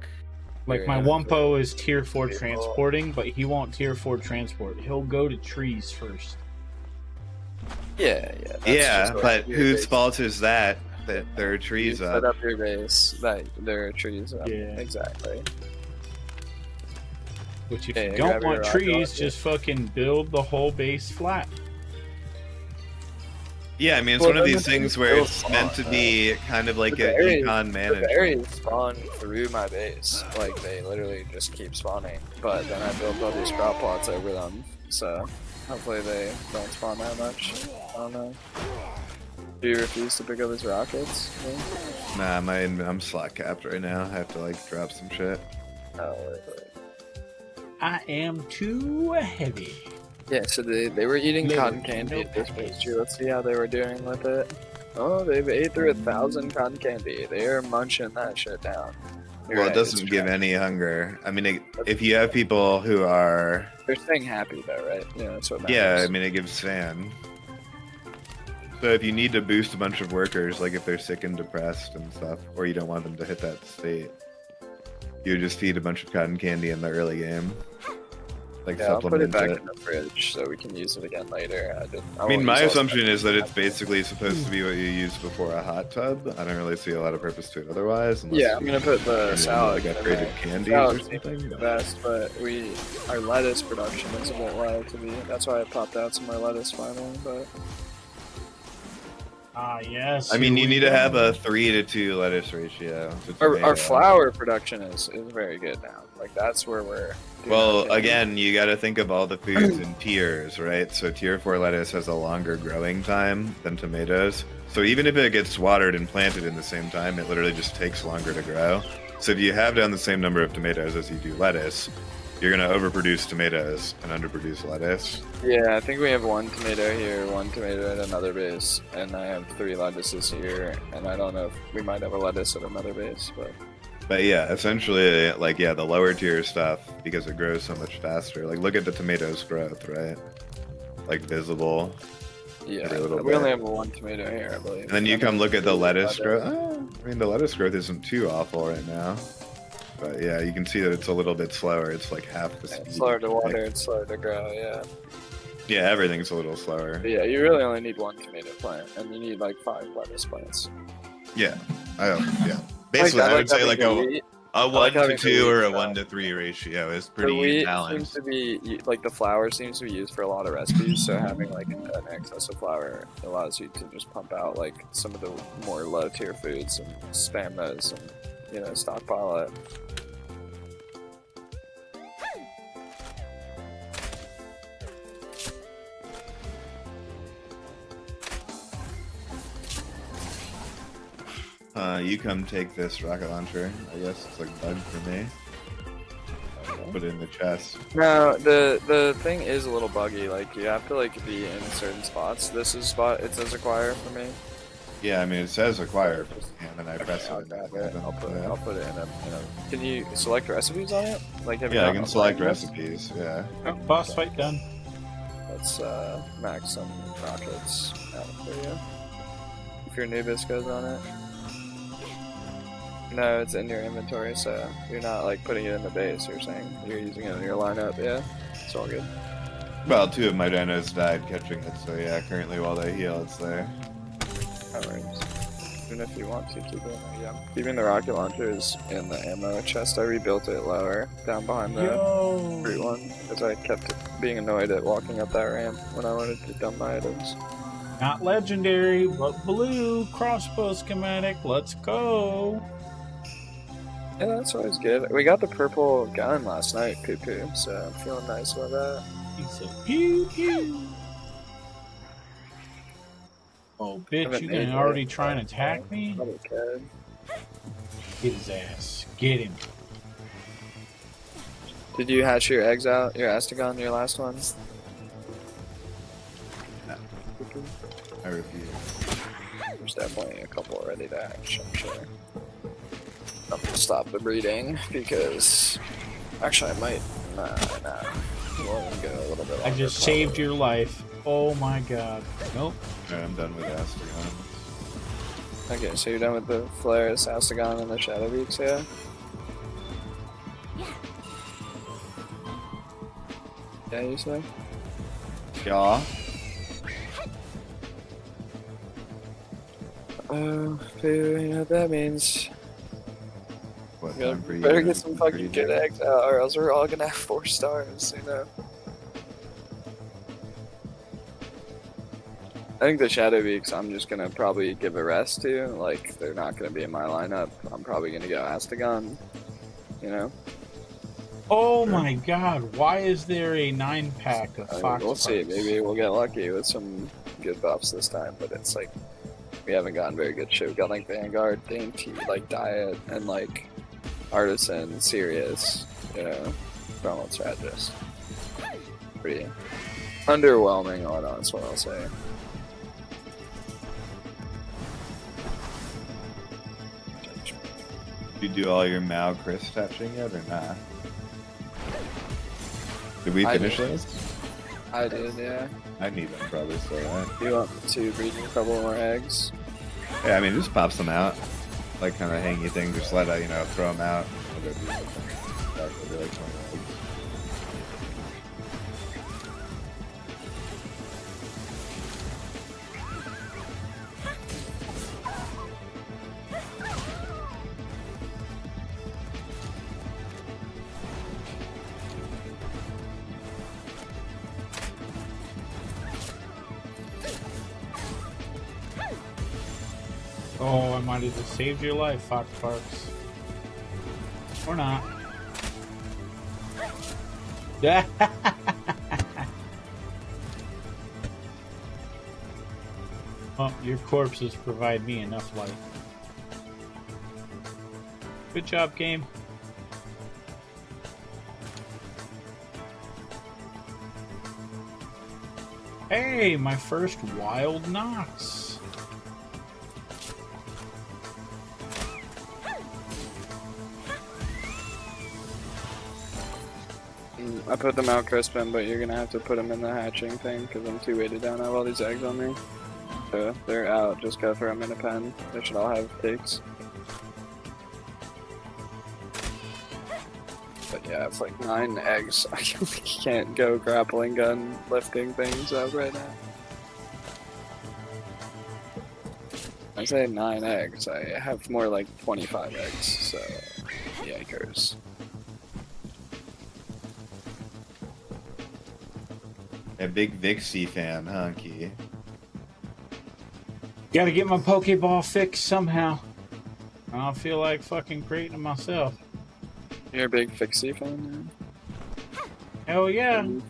Like my Wumpo is tier 4 transporting, but he won't tier 4 transport. He'll go to trees first. Yeah, yeah. That's Yeah, just what but your whose base- fault is that there are trees you up? set up your base that there are trees up. Yeah. Exactly. Which if Yeah, you yeah, don't grab your want rock trees, rocket. just fucking build the whole base flat. Yeah, I mean, it's Well, one of then these the things things where will it's meant to spawn, be kind of like The a berries- econ The management. berries spawn through my base. Like, they literally just keep spawning. But then I built all these crop plots over them. So, hopefully they don't spawn that much. I don't know. Do you refuse to pick up his rockets? Nah, I'm slack capped right now. I have to like drop some shit. Oh, wait. I am too heavy. Yeah, so they were eating Little cotton candy at this no place too. Let's see how they were doing with it. Oh, they've ate through 1,000 cotton candy. They are munching that shit down. You're Well, it right, doesn't it's give trash. any hunger. I mean, if you have people who are, They're staying happy though, right? Yeah, that's what matters. yeah, I mean, it gives fan. So if you need to boost a bunch of workers, like if they're sick and depressed and stuff, or you don't want them to hit that state, you just feed a bunch of cotton candy in the early game. Like Yeah, I'll put it supplement back it. in the fridge so we can use it again later. I mean, my assumption is that it's basically supposed to be what you use before a hot tub. I don't really see a lot of purpose to it otherwise. unless Yeah, I'm you gonna put the use salad. like in upgraded there. candies Salad or seems something. the best, but our lettuce production is a bit low to me. That's why I popped out some more lettuce finally. But Ah, yes. I mean, here you we need to go. have a 3-to-2 lettuce ratio. to our tomato. flour production is very good now. Like that's where we're. doing Well, okay. again, you got to think of all the foods in tiers, right? So tier 4 lettuce has a longer growing time than tomatoes. So even if it gets watered and planted in the same time, it literally just takes longer to grow. So if you have down the same number of tomatoes as you do lettuce, you're going to overproduce tomatoes and underproduce lettuce. Yeah, I think we have 1 tomato here, 1 tomato at another base, and I have 3 lettuces here, and I don't know if we might have a lettuce at another base, but But yeah, essentially, like, yeah, the lower tier stuff, because it grows so much faster. Like, look at the tomatoes' growth, right? Like, visible. yeah, Every little we only bit. have 1 tomato here, I believe. And then you come look at the lettuce growth. Lettuce. I mean, the lettuce growth isn't too awful right now. But yeah, you can see that it's a little bit slower. It's like half the speed. It's slower to water, it's slower to grow, yeah. Yeah, everything's a little slower. But yeah, you really only need 1 tomato plant, and you need like 5 lettuce plants. Yeah. Yeah. Basically, I would say like having A like 1 to having 2 the or a wheat 1 to 3 ratio is The pretty wheat seems balanced. to be like the flour seems to be used for a lot of recipes, so having like an excess of flour allows you to just pump out like some of the more low tier foods and spam those and stockpile it. You come take this rocket launcher. I guess it's like bug for me. Put it in the chest. No, the thing is a little buggy. Like you have to like be in certain spots. This is spot it says acquire for me. Yeah, I mean it says acquire, and then I press I'll it. grab it. I'll put it in a. Can you select recipes on it? Like have you Yeah, I gotten can a select blind list? recipes. Yeah. Oh, boss fight done. Let's max some rockets out for you. If your Nubis goes on it. No, it's in your inventory, so you're not like putting it in the base. You're saying you're using it in your lineup. Yeah, it's all good. Well, 2 of my dinos died catching it, so yeah, currently while they heal, it's there. Alright. Even if you want to keep it, yeah. Keeping the rocket launchers in the ammo chest. I rebuilt it lower, down behind the fruit one, because I kept being annoyed at walking up that ramp when I wanted to dump my items. Not legendary, but blue crossbow schematic. Let's go. Yeah, that's always good. We got the purple gun last night, poo-poo, so I'm feeling nice about that. He said, pew pew. Oh, bitch, you can already try and attack me? Probably could. Get his ass. Get him. Did you hatch your eggs out, your Astagon, your last one? No. I refuse. There's definitely a couple ready to hatch, I'm sure. I'm gonna stop the breeding because actually I might nah. We'll go a little bit I longer, just probably. saved your life. Oh my god. Nope. Alright, I'm done with Astagon. Okay, so you're done with the Flares, Astagon, and the Shadow Beaks, yeah? Yeah, you say? Yeah. Oh, you know what that means. What You time for you? better get some For fucking you good to- eggs out, or else we're all gonna have 4 stars, you know? I think the Shadow Beaks I'm just gonna probably give a rest to. Like, they're not gonna be in my lineup. I'm probably gonna go Astagon, you know? Oh my god. Why is there a 9-pack of I mean, Fox we'll see. Parks? Maybe we'll get lucky with some good buffs this time, but it's like, we haven't gotten very good shit. We got like Vanguard, Dainty, like Diet, and like Artisan, Sirius, you know, Primal Strategist. Pretty underwhelming, all that's what I'll say. Did you do all your Mao Chris touching yet or not? Did we I finish did. those? I did, yeah. I need them probably still, right? You want to breed a couple more eggs? Yeah, I mean, just pops them out. Like, kind of hangy thing, just let it, throw them out. Oh, I might have just saved your life, Fox Parks. Or not. Well, your corpses provide me enough life. Good job, game. Hey, my first wild Nox. I put them out crispin, but you're gonna have to put them in the hatching thing because I'm too weighted down. I have all these eggs on me. So they're out. Just go throw them in a pen. They should all have takes. But yeah, it's like 9 eggs. I can't go grappling gun lifting things up right now. I say 9 eggs. I have more like 25 eggs. So yikers. stairs. A big Vixie fan, huh, Key? Gotta get my Pokeball fixed somehow. I don't feel like fucking creating it myself. You're a big Fixie fan, Hell yeah. man?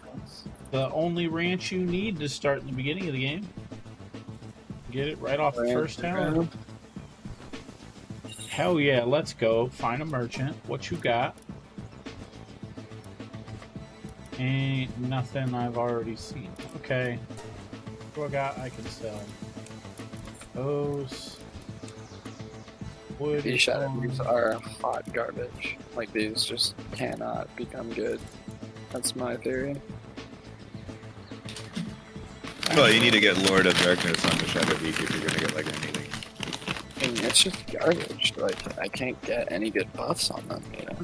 The only ranch you need to start in the beginning of the game. Get it right off the first tower. Hell yeah, let's go. Find a merchant. What you got? Ain't nothing I've already seen. Okay. What do I got I can sell? Those. Wood. These shadows are hot garbage. Like, these just cannot become good. That's my theory. Well, you need to get Lord of Darkness on the Shadow Beak if you're gonna get like anything. I mean, it's just garbage. Like, I can't get any good buffs on them, you know?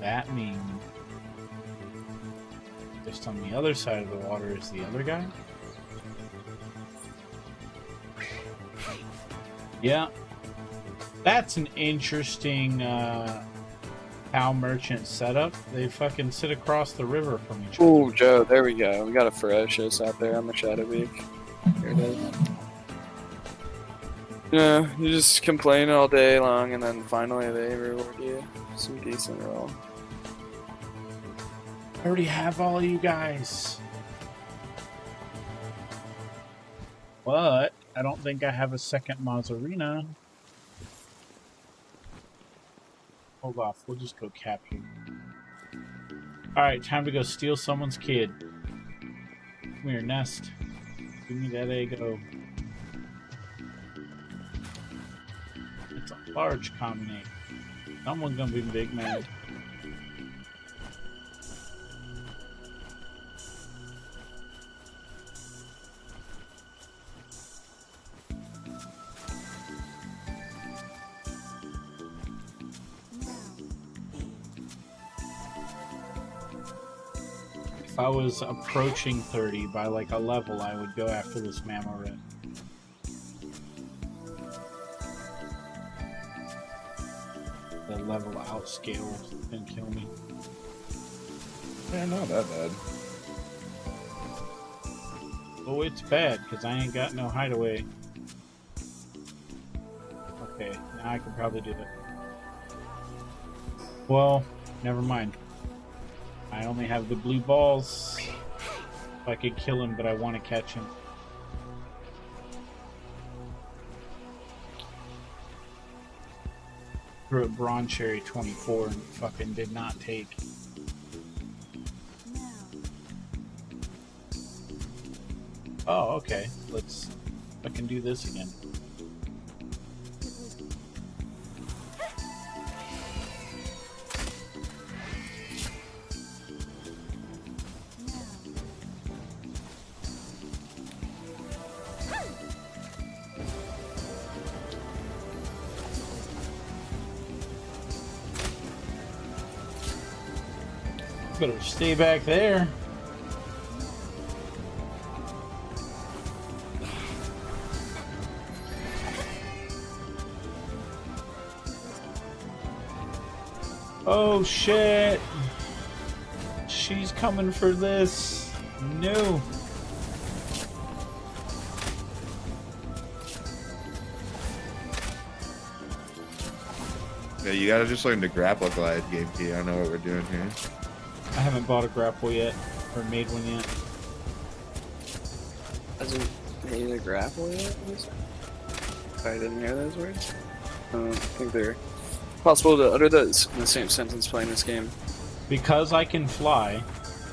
That means just on the other side of the water is the other guy? Yeah. That's an interesting PAL merchant setup. They fucking sit across the river from each other. Oh, Joe, there we go. We got a ferocious out there on the Shadow Beak. Here it is. Yeah, you just complain all day long, and then finally they reward you some decent roll. I already have all you guys. But I don't think I have a second Mazarina. Hold off, we'll just go capture. Alright, time to go steal someone's kid. Come here, Nest. Give me that egg-o. It's a large common egg. Someone's gonna be big mad. If I was approaching 30 by like a level, I would go after this Mamoret. The level outscale can kill me. Yeah, not that bad. Oh, it's bad because I ain't got no hideaway. Okay, now I can probably do it. Well, never mind. I only have the blue balls. If I could kill him, but I want to catch him. Threw a Bronze Cherry 24 and fucking did not take. Oh, okay. Let's fucking do this again. Better stay back there. Oh shit! She's coming for this. No. Yeah, you gotta just learn to grapple glide, Game Key. I don't know what we're doing here. I haven't bought a grapple yet, or made one yet. Hasn't made a grapple yet? I didn't hear those words. I think they're possible to utter those in the same sentence playing this game. Because I can fly,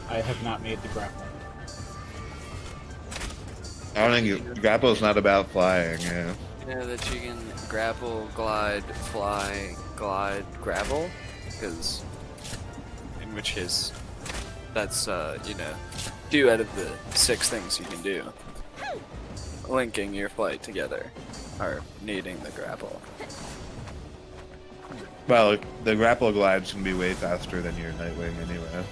I have not made the grapple. I don't think grapple is not about flying. Yeah. You know that you can grapple, glide, fly, glide, grapple? Because in which case, that's, 2 out of the 6 things you can do. Linking your flight together, or needing the grapple. Well, the grapple glides can be way faster than your Nightwing anyway.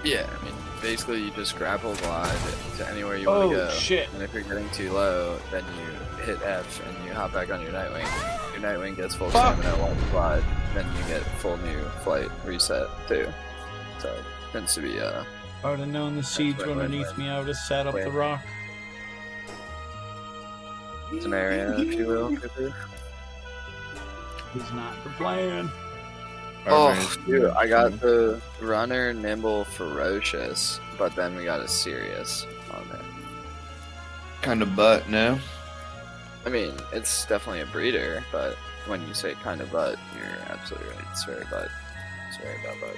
Yeah, I mean, basically you just grapple glide to anywhere you want to go. Oh shit! And if you're getting too low, then you hit F and you hop back on your Nightwing. Your Nightwing gets full stamina while you glide, then you get full new flight reset too. So it tends to be If I would have known the seeds were underneath me, I would have set up the rock. scenario, if you will. It's not the plan. Oh, dude, I got the runner, nimble, ferocious, but then we got a serious on it. Kind of butt, no? I mean, it's definitely a breeder, but when you say kind of butt, you're absolutely right. It's very butt. It's very about butt.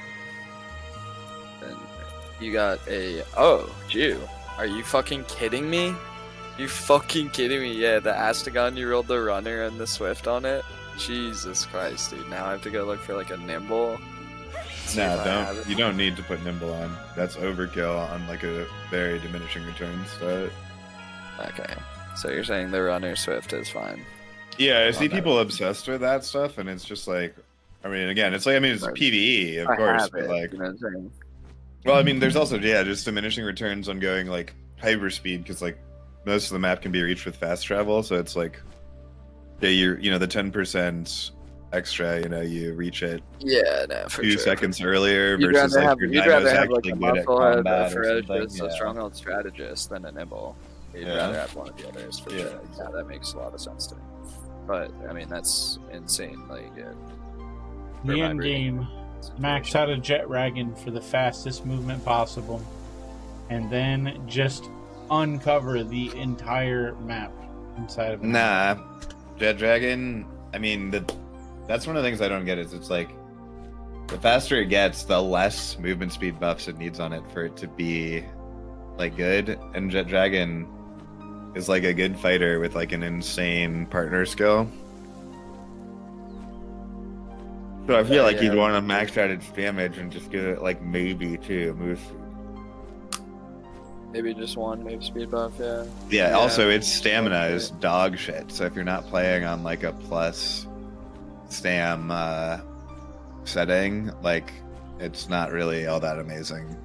Then you got a... Oh, Jew. Are you fucking kidding me? You fucking kidding me? Yeah, the Astagon, you rolled the runner and the swift on it. Jesus Christ, dude. Now I have to go look for like a nimble. Nah, don't. You don't need to put nimble on. That's overkill on like a very diminishing return stat. Okay. So you're saying the runner swift is fine. Yeah, I see people obsessed with that stuff, and it's just like, I mean, again, it's like, I mean, it's PvE, of course, but like, you know what I'm saying? well, I mean, there's also, yeah, just diminishing returns on going like hyper speed, because like most of the map can be reached with fast travel, so it's like, yeah, you know, the 10% extra, you know, you reach it Yeah, no, for 2 sure. seconds earlier You'd versus rather like have, your you'd Dyno's rather have like actually a good at musclehead, a combat or something. ferocious, a Yeah. stronghold strategist than a nimble. You'd Yeah. rather have one of the others for Yeah. sure. Yeah, that makes a lot of sense to me. But I mean, that's insane. Like, yeah. The end game, max out a jet dragon for the fastest movement possible, and then just uncover the entire map inside of it. Nah, Jet Dragon. I mean, that's one of the things I don't get. Is it's like the faster it gets, the less movement speed buffs it needs on it for it to be like good. And Jet Dragon is like a good fighter with like an insane partner skill. So I feel like you'd want to max out its damage and just give it like maybe 2 move speed. Maybe just one move speed buff, yeah. Yeah, also its stamina is dog shit. So if you're not playing on like a plus stam setting, like it's not really all that amazing.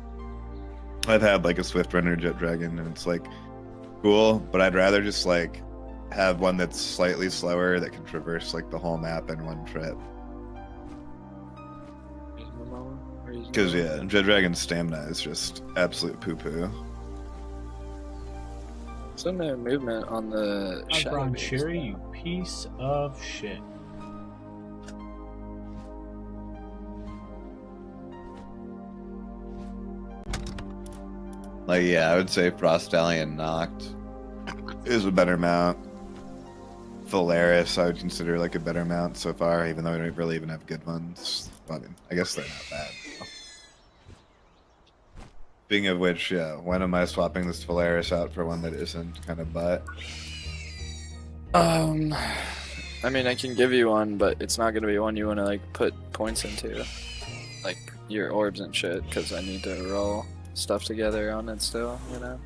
I've had like a Swift Runner Jet Dragon and it's like cool, but I'd rather just like have one that's slightly slower that can traverse like the whole map in one trip. Because yeah, Jet Dragon's stamina is just absolute poo-poo. So no movement on the shadow Ron beams, Sherry, though. you piece of shit. Like yeah, I would say Frostallion Noct is a better mount. Phalaris I would consider like a better mount so far, even though I don't really even have good ones. I mean, I guess they're not bad. Speaking of which, yeah, when am I swapping this Phalaris out for one that isn't kind of butt? I mean, I can give you one, but it's not gonna be one you want to like put points into, like your orbs and shit, because I need to roll stuff together on it still, you know.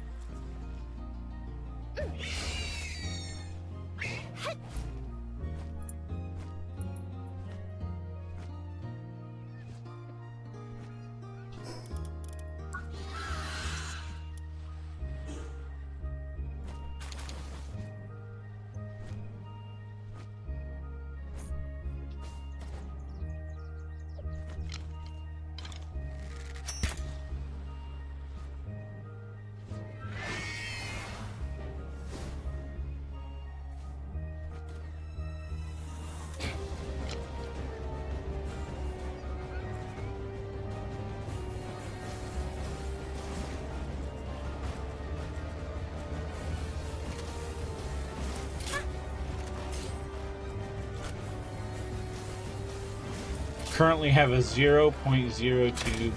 Currently have a 0.02%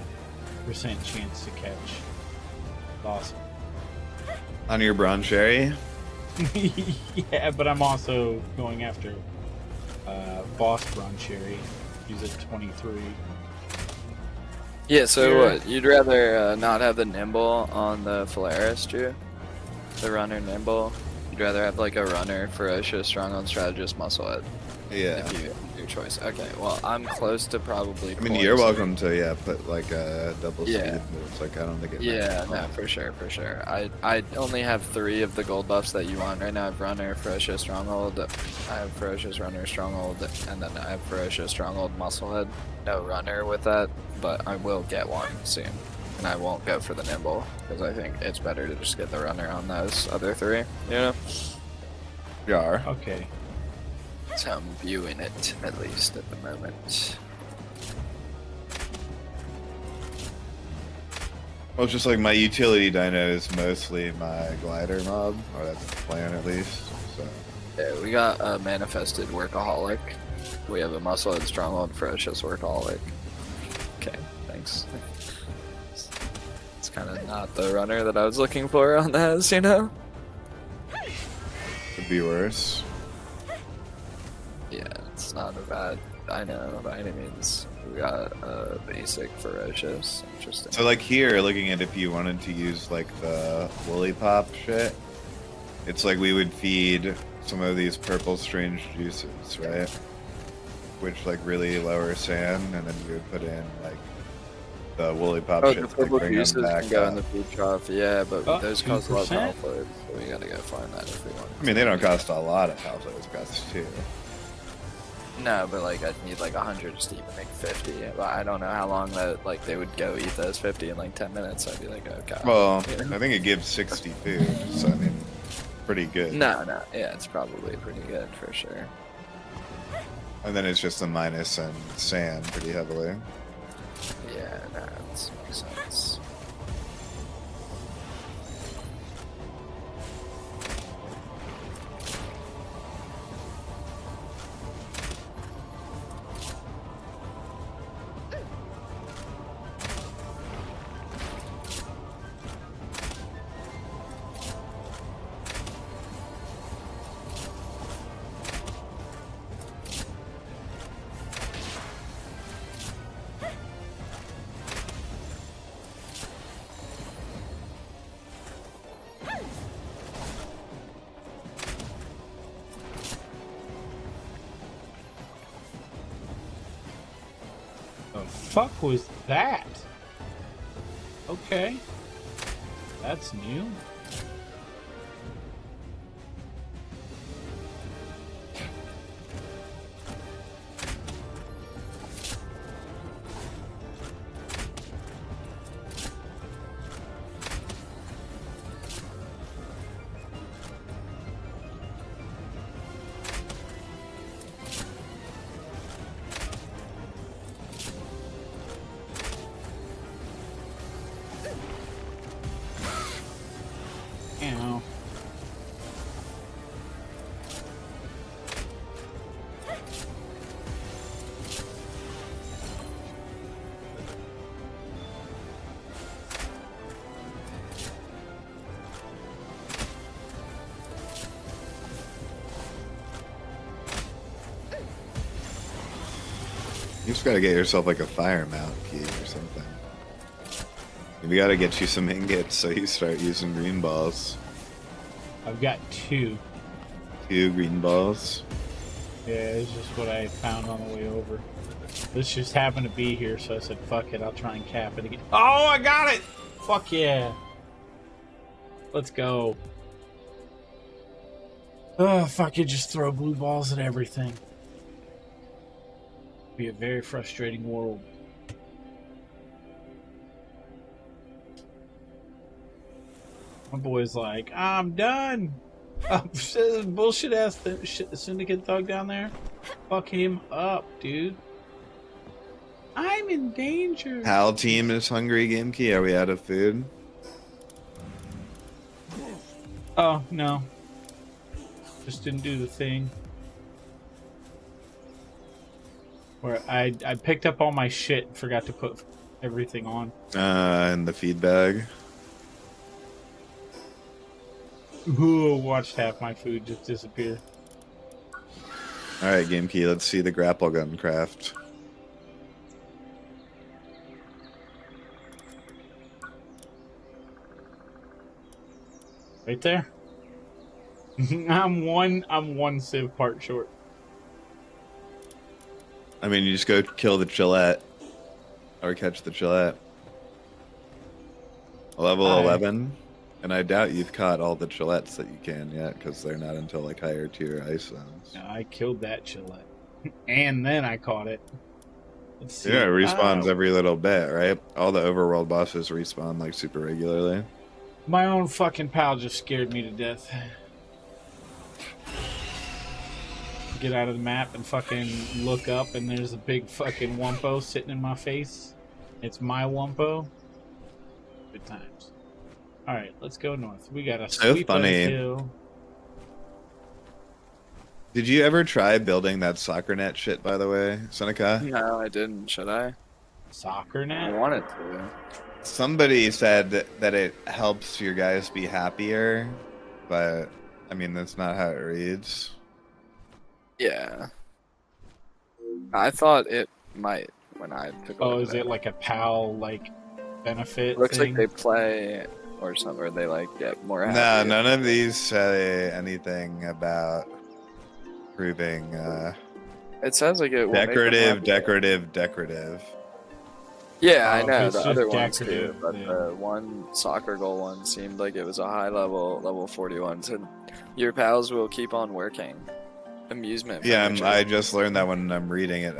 chance to catch. Awesome. On your Bronze Sherry? Yeah, but I'm also going after Boss Bron Cherry. He's at 23. Yeah, so Yeah. what? You'd rather not have the nimble on the Phalaris, Drew? The runner nimble? You'd rather have like a runner, ferocious, stronghold strategist, musclehead. Yeah. If you your choice. Okay, well, I'm close to probably. I mean, you're welcome to put like a double speed Yeah. moves. Like I don't think it. Yeah, no, for sure, for sure. I only have 3 of the gold buffs that you want right now. I have Runner, Ferocious Stronghold. I have Ferocious Runner, Stronghold, and then I have Ferocious Stronghold, Musclehead. No Runner with that, but I will get one soon. And I won't go for the Nimble, because I think it's better to just get the Runner on those other 3, you know? Jar. Okay. That's how I'm viewing it, at least at the moment. Well, it's just like my utility dino is mostly my glider mob, or that's the plan at least. So Yeah, we got a Manifested Workaholic. We have a Musclehead Stronghold, Ferocious Workaholic. Okay, thanks. It's kind of not the runner that I was looking for on that, you know? could be worse. Yeah, it's not a bad dino by any means. We got a basic Ferocious. Interesting. So like here, looking at if you wanted to use like the woolly pop shit, it's like we would feed some of these purple strange juices, right? Which like really lower sand, and then you would put in like the woolly pop Oh, shit the to purple bring them juices back can go in up. the food trough, yeah, but Oh, those cost a lot of 2%? alpha, so we gotta go find that if we want. I mean, they don't cost a lot of health; those cost 2. No, but like I'd need like 100 just to even make 50. But I don't know how long that like they would go eat those 50 in like 10 minutes. I'd be like, oh god. Well, Yeah. I think it gives 60 food, so I mean, pretty good. No, yeah, it's probably pretty good for sure. And then it's just a minus and sand pretty heavily. Yeah, no, that makes sense. The fuck was that? Okay. That's new. Ow. You just gotta get yourself like a fire mount key or something. We gotta get you some ingots so you start using green balls. I've got 2. 2 green balls. Yeah, it's just what I found on the way over. This just happened to be here, so I said, fuck it, I'll try and cap it again. Oh, I got it! Fuck yeah. Let's go. Oh, if I could just throw blue balls at everything. Be a very frustrating world. My boy's like, I'm done. Bullshit ass syndicate thug down there. Fuck him up, dude. I'm in danger. Hal team is hungry, Game Key. Are we out of food? Oh, no. Just didn't do the thing. Where I picked up all my shit and forgot to put everything on. And the feed bag. Ooh, watched half my food just disappear. Alright, Game Key, let's see the grapple gun craft. Right there. I'm one civ part short. I mean, you just go kill the Gillette. Or catch the Gillette. Level Hi. 11. And I doubt you've caught all the Gillettes that you can yet, because they're not until like higher tier ice zones. No, I killed that Gillette. And then I caught it. Let's see. Yeah, it respawns every little bit, right? All the overworld bosses respawn like super regularly. My own fucking pal just scared me to death. Get out of the map and fucking look up, and there's a big fucking Wumpo sitting in my face. It's my Wumpo. Good times. Alright, let's go north. We got a So sweep funny. hill. Did you ever try building that soccer net shit, by the way, Seneca? No, I didn't. Should I? Soccer I net? wanted to. Somebody said that it helps your guys be happier, but I mean, that's not how it reads. Yeah. I thought it might when I took a Oh, look is at it like a pal, like, benefit Looks thing? like they play or something, or they like get more No, happy. none of these say anything about proving It sounds like it will make them decorative, happy. decorative. Yeah, I Oh, know. it's The just other ones too, decorative, but yeah. the one soccer goal one seemed like it was a high level 41. So your pals will keep on working. Amusement. Yeah, furniture. I just learned that when I'm reading it.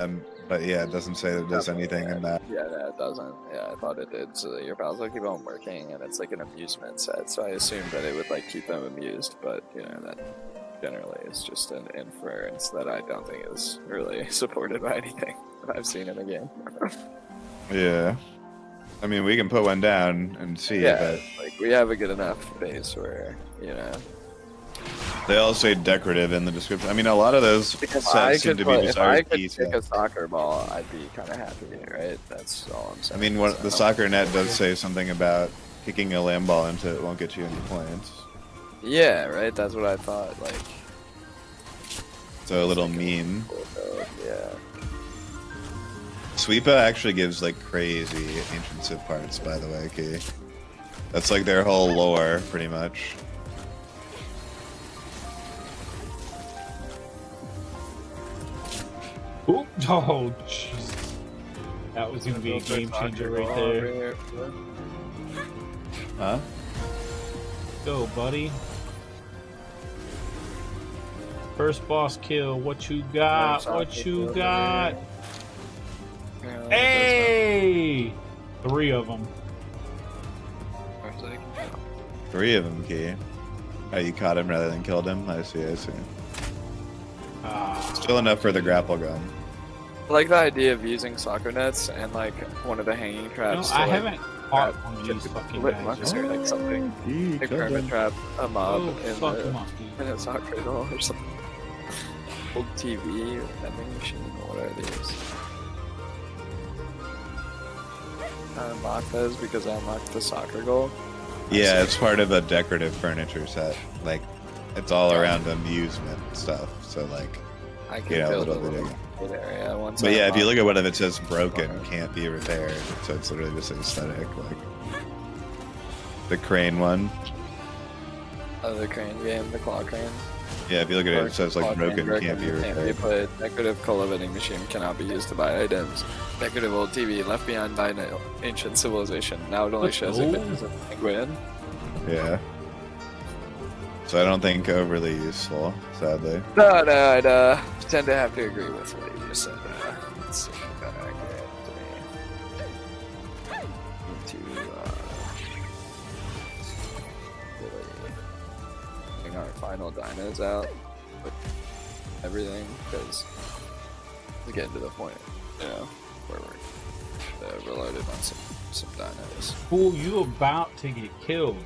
But yeah, it doesn't say that there's anything in that. Yeah, no, it doesn't. Yeah, I thought it did. So your pals will keep on working, and it's like an amusement set. So I assumed that it would like keep them amused, but you know that generally is just an inference that I don't think is really supported by anything that I've seen in the game. Yeah. I mean, we can put one down and see, Yeah, but like we have a good enough base where you know. they all say decorative in the description. I mean, a lot of those If I sets seem could to put, be if I desired could keys. pick a soccer ball, I'd be kind of happy, right? That's all I'm I saying. mean, what, So- the soccer net does say something about kicking a lamb ball into it won't get you any points. Yeah, right. That's what I thought. Like, So a little meme. yeah. Sweepa actually gives like crazy ancient civ parts, by the way, Key. That's like their whole lore, pretty much. Oop. Oh, Jesus. That was going to be a game changer right there. Huh? Go, buddy. First boss kill. What you got? What you got? Yeah, Hey! 3 of them. that's like- 3 of them, Key. Oh, you caught him rather than killed him? I see, I see. Ah, Still enough for the grapple gun. I like the idea of using soccer nets and like one of the hanging you know, traps. I to, like, haven't caught trap one of these fucking lit guys. monks yet. or like something. Like permit trap a mob Oh, in, fuck the, him up, in a soccer goal or something. Old TV or vending machine. What are these? I unlocked those because I unlocked the soccer goal. Yeah, it's part of a decorative furniture set. Like, it's all around amusement stuff. So, like, I can yeah, build a little little good area once. but I yeah, if you unlock look at what if it says broken, can't be repaired. So it's literally just aesthetic. Like, the crane one. the crane game, the claw crane. Yeah, if you look at it, it says like Claw crane broken can't be repaired. played. Decorative cola vending machine cannot be used to buy items. Decorative old TV left behind by an ancient civilization. Now it only Let's shows go. images of a penguin. Yeah. So I don't think overly useful, sadly. No, I'd tend to have to agree with what you just said. It's kind of accurate to me. Need to really bring our final dinos out with everything because we're getting to the point, you know, where we're reloaded on some dinos. Fool, you about to get killed.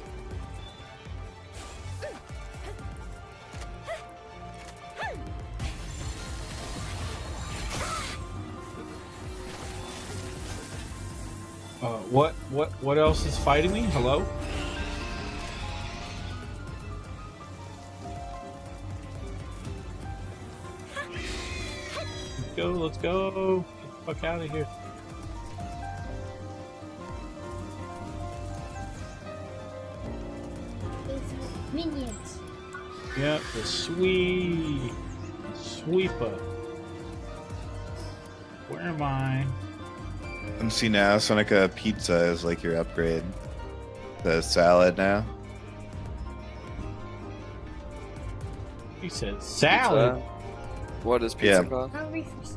What else is fighting me? Hello? Let's go. Get the fuck out of here. Minions. Yep, the sweeper. Where am I? And see now, Sonica pizza is like your upgrade. The salad now. He said salad. Pizza. What is pizza Yeah. called? I'll refresh.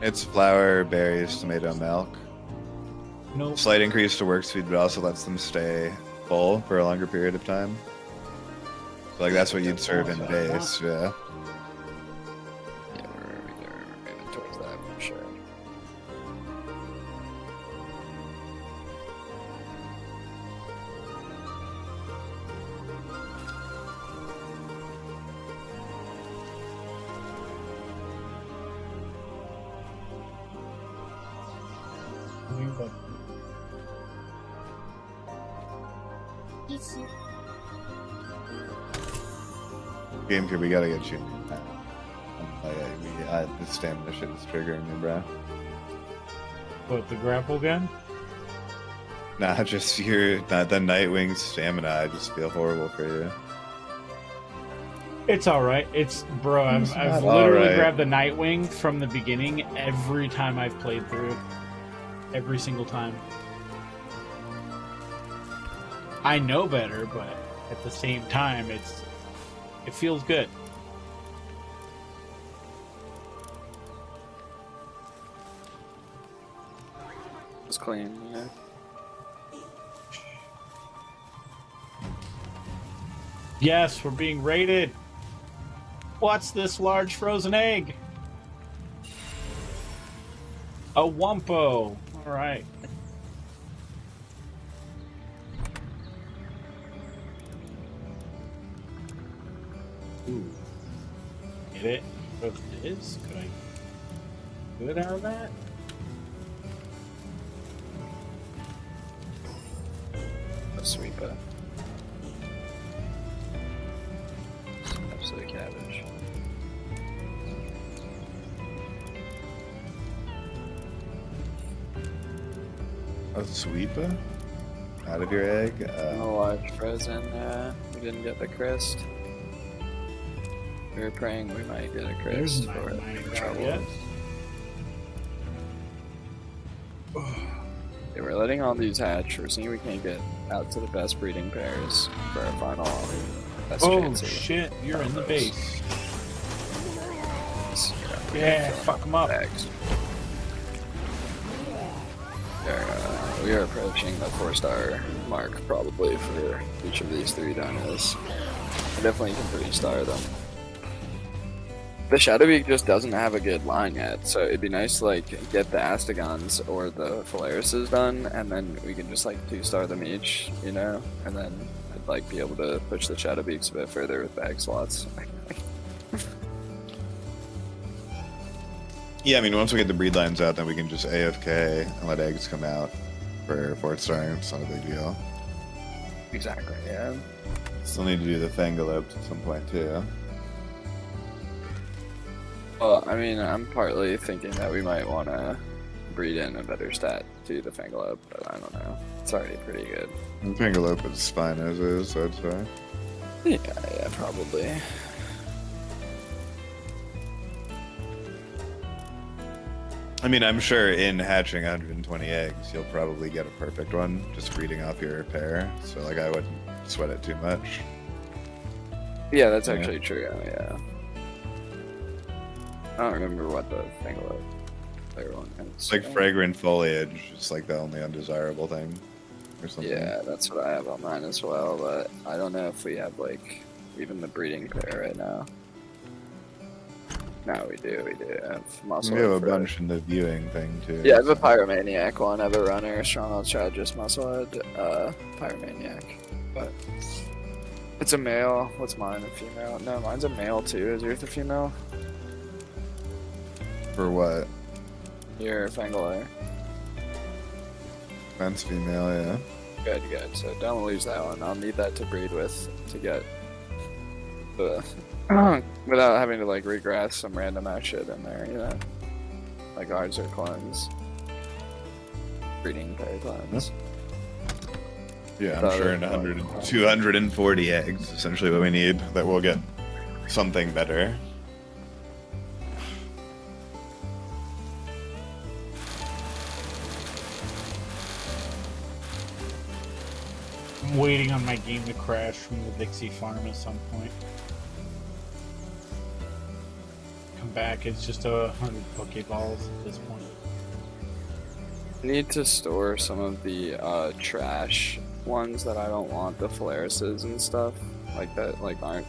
It's flour, berries, tomato, milk. Nope. Slight increase to work speed, but also lets them stay full for a longer period of time. So, like that's what you'd serve in base, yeah. Yeah, we're moving towards that for sure. Pizza. GameCube, we gotta get you. The stamina shit is triggering me, bro. What, the grapple gun? Nah, just not the Nightwing stamina. I just feel horrible for you. It's alright. It's, bro, I've not literally alright. grabbed the Nightwing from the beginning every time I've played through it. Every single time. I know better, but at the same time, it feels good. It's clean, yeah. Yes, we're being raided. What's this large frozen egg? A Wumpo. Alright. Ooh. Get it? What it is? Could I good out of that? A sweeper. Absolute cabbage. A sweeper? Out of your egg? A large frozen, we didn't get the crest. We were praying we might get a crest There's my for it. Minecraft, Trouble. yes. Yeah, we're letting all these hatch. We're seeing we can't get out to the best breeding pairs for our final best Oh chance. shit, you're in the base. Yeah, Yeah, fuck them up. bags. We are approaching the 4-star mark probably for each of these 3 donos. I definitely can 3-star them. The Shadow Beak just doesn't have a good line yet, so it'd be nice to like get the Astigons or the Phalaris's done, and then we can just like 2-star them each, you know, and then I'd like be able to push the Shadow Beaks a bit further with bag slots. Yeah, I mean, once we get the breed lines out, then we can just AFK and let eggs come out for 4th starring. It's not a big deal. Exactly, yeah. Still need to do the Fangalope at some point, too. Well, I mean, I'm partly thinking that we might want to breed in a better stat to the Fangalope, but I don't know. It's already pretty good. The Fangalope is fine as is, so it's fine. Yeah, probably. I mean, I'm sure in hatching 120 eggs, you'll probably get a perfect one, just breeding off your pair. So, like, I wouldn't sweat it too much. Yeah, that's Yeah. actually true, yeah. I don't remember what the Fangalope player one is. It's like fragrant foliage. It's like the only undesirable thing, or something. Yeah, that's what I have on mine as well, but I don't know if we have, like, even the breeding pair right now. No, we do have muscle. We have a for- bunch in the viewing thing too. Yeah, I have a Pyromaniac one, I have a runner, Stronghold Strategist, Musclehead, Pyromaniac. But it's a male. What's mine? A female? No, mine's a male too. Is yours a female? For what? Your Fangolier. Fence female, yeah. Good. So don't lose that one. I'll need that to breed with to get the without having to like regress some random ass shit in there, you know. Like ours are clones. Breeding pair clones. Yeah, I'm Thought sure it- in 240 eggs, essentially what we need, that we'll get something better. I'm waiting on my game to crash from the Dixie farm at some point. Come back, it's just 100 Pokeballs at this point. I need to store some of the trash ones that I don't want, the Flarises and stuff like that, like aren't,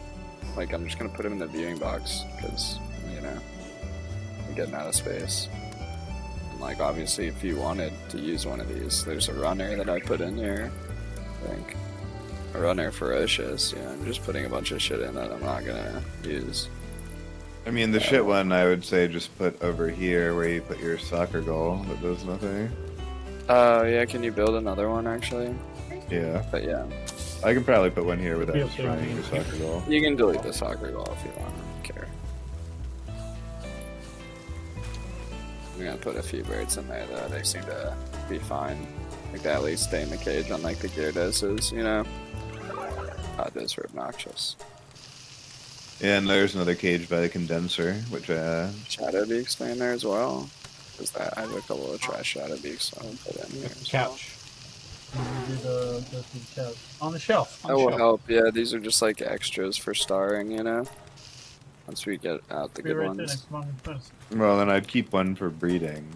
like I'm just gonna put them in the viewing box because, you know, I'm getting out of space. And like obviously if you wanted to use one of these, there's a runner that I put in here, I think. A runner ferocious, yeah, I'm just putting a bunch of shit in that I'm not gonna use. I mean, the shit one I would say just put over here where you put your soccer goal that does nothing. Yeah, can you build another one actually? Yeah. But yeah. I can probably put one here without Yeah, destroying your soccer goal. You can delete the soccer goal if you want, I don't care. I'm gonna put a few birds in there though, they seem to be fine. Like they at least stay in the cage unlike the Gyarados, you know? Those are obnoxious. Yeah, and there's another cage by the condenser, which Shadow Beaks stay in there as well. Because I have a couple of trash Shadow Beaks, so I'll put it in here as well. Couch. Do the couch. On the shelf. On That the will shelf. help, yeah, these are just like extras for starring, you know? Once we get out the Be good right ones. there next to Mom and Prince. well, then I'd keep one for breeding,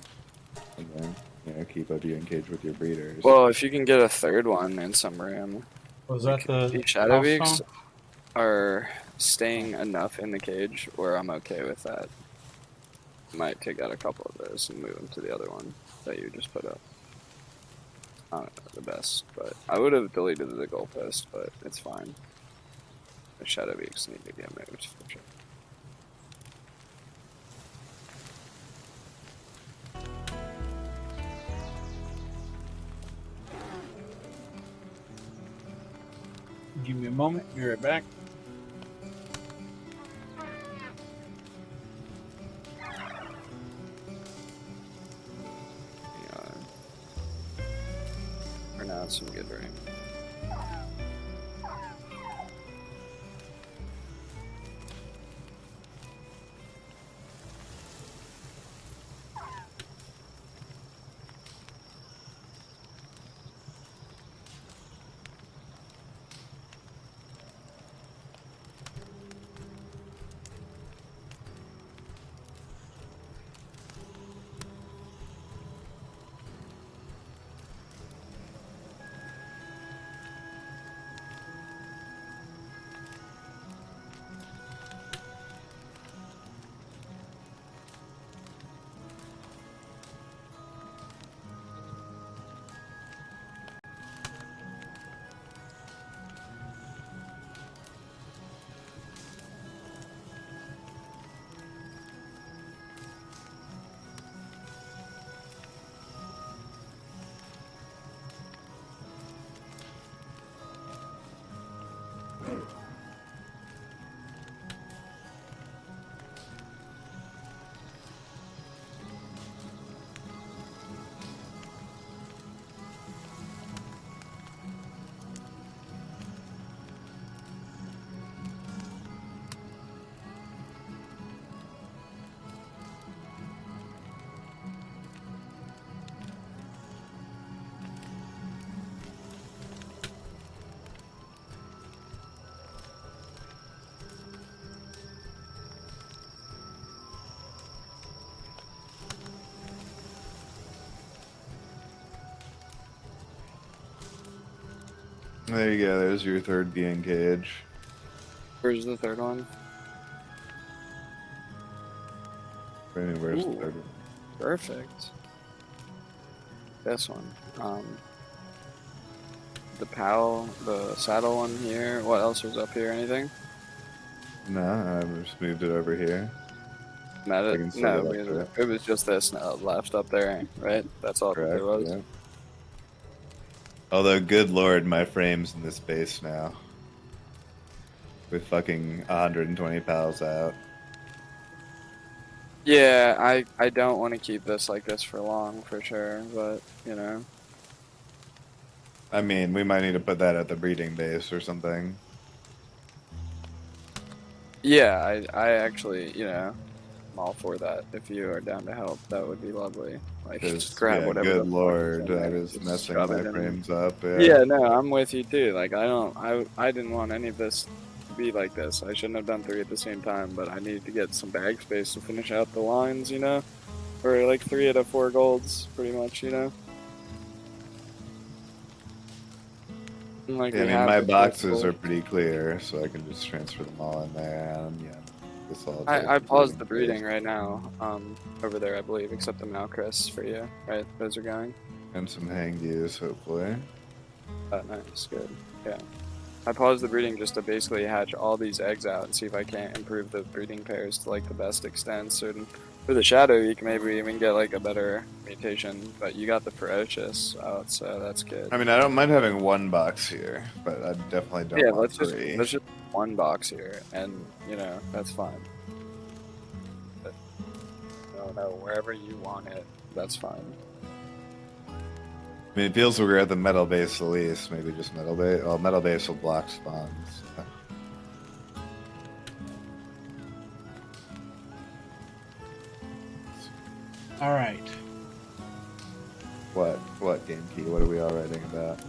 and then keep a viewing cage with your breeders. Well, if you can get a third one in some room. Was that the The Shadow house Beaks phone? are staying enough in the cage where I'm okay with that. Might take out a couple of those and move them to the other one that you just put up. Not the best, but I would have deleted the goalpost, but it's fine. The Shadow Beaks need to get moved for sure. Give me a moment. Be right back. For now, it's some good rain. There you go. There's your third viewing cage. Where's the third one? Where's the Ooh. third one? Perfect. This one. The PAL, the saddle one here. What else was up here? Anything? No, I just moved it over here. Not I it. can set No, it up because there. it was just this left up there, right? That's all that Correct. there was. Yeah. Although, good lord, my frame's in this base now. With fucking 120 pals out. Yeah, I don't want to keep this like this for long, for sure, but, you know. I mean, we might need to put that at the breeding base or something. Yeah, I actually, you know, I'm all for that. If you are down to help, that would be lovely. Like, Because, just grab yeah, whatever. good the fuck lord, is in that there, is just messing shove my it in. frames up. Yeah, no, I'm with you too. Like, I didn't want any of this to be like this. I shouldn't have done 3 at the same time, but I needed to get some bag space to finish out the lines, you know? Or like 3 out of 4 golds, pretty much, you know? And, like, Yeah, I we mean, have my the boxes are gold. pretty clear, so I can just transfer them all in there, and yeah, this all. I paused the breeding right now, over there, I believe, except the Malcrest for you, right? Those are going. And some Hangus, hopefully. Nice, good. Yeah. I paused the breeding just to basically hatch all these eggs out and see if I can't improve the breeding pairs to like the best extent. So for the shadow, you can maybe even get like a better mutation, but you got the ferocious out, so that's good. I mean, I don't mind having 1 box here, but I definitely don't Yeah, want let's 3. just 1 box here, and you know that's fine. But, no, wherever you want it, that's fine. I mean, it feels we're at the metal base the least. Maybe just metal base. Well, metal base will block spawns. All right. What game key? What are we all writing about?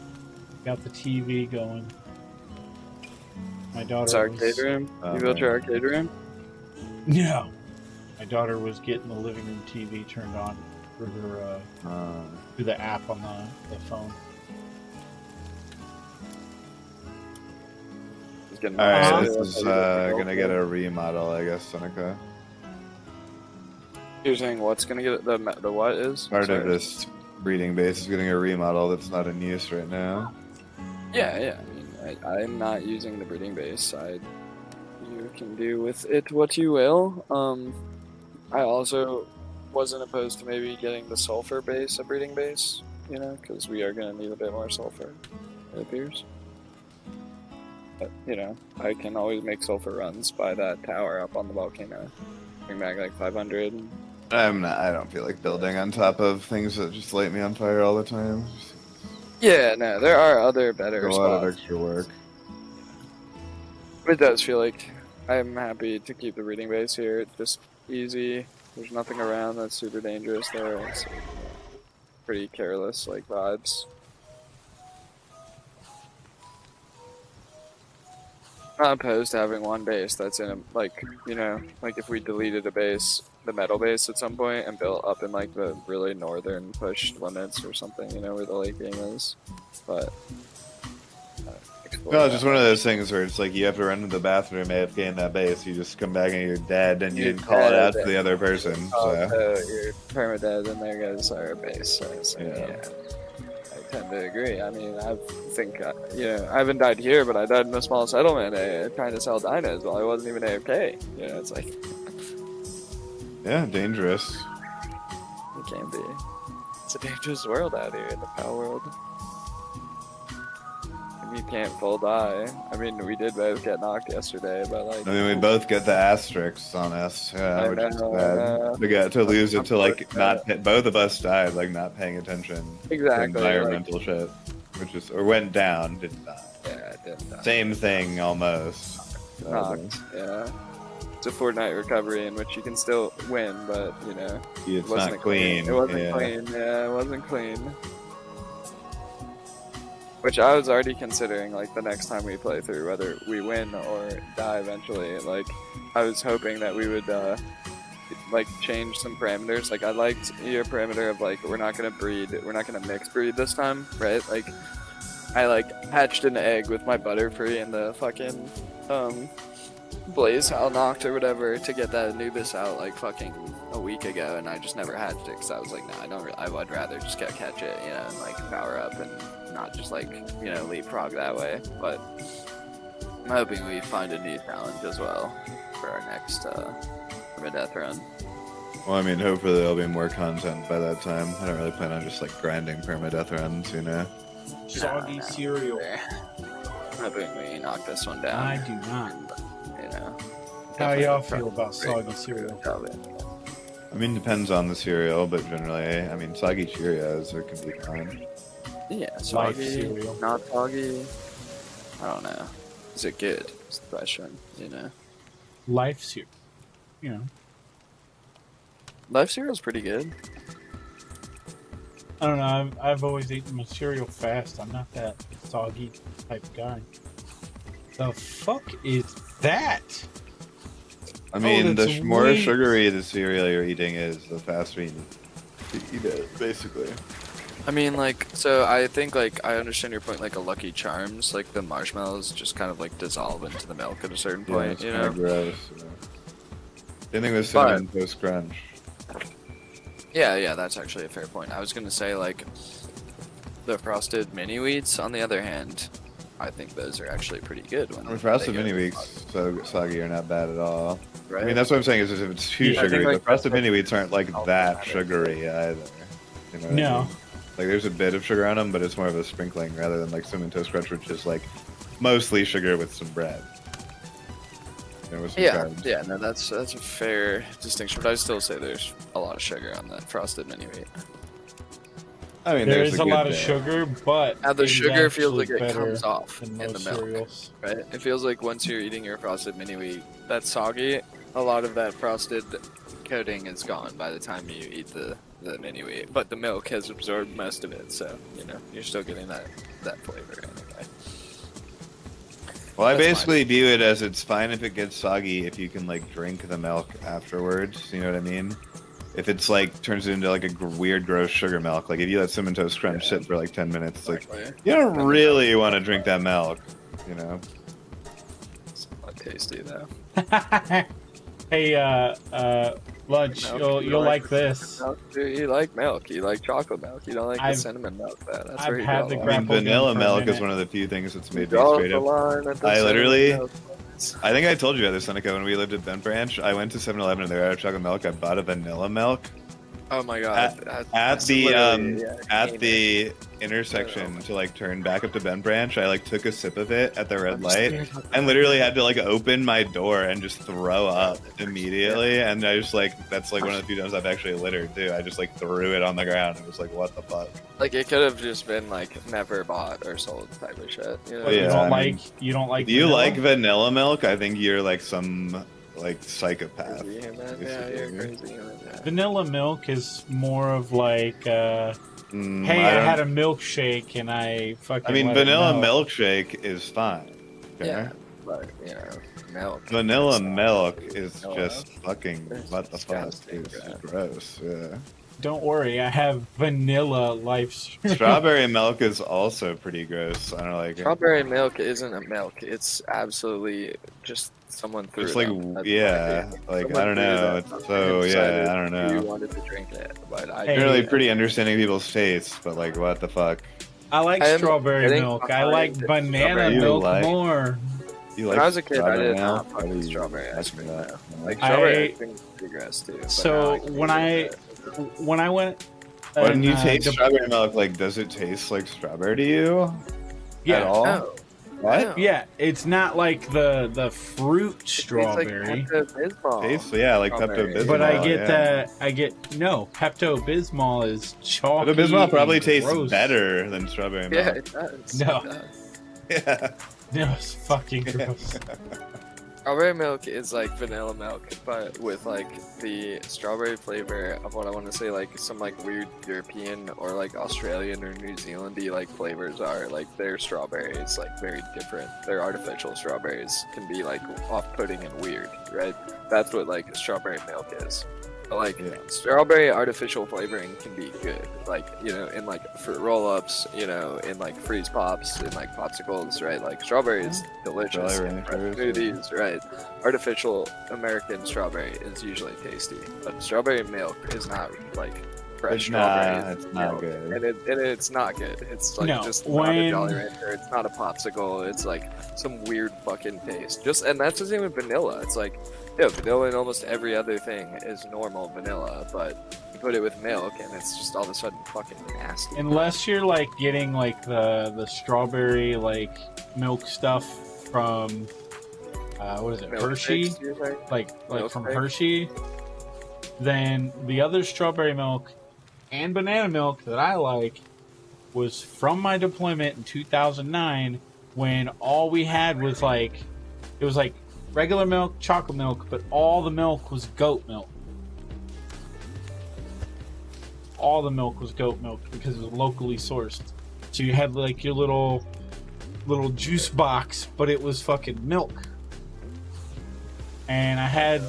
Got the TV going. My daughter. It's arcade room. Oh, You built your man. arcade room? No. My daughter was getting the living room TV turned on for her through the app on the phone. Just getting All right, Uh-huh. this is gonna get a remodel, I guess, Seneca. You're saying what's gonna get the what is? Part Sorry. of this breeding base is getting a remodel that's not in use right now. Yeah. I mean, I'm not using the breeding base. You can do with it what you will. I also wasn't opposed to maybe getting the sulfur base, a breeding base, you know, because we are gonna need a bit more sulfur, it appears. But you know, I can always make sulfur runs by that tower up on the volcano. Bring back like 500. I don't feel like building on top of things that just light me on fire all the time. Yeah, no, there are other It's better a lot of spots. extra work. It does feel like I'm happy to keep the reading base here. It's just easy. There's nothing around that's super dangerous there. It's pretty careless, like vibes. Not opposed to having 1 base that's in a, like, you know, like if we deleted a base, the metal base at some point, and built up in like the really northern pushed limits or something, you know, where the late game is. But No, it's just one of those things where it's like you have to run to the bathroom AFK in that base. You just come back and you're dead, and you You're didn't call it out to dead. the other person. Oh, So. so you're permadead, and there goes our base. So yeah. I tend to agree. I mean, I think, you know, I haven't died here, but I died in a small settlement trying to sell dinos while I wasn't even AFK. You know, it's like, Yeah, dangerous. it can be. It's a dangerous world out here in the Palworld. You can't full die. I mean, we did both get knocked yesterday, but like, I mean, we both get the asterisks on us, I which is know, bad. We got to lose it to like not. Both of us died like not paying attention exactly, to environmental shit, which is or went down, didn't die. yeah, it didn't die. Same thing almost. Knocked, yeah. It's a fortnight recovery in which you can still win, but you know, It's it wasn't not clean. It wasn't yeah. clean. Yeah, it wasn't clean. Which I was already considering, like, the next time we play through, whether we win or die eventually. Like, I was hoping that we would, like, change some parameters. Like, I liked your parameter of, like, we're not gonna mix breed this time, right? Like, I, like, hatched an egg with my Butterfree in the fucking, Blaze Hal Noct or whatever to get that Anubis out, like, fucking a week ago, and I just never hatched it, because I was like, nah, I would rather just go catch it, you know, and, like, power up and not just like, you know, leapfrog that way. But I'm hoping we find a new challenge as well for our next death run. Well, I mean, hopefully there'll be more content by that time. I don't really plan on just like grinding permadeath runs, you know. Soggy cereal. I'm hoping we knock this one down. I do not. You know. How Definitely y'all try- feel about soggy cereal? I mean, depends on the cereal, but generally, I mean, soggy Cheerios can be fine. Yeah, Life soggy, cereal. not soggy. I don't know. Is it good? Is the question, you know. Life cereal. You know. Life cereal's pretty good. I don't know. I've always eaten my cereal fast. I'm not that soggy type guy. The fuck is that? I mean, that's the more wheat. sugary the cereal you're eating is, the faster you need to eat it, basically. I mean, like, so I think, like, I understand your point, like, a Lucky Charms, like, the marshmallows just kind of, like, dissolve into the milk at a certain Yeah, point, it's you kind know? of gross. Yeah. Same thing with Cinnamon Toast Crunch. Yeah, that's actually a fair point. I was gonna say, like, the frosted mini wheats, on the other hand, I think those are actually pretty good. When I mean, Frosted they Mini go- Wheats so soggy are not bad at all. right? I mean, that's what I'm saying is if it's too Yeah, I think, sugary, like, the Frosted that's- Mini Wheats aren't like Oh, that that is- sugary either. You know what I No. mean? Like there's a bit of sugar on them, but it's more of a sprinkling rather than like Cinnamon Toast Crunch, which is like mostly sugar with some bread. You know, with some carbs. Yeah, no, that's a fair distinction, but I still say there's a lot of sugar on that frosted mini wheat. I mean, There there's is a good lot of bit. sugar, but Now the it is sugar feels actually like it better comes off than in the most milk, cereals. right? It feels like once you're eating your frosted mini wheat, that's soggy. A lot of that frosted coating is gone by the time you eat the mini wheat, but the milk has absorbed most of it, so you know you're still getting that flavor anyway. Well, I That's basically view it as it's fine if it gets soggy if you can like drink the milk afterwards. You know what I mean? If it's like turns it into like a weird, gross sugar milk, like if you let Cinnamon Toast Crunch sit for like 10 minutes, it's like Exactly. you don't really want to drink that milk. You know? It's not tasty though. Hey, lunch. Milk, You'll like this. Milk, dude, you like milk. You like chocolate milk. You don't like the I've- cinnamon milk. That's I've where you had draw the the I line. mean, grapple gun vanilla for a milk is minute. one of the few things that's made me Draw straight the up. line at the I cinnamon literally- milk. I think I told you about this, Seneca, when we lived at Bent Branch. I went to 7-Eleven and they were out of chocolate milk. I bought a vanilla milk. Oh my god. At That's the literally, at hate the it. intersection to like turn back up to Bent Branch, I like took a sip of it at the red light Understand. and literally had to like open my door and just throw up immediately. And I just like that's like one of the few times I've actually littered too. I just like threw it on the ground and was like, what the fuck? Like it could have just been like never bought or sold type of shit. You know? But Yeah, you don't I mean, you don't like If you vanilla? like vanilla milk, I think you're like some like psychopath. Crazy human. Yeah, basically. you're crazy human. Yeah. Vanilla milk is more of like, hey, Mm, I don't- had a milkshake and I fucking. I mean, let it vanilla melt. milkshake is fine. Okay? Yeah, but you know, milk. Vanilla is, milk is vanilla. just fucking It's what the fuck? disgusting, It's bro. gross. Yeah. Don't worry, I have vanilla life. Strawberry milk is also pretty gross. I don't like it. Strawberry milk isn't a milk. It's absolutely just someone threw Just it like up. That's yeah, what I like Someone I don't threw know. that up It's so and decided yeah, I don't You know. wanted to drink it, but I Hey, Generally pretty understanding people's tastes, but like what the fuck? I like I am strawberry getting milk. I behind like the banana strawberry milk milk. more. You When like I was a kid, I strawberry did milk? not fuck How do with you strawberry ice ask cream. me that? though. Like I- strawberry ice cream is pretty gross too. but So, now I can when eat I- it. When I went, When and, you taste the- strawberry milk, like does it taste like strawberry to you? At yeah, all? No, What? no. yeah, it's not like the fruit It tastes strawberry. like Pepto-Bismol. Tastes yeah, like Strawberry. Pepto Bismol. But I get yeah. that. I get no Pepto Bismol is chalky. Pepto Bismol probably and tastes gross. better than strawberry milk. Yeah, it does. No. It does. Yeah. No, it's fucking gross. Strawberry milk is like vanilla milk, but with like the strawberry flavor of what I want to say, like some like weird European or like Australian or New Zealandy like flavors are. Like their strawberries like very different. Their artificial strawberries can be like off-putting and weird, right? That's what like strawberry milk is. But like Yeah. strawberry artificial flavoring can be good, like you know, in like fruit roll-ups, you know, in like freeze pops, in like popsicles, right? Like strawberry is delicious Strawberry in fresh flavors, yeah. smoothies, right? Artificial American strawberry is usually tasty, but strawberry milk is not like fresh It's strawberry. not- it's not milk. good. and it's not good. It's like No, just not a when- Jolly Rancher. It's not a popsicle. It's like some weird fucking taste. Just and that's the same with vanilla. It's like yeah, vanilla and almost every other thing is normal vanilla, but you put it with milk and it's just all of a sudden fucking nasty. Unless you're like getting like the strawberry like milk stuff from what is it, Milk Hershey? shakes, you're saying? Like Milk from shake? Hershey. Then the other strawberry milk and banana milk that I like was from my deployment in 2009 when all we had was like it was like regular milk, chocolate milk, but all the milk was goat milk. all the milk was goat milk because it was locally sourced. So you had like your little juice box, but it was fucking milk. And I had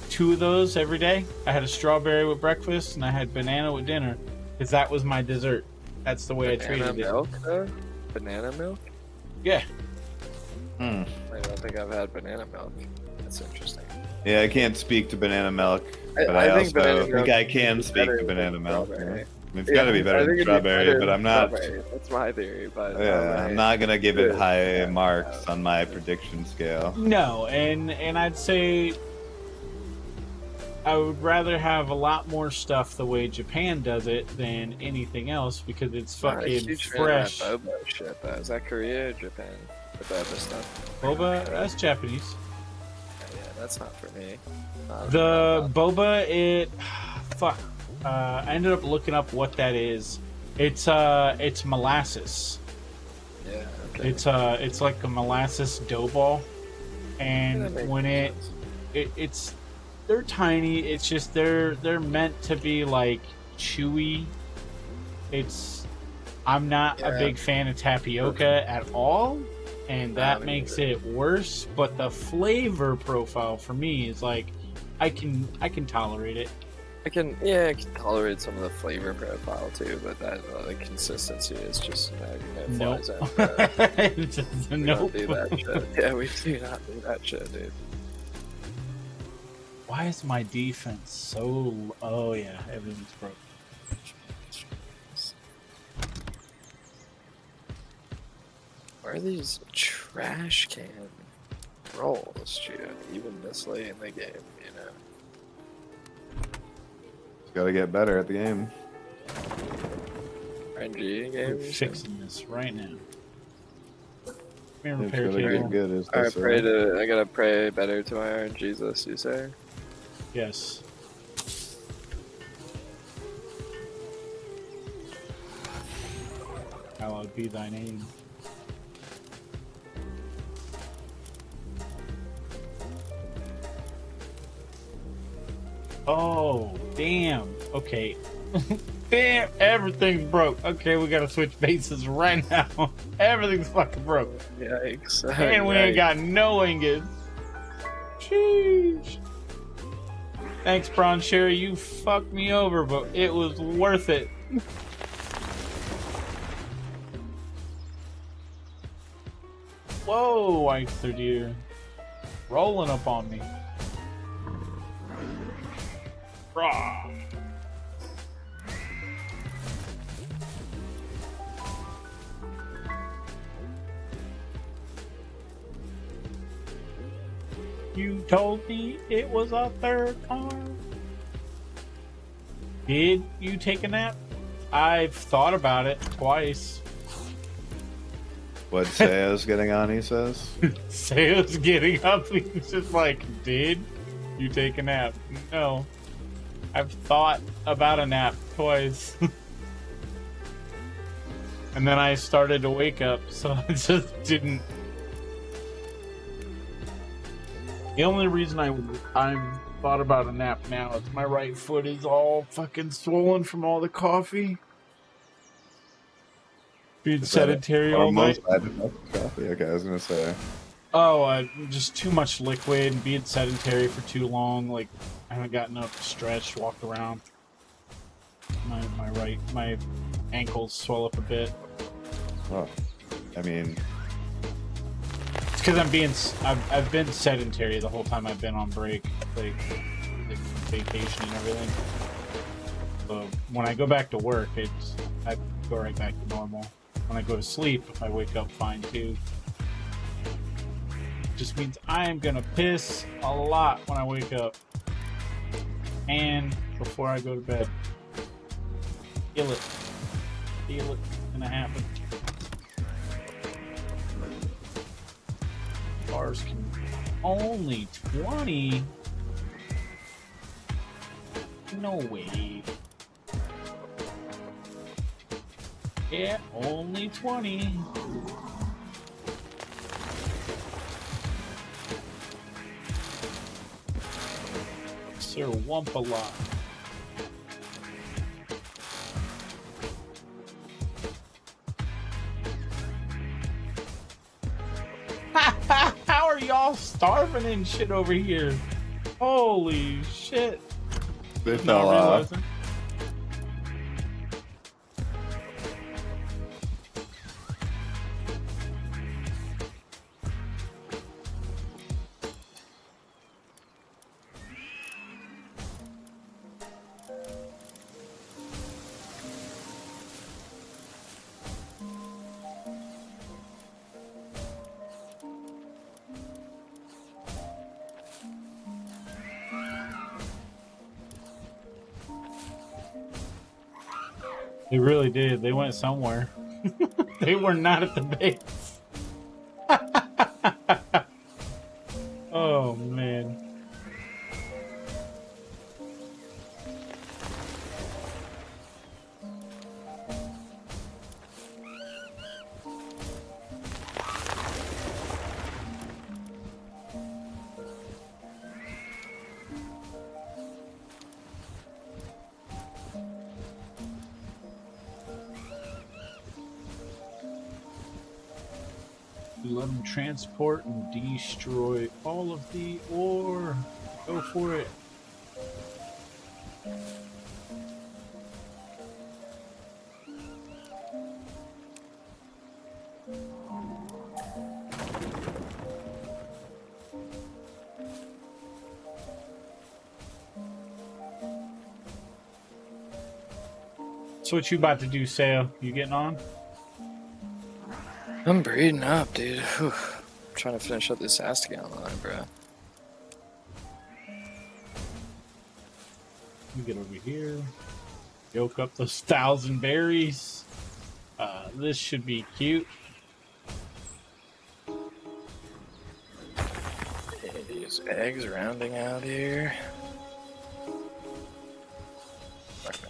2 of those every day. I had a strawberry with breakfast, and I had banana with dinner, because that was my dessert. That's the way I treated milk, though? Banana milk? it. Yeah. I don't think I've had banana milk. That's interesting. Yeah, I can't speak to banana milk, but I also think I can speak to banana milk. Yeah. It's got to be better than strawberry, but I'm not. That's my theory, but Yeah, I'm not gonna give it high marks on my prediction scale. No, and I'd say I would rather have a lot more stuff the way Japan does it than anything else because it's fucking fresh. That boba shit, though. Is that Korea or Japan? The boba stuff. Boba, that's Japanese. Yeah, that's not for me. The boba, fuck. I ended up looking up what that is. It's molasses. Yeah. Okay. It's like a molasses dough ball, and when sense. it's they're tiny. It's just they're meant to be like chewy. I'm not a big fan of tapioca at all, and that makes it worse. But the flavor profile for me is like I can tolerate it. I can tolerate some of the flavor profile too, but that the consistency is just Nope. flies out. It's just We nope. don't do that shit. Yeah, we do not do that shit, dude. Why is my defense so? Oh yeah, everything's broken. Why are these trash can rolls, dude? Even this late in the game, you know. Got to get better at the game. RNG I'm games. fixing this right now. Come here, It's repair really table. good. Is I this, gotta pray better to my RNG list, you say? Yes. Hallowed be thy name. Oh, damn. Okay. Damn, everything's broke. Okay, we gotta switch bases right now. Everything's fucking broke. Yikes. And we ain't got no ingots. Sheesh. Thanks, Bron Sherry. You fucked me over, but it was worth it. Whoa, Oyster Deer. Rolling up on me. Rah. You told me it was a third arm. Did you take a nap? I've thought about it twice. What Sayo's getting on, he says? Sayo's getting up. He's just like, did you take a nap? No. I've thought about a nap twice. And then I started to wake up, so I just didn't. The only reason I'm thought about a nap now is my right foot is all fucking swollen from all the coffee. Being sedentary all night. Coffee. Okay, I was gonna say. Oh, just too much liquid and being sedentary for too long. Like, I haven't gotten up to stretch, walk around. My ankles swell up a bit. Oh, I mean, It's because I've been sedentary the whole time I've been on break, like vacation and everything. So when I go back to work, I go right back to normal. When I go to sleep, I wake up fine too. Just means I'm gonna piss a lot when I wake up and before I go to bed. Feel it's gonna happen. Bars can only 20. No way. Yeah, only 20. Sir Wumpalot. How are y'all starving and shit over here? Holy shit. They Not fell off. realizing. They really did. They went somewhere. They were not at the base. Oh, man. Let them transport and destroy all of the ore. Go for it. So what you about to do, Sale? You getting on? I'm breeding up, dude. Whew. I'm trying to finish up this Astagon line, bro. We get over here. Yoke up those 1,000 berries. This should be cute. These eggs rounding out here.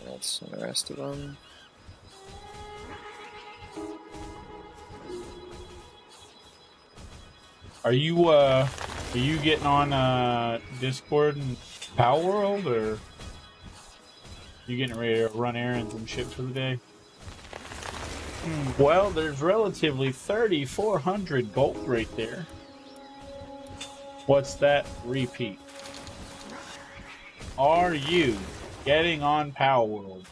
That's the rest of them. Are you getting on Discord and Palworld, or you getting ready to run errands and shit for the day? Well, there's relatively 3,400 gold right there. What's that? Repeat. Are you getting on Palworld?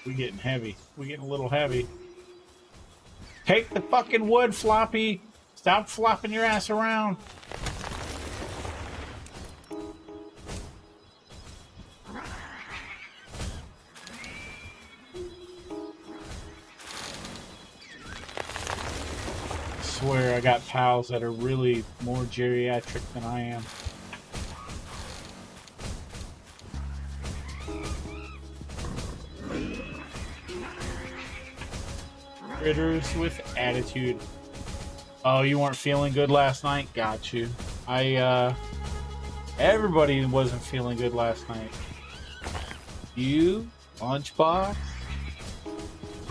We're getting heavy. We're getting a little heavy. Take the fucking wood, Floppy. Stop flopping your ass around. I swear I got pals that are really more geriatric than I am. Critters with attitude. Oh, you weren't feeling good last night? Got you. Everybody wasn't feeling good last night. You, Lunchbox.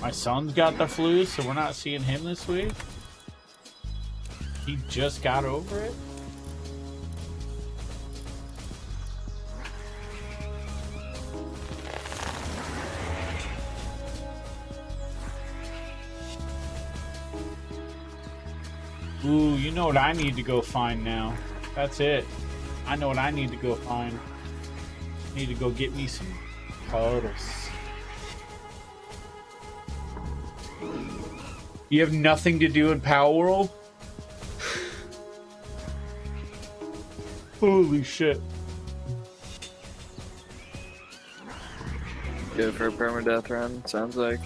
My son's got the flu, so we're not seeing him this week. He just got over it. Ooh, you know what I need to go find now. That's it. I know what I need to go find. I need to go get me some turtles. You have nothing to do in Palworld? Holy shit. Good for a permadeath run, sounds like.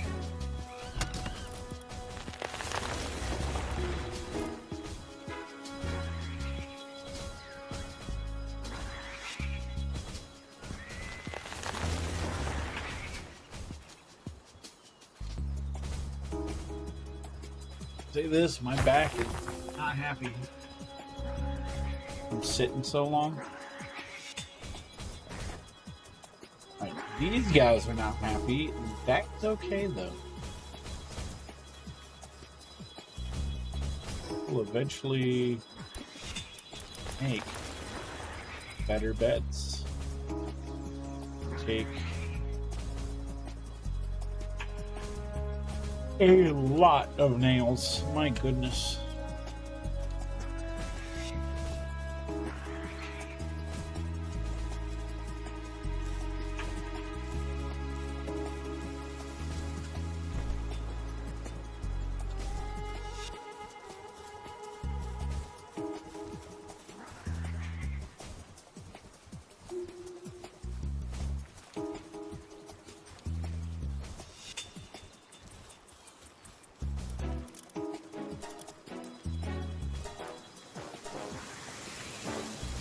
Say this, my back is not happy. I'm sitting so long. Right, these guys are not happy. That's okay though. We'll eventually make better beds. Take a lot of nails. My goodness.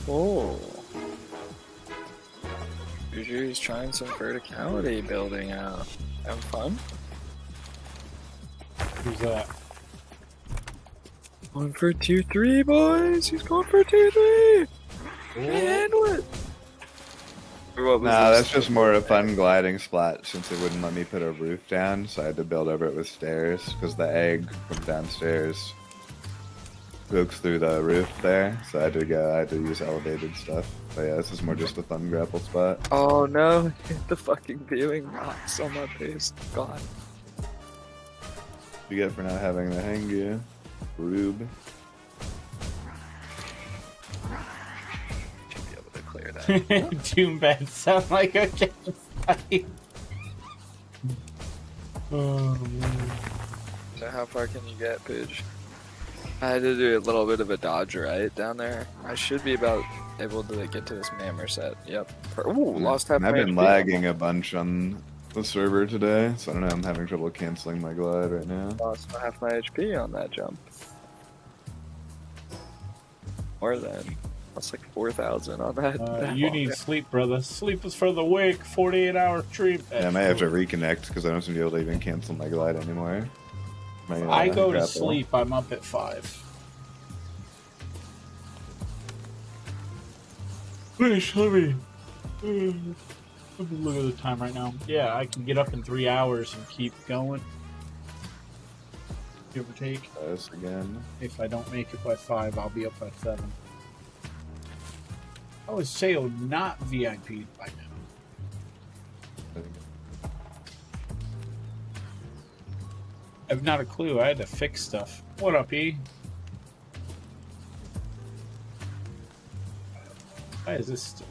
Oh. Juju's trying some verticality building out. Having fun? Who's that? Going for 2-3, boys! He's going for 2-3! Handle it! What was Nah, this? that's just more a fun gliding spot since it wouldn't let me put a roof down, so I had to build over it with stairs because the egg from downstairs pokes through the roof there, so I had to use elevated stuff. But yeah, this is more just a fun grapple spot. Oh no, hit the fucking viewing box on my face. God. You get for not having the Hangyu. Rube. Should be able to clear that. Doom beds sound like a campsite. Oh, man. So how far can you get, Pidge? I had to do a little bit of a dodge right down there. I should be about able to get to this mammer set. Yep. Ooh, lost half And I've my been HP. lagging a bunch on the server today, so I don't know, I'm having trouble canceling my glide right now. Lost half my HP on that jump. More than. That's like 4,000 on that. you need sleep, brother. Sleep is for the weak. 48-hour treat. Yeah, I might have to reconnect because I don't seem to be able to even cancel my glide anymore. I go to grapple. sleep. I'm up at 5. Finish, let me look at the time right now. Yeah, I can get up in 3 hours and keep going. Give or take. This again. If I don't make it by 5, I'll be up by 7. I was Sayo not VIP'd by now. I have not a clue. I had to fix stuff. What up, E? Why is this still?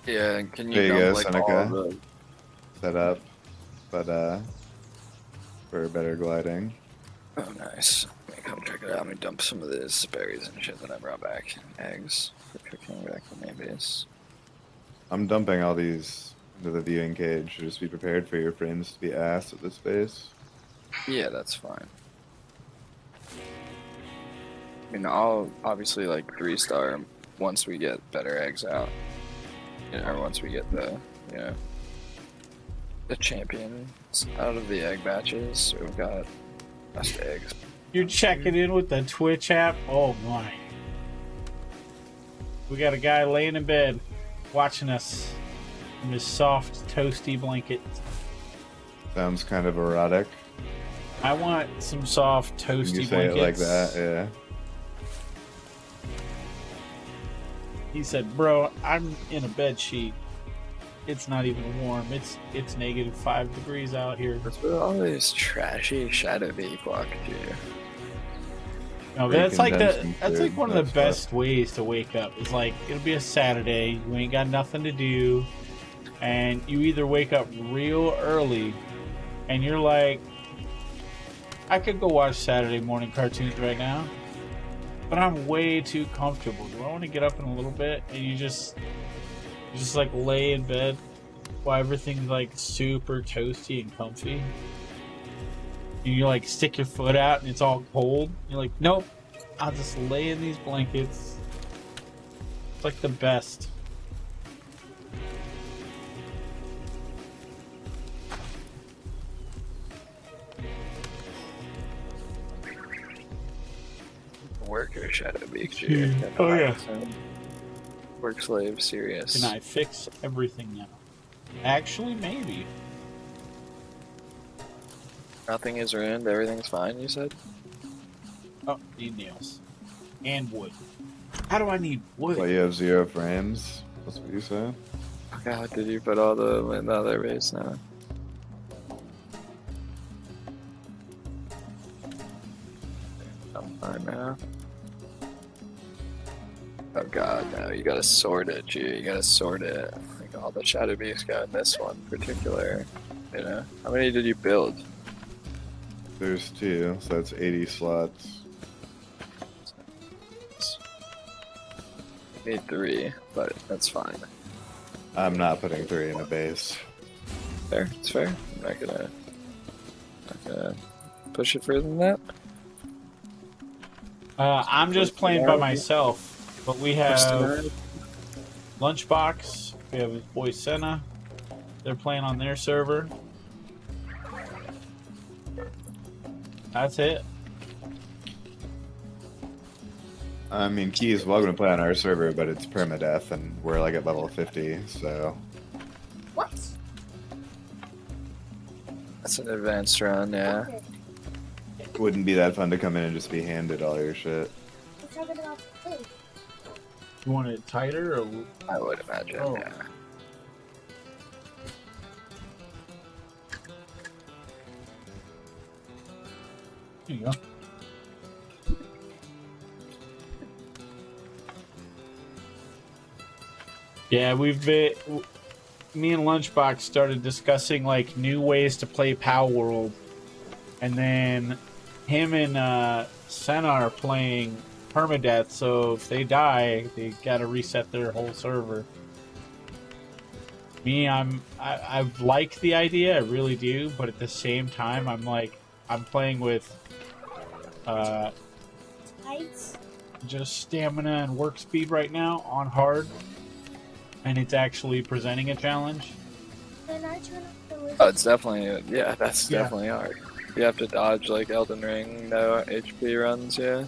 Yeah, and can There you you dump go, like Seneca. all the... Set up, but for better gliding. Oh, nice. Let me come check it out. Let me dump some of this berries and shit that I brought back. Eggs for cooking back to my base. I'm dumping all these into the viewing cage. So just be prepared for your frames to be ass at this base. Yeah, that's fine. I mean, I'll obviously like 3-star once we get better eggs out. You know, or once we get the, you know, the champions out of the egg batches. So we've got best eggs. You're checking in with the Twitch app? Oh my. We got a guy laying in bed watching us in his soft, toasty blanket. Sounds kind of erotic. I want some soft, When toasty you say blankets. it like that, yeah. He said, "Bro, I'm in a bed sheet. It's not even warm. It's negative 5 degrees out here." What's with all this trashy shadow clock, dude? No, but Very that's like condensing that's like food, one of the that's best ways to wake up. It's like it'll be a Saturday, you ain't got nothing to do, and you either wake up real early, and you're like, I could go watch Saturday morning cartoons right now, but I'm way too comfortable. Do I want to get up in a little bit? And you just like lay in bed while everything's like super toasty and comfy. And you like stick your foot out and it's all cold. You're like, nope, I'll just lay in these blankets. It's like the best. worker shadow beak. Oh, yeah. Work slave, serious. Can I fix everything now? Actually, maybe. Nothing is ruined, everything's fine, you said? Oh, need nails. And wood. How do I need wood? Well, you have 0 frames. That's what you said. God, did you put all the in the other base now? I'm fine now. Oh god, no, you gotta sort it, G. You gotta sort it. Like all the shadow beaks got in this one in particular. You know? How many did you build? There's 2, so that's 80 slots. You need 3, but that's fine. I'm not putting 3 in a base. Fair, it's fair. I'm not gonna push it further than that. I'm just playing by myself, but we have Lunchbox, we have his boy Senna. They're playing on their server. That's it. I mean, Key is welcome to play on our server, but it's permadeath, and we're like at level 50, so... What? That's an advanced run, yeah. Okay. Wouldn't be that fun to come in and just be handed all your shit. We're talking about this. You want it tighter or? I would imagine, Oh. yeah. Here you go. Yeah, we've been. Me and Lunchbox started discussing like new ways to play Palworld, and then him and Senna are playing permadeath. So if they die, they gotta reset their whole server. Me, I like the idea, I really do, but at the same time, I'm playing with Heights. just stamina and work speed right now on hard, and it's actually presenting a challenge. Then I turn off the wizard. Oh, it's definitely, yeah, that's Yeah. definitely hard. You have to dodge like Elden Ring, no HP runs, yeah.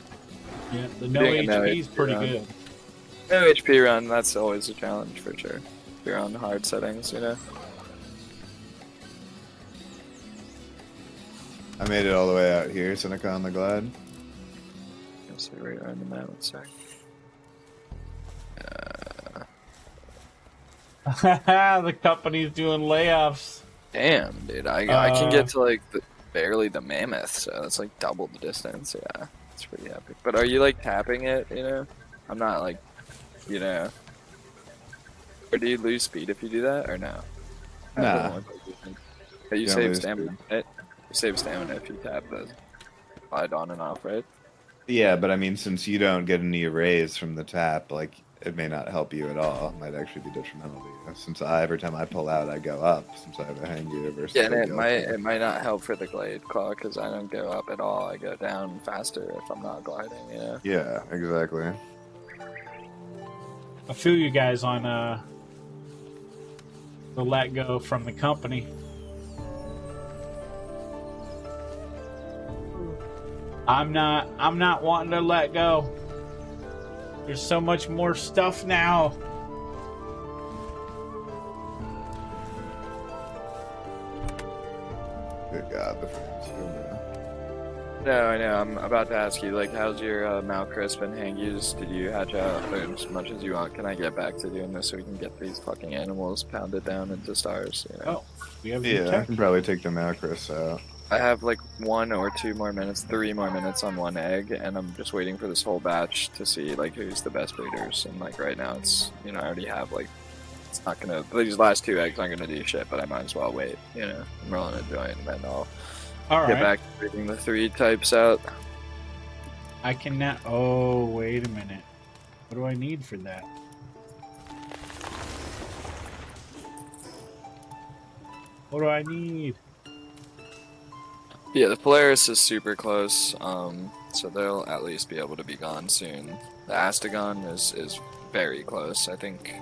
Yeah, the no Doing a no HP is pretty HP good. No HP run, that's always a challenge for sure. If you're on hard settings, you know. I made it all the way out here, Seneca on the Glad. Let's see where you are in the map, one sec. The company's doing layoffs. Damn, dude, I can get to like barely the mammoth, so that's like double the distance. Yeah, it's pretty epic. But are you like tapping it? You know, I'm not like, you know. Or do you lose speed if you do that, or no? Nah. But you Don't save lose stamina. Right? You save stamina if you tap the slide on and off, right? Yeah, but I mean, since you don't get any raise from the tap, like, it may not help you at all. It might actually be detrimental to you. Since every time I pull out, I go up, since I have a hang you versus Yeah, and a it go might up. not help for the glade claw because I don't go up at all. I go down faster if I'm not gliding. You know. Yeah, exactly. I feel you guys on the let go from the company. I'm not wanting to let go. There's so much more stuff now. Good God, the frames go now. No, I know. I'm about to ask you, like, how's your Mount Crisp and Hangies? Did you hatch out as much as you want? Can I get back to doing this so we can get these fucking animals pounded down into stars? You know? Oh, we have Yeah, I tech. can probably take the Macros out. I have like 1 or 2 more minutes, 3 more minutes on 1 egg, and I'm just waiting for this whole batch to see like who's the best breeders. And like right now, it's I already have like it's not gonna these last 2 eggs aren't gonna do shit, but I might as well wait. I'm rolling a joint, and then I'll All get right. back to breeding the 3 types out. I can now. Oh, wait a minute. What do I need for that? What do I need? Yeah, the Polaris is super close, so they'll at least be able to be gone soon. The Astagon is very close. I think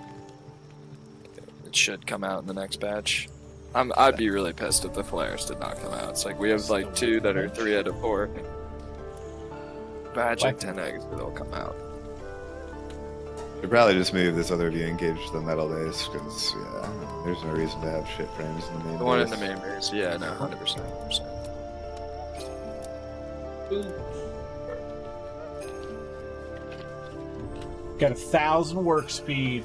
it should come out in the next batch. I'd be really pissed if the Polaris did not come out. It's like we have like 2 that are 3 out of 4. batch What? of 10 eggs, it'll come out. Should probably just move this other viewing cage to the metal base, because, yeah, there's no reason to have shit frames in the main The one in base. the main base, yeah, no, 100%. Got 1,000 work speed.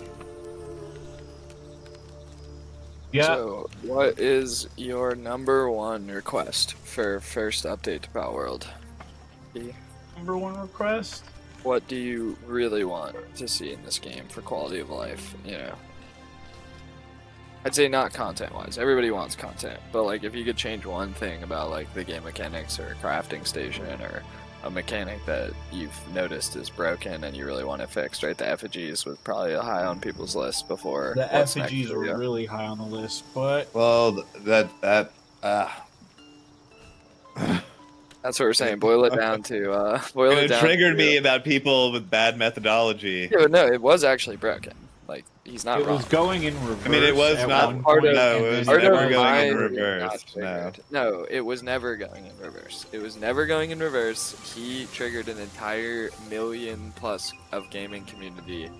Yeah. So, what is your number one request for first update to Palworld? Number one request. What do you really want to see in this game for quality of life? You know, I'd say not content-wise. Everybody wants content, but like if you could change one thing about like the game mechanics or a crafting station or a mechanic that you've noticed is broken and you really want it fixed, right? The effigies was probably high on people's list before. The what's next effigies for were you. really high on the list, but Well, That's what we're saying. Boil it down to boil it it down. triggered to, me about people with bad methodology. Yeah, but no, it was actually broken. Like he's not it wrong. was going in reverse. I mean, it was at not one part point, of- no, and it then was Part of never going in mine was reverse. not No. triggered. No, it was never going in reverse. It was never going in reverse. He triggered an entire million plus of gaming community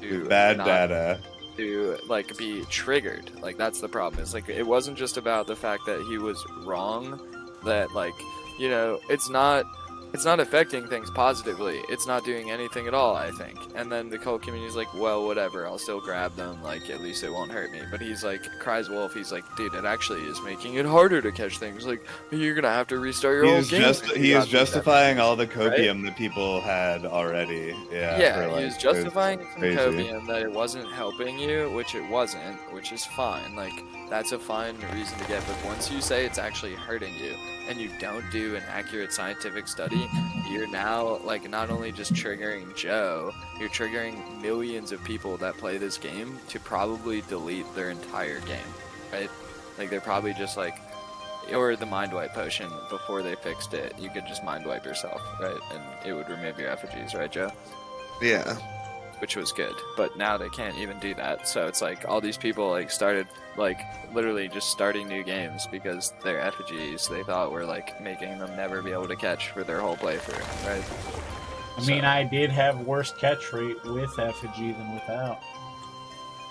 to Bad not- data. to like be triggered. Like that's the problem. It's like it wasn't just about the fact that he was wrong. That like you know it's not affecting things positively. It's not doing anything at all, I think. And then the cult community's like, well, whatever, I'll still grab them, like, at least it won't hurt me. But he's like, cries wolf, he's like, dude, it actually is making it harder to catch things. Like, you're gonna have to restart your whole game. He is justifying all the copium that people had already. Yeah, He for, was like, justifying it's some crazy. copium that it wasn't helping you, which it wasn't, which is fine. Like, that's a fine reason to get. But once you say it's actually hurting you, and you don't do an accurate scientific study, you're now, like, not only just triggering Joe, you're triggering millions of people that play this game to probably delete their entire game, right? Like, they're probably just like, or the mind wipe potion, before they fixed it, you could just mind wipe yourself, right? And it would remove your effigies, right, Joe? Yeah. Which was good, but now they can't even do that. So it's like all these people like started like literally just starting new games because their effigies they thought were like making them never be able to catch for their whole playthrough, right? I mean, I did have worse catch rate with effigy than without.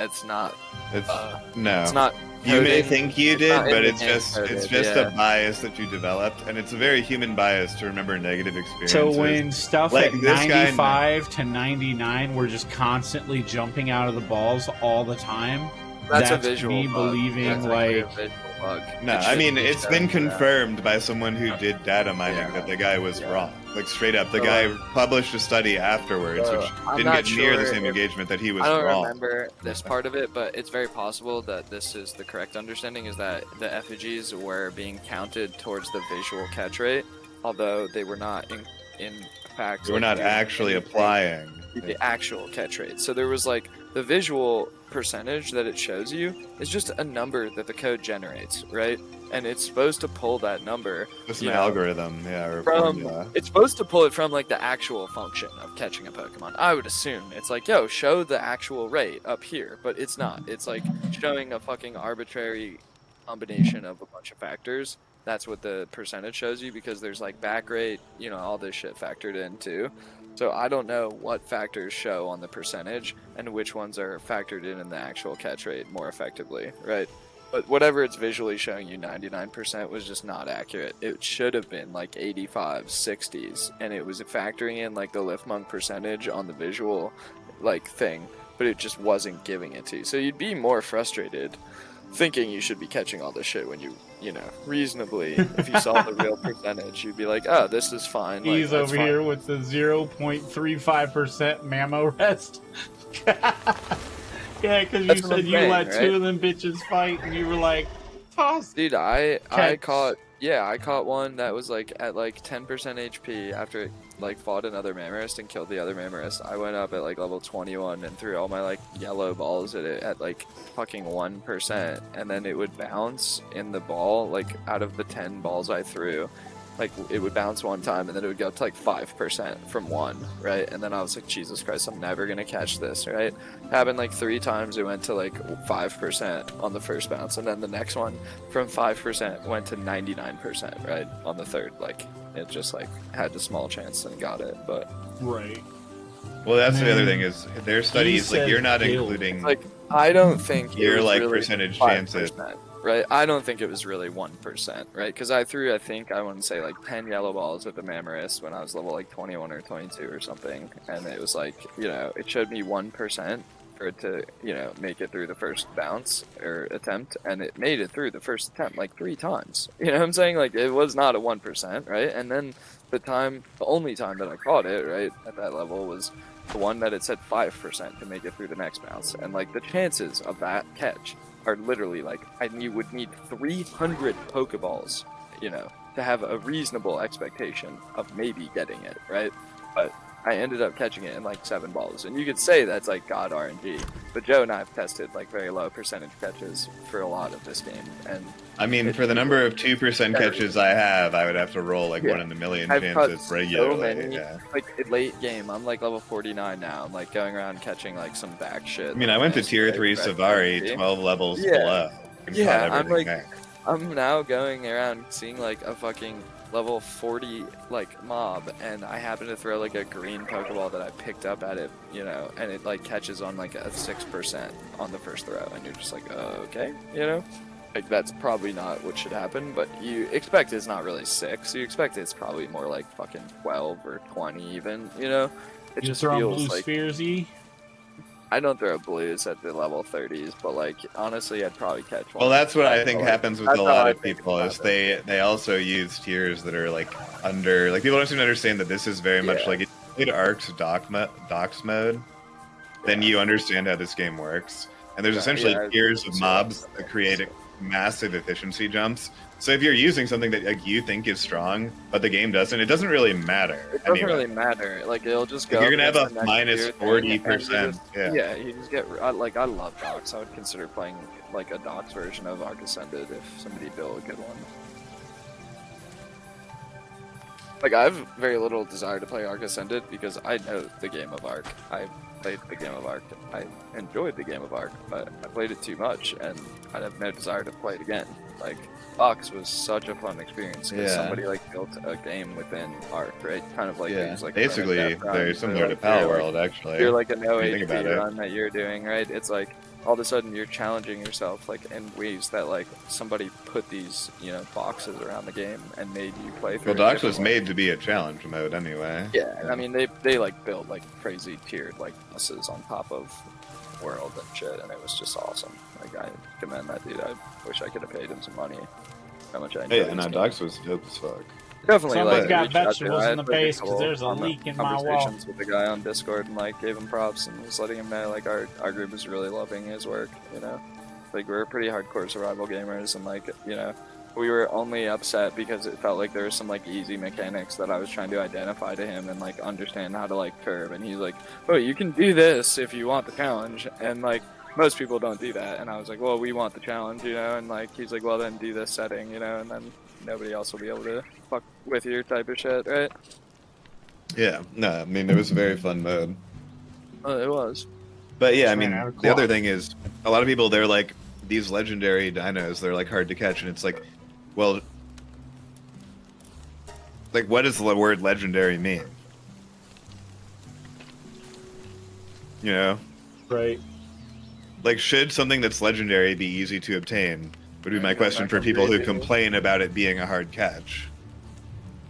It's not. It's No. It's not. You may coded. think you It's did, not in but the it's game just coded, it's just yeah. a bias that you developed, and it's a very human bias to remember negative experiences. So when stuff Like at this guy- 95 to 99 were just constantly jumping out of the balls all the time, That's a that's visual me bug. believing, That's actually a like- visual bug. No, It I shouldn't mean be it's shown been for that. confirmed by someone who did data mining Yeah. that the guy was Yeah. wrong. Like straight up, the So, guy published a study afterwards, So, which I'm didn't not get near the sure same if- engagement that he was I don't wrong. remember this part of it, but it's very possible that this is the correct understanding, is that the effigies were being counted towards the visual catch rate, although they were not in fact. We're like, not doing actually anything applying. to the actual catch rate. So there was like the visual percentage that it shows you is just a number that the code generates, right? And it's supposed to pull that number It's you an know, algorithm, yeah, or from formula. it's supposed to pull it from like the actual function of catching a Pokemon. I would assume it's like, yo, show the actual rate up here, but it's not. It's like showing a fucking arbitrary combination of a bunch of factors. That's what the percentage shows you, because there's like back rate, you know, all this shit factored in too. So I don't know what factors show on the percentage and which ones are factored in the actual catch rate more effectively, right? But whatever it's visually showing you, 99% was just not accurate. It should have been like 85, 60s, and it was factoring in like the Liftmonk percentage on the visual like thing, but it just wasn't giving it to you. So you'd be more frustrated thinking you should be catching all this shit when you know, reasonably, if you saw the real percentage, you'd be like, oh, this is fine. Like, He's that's over fine. here with the 0.35% mammo rest. Yeah, because you That's what said I'm you saying, let right? two of them bitches fight, and you were like, toss. Dude, I Catch. caught one that was like at like 10% HP after it like fought another Mamorist and killed the other Mamorist. I went up at like level 21 and threw all my like yellow balls at it at like fucking 1%, and then it would bounce in the ball like out of the 10 balls I threw. like it would bounce one time and then it would go up to like 5% from one, right? And then I was like, Jesus Christ, I'm never gonna catch this, right? Happened like 3 times, it went to like 5% on the first bounce, and then the next one from 5% went to 99%, right? On the third, like it just like had a small chance and got it, but Right. Well, that's the other Man, thing is their studies like said you're not build. including like I don't think it your was like really percentage 5%, chances. right? I don't think it was really 1%, right? Because I threw, I think I want to say like 10 yellow balls at the Mammoris when I was level like 21 or 22 or something, and it was like, you know, it showed me 1% for it to, you know, make it through the first bounce or attempt, and it made it through the first attempt like 3 times. You know what I'm saying? Like it was not a 1%, right? And then the only time that I caught it, right, at that level was the one that it said 5% to make it through the next bounce, and like the chances of that catch are literally like, you would need 300 Pokeballs, you know, to have a reasonable expectation of maybe getting it, right? But I ended up catching it in like 7 balls, and you could say that's like God RNG, but Joe and I have tested like very low percentage catches for a lot of this game, and I mean, for the number of 2% catches I have, I would have to roll like Yeah. 1 in a million I've caught chances so regularly. many, Yeah. like late game, I'm like level 49 now, I'm like going around catching like some back shit. I mean, I went to tier 3 Savari, 12 levels below. And Yeah, caught I'm everything like- there. I'm now going around seeing like a fucking level 40 like mob, and I happen to throw like a green Pokeball that I picked up at it, you know, and it like catches on like a 6% on the first throw, and you're just like, okay, you know, like that's probably not what should happen, but you expect it's not really 6, you expect it's probably more like fucking 12 or 20 even, you know. It You just throwing feels blue like spheres, E? I don't throw blues at the level 30s, but like honestly, I'd probably catch one. Well, that's what I But, think like, happens with that's a how lot I of think people about is it. they also use tiers that are like under, like people don't seem to understand that this is very much Yeah. like if you played Ark's docs mode, then you understand how this game works. And there's Yeah, essentially yeah, tiers of so mobs that's- that create massive efficiency jumps. So if you're using something that like you think is strong, but the game doesn't, it doesn't really matter. It doesn't really matter. Like it'll just go. If you're gonna up have against a the next minus tier thing, 40%, and you yeah. yeah, you just get. I love docs. I would consider playing like a docs version of Arc Ascended if somebody built a good one. Like I have very little desire to play Arc Ascended because I know the game of Arc. I played the game of Arc. I enjoyed the game of Arc, but I played it too much, and I have no desire to play it again. Like Fox was such a fun experience because Yeah. somebody like built a game within Arc, right? Kind of like Yeah, it was like basically Death Run, very so, similar to like, you're, like, Palworld, actually. You're like a no If you think HP about it. run that you're doing, right? It's like all of a sudden you're challenging yourself like in ways that like somebody put these, you know, boxes around the game and made you play through. Well, it Docs was differently. made to be a challenge mode anyway. Yeah, I mean they like built like crazy tiered like buses on top of World and shit, and it was just awesome. Like I commend that dude. I wish I could have paid him some money. How much I enjoyed Yeah, this no, game. Docs was dope as fuck. Definitely, Somebody's like, got reached out to vegetables him. in the I had, like, base 'cause couple there's a leak in my wall. conversations with the guy on Discord and like gave him props and was letting him know like our group is really loving his work. You know, like we're pretty hardcore survival gamers, and like you know, we were only upset because it felt like there was some like easy mechanics that I was trying to identify to him and like understand how to like curb, and he's like, oh, you can do this if you want the challenge, and like. Most people don't do that, and I was like, well, we want the challenge, you know, and like he's like, well, then do this setting, you know, and then nobody else will be able to fuck with your type of shit, right? Yeah, no, I mean, it was a very fun mode. It was. But yeah, I Just ran mean, out of the other clock. thing is, a lot of people, they're like, these legendary dinos, they're like hard to catch, and it's like, well, like, what does the word legendary mean? You know? Right. Like, should something that's legendary be easy to obtain? Would be my question for people who complain about it being a hard catch.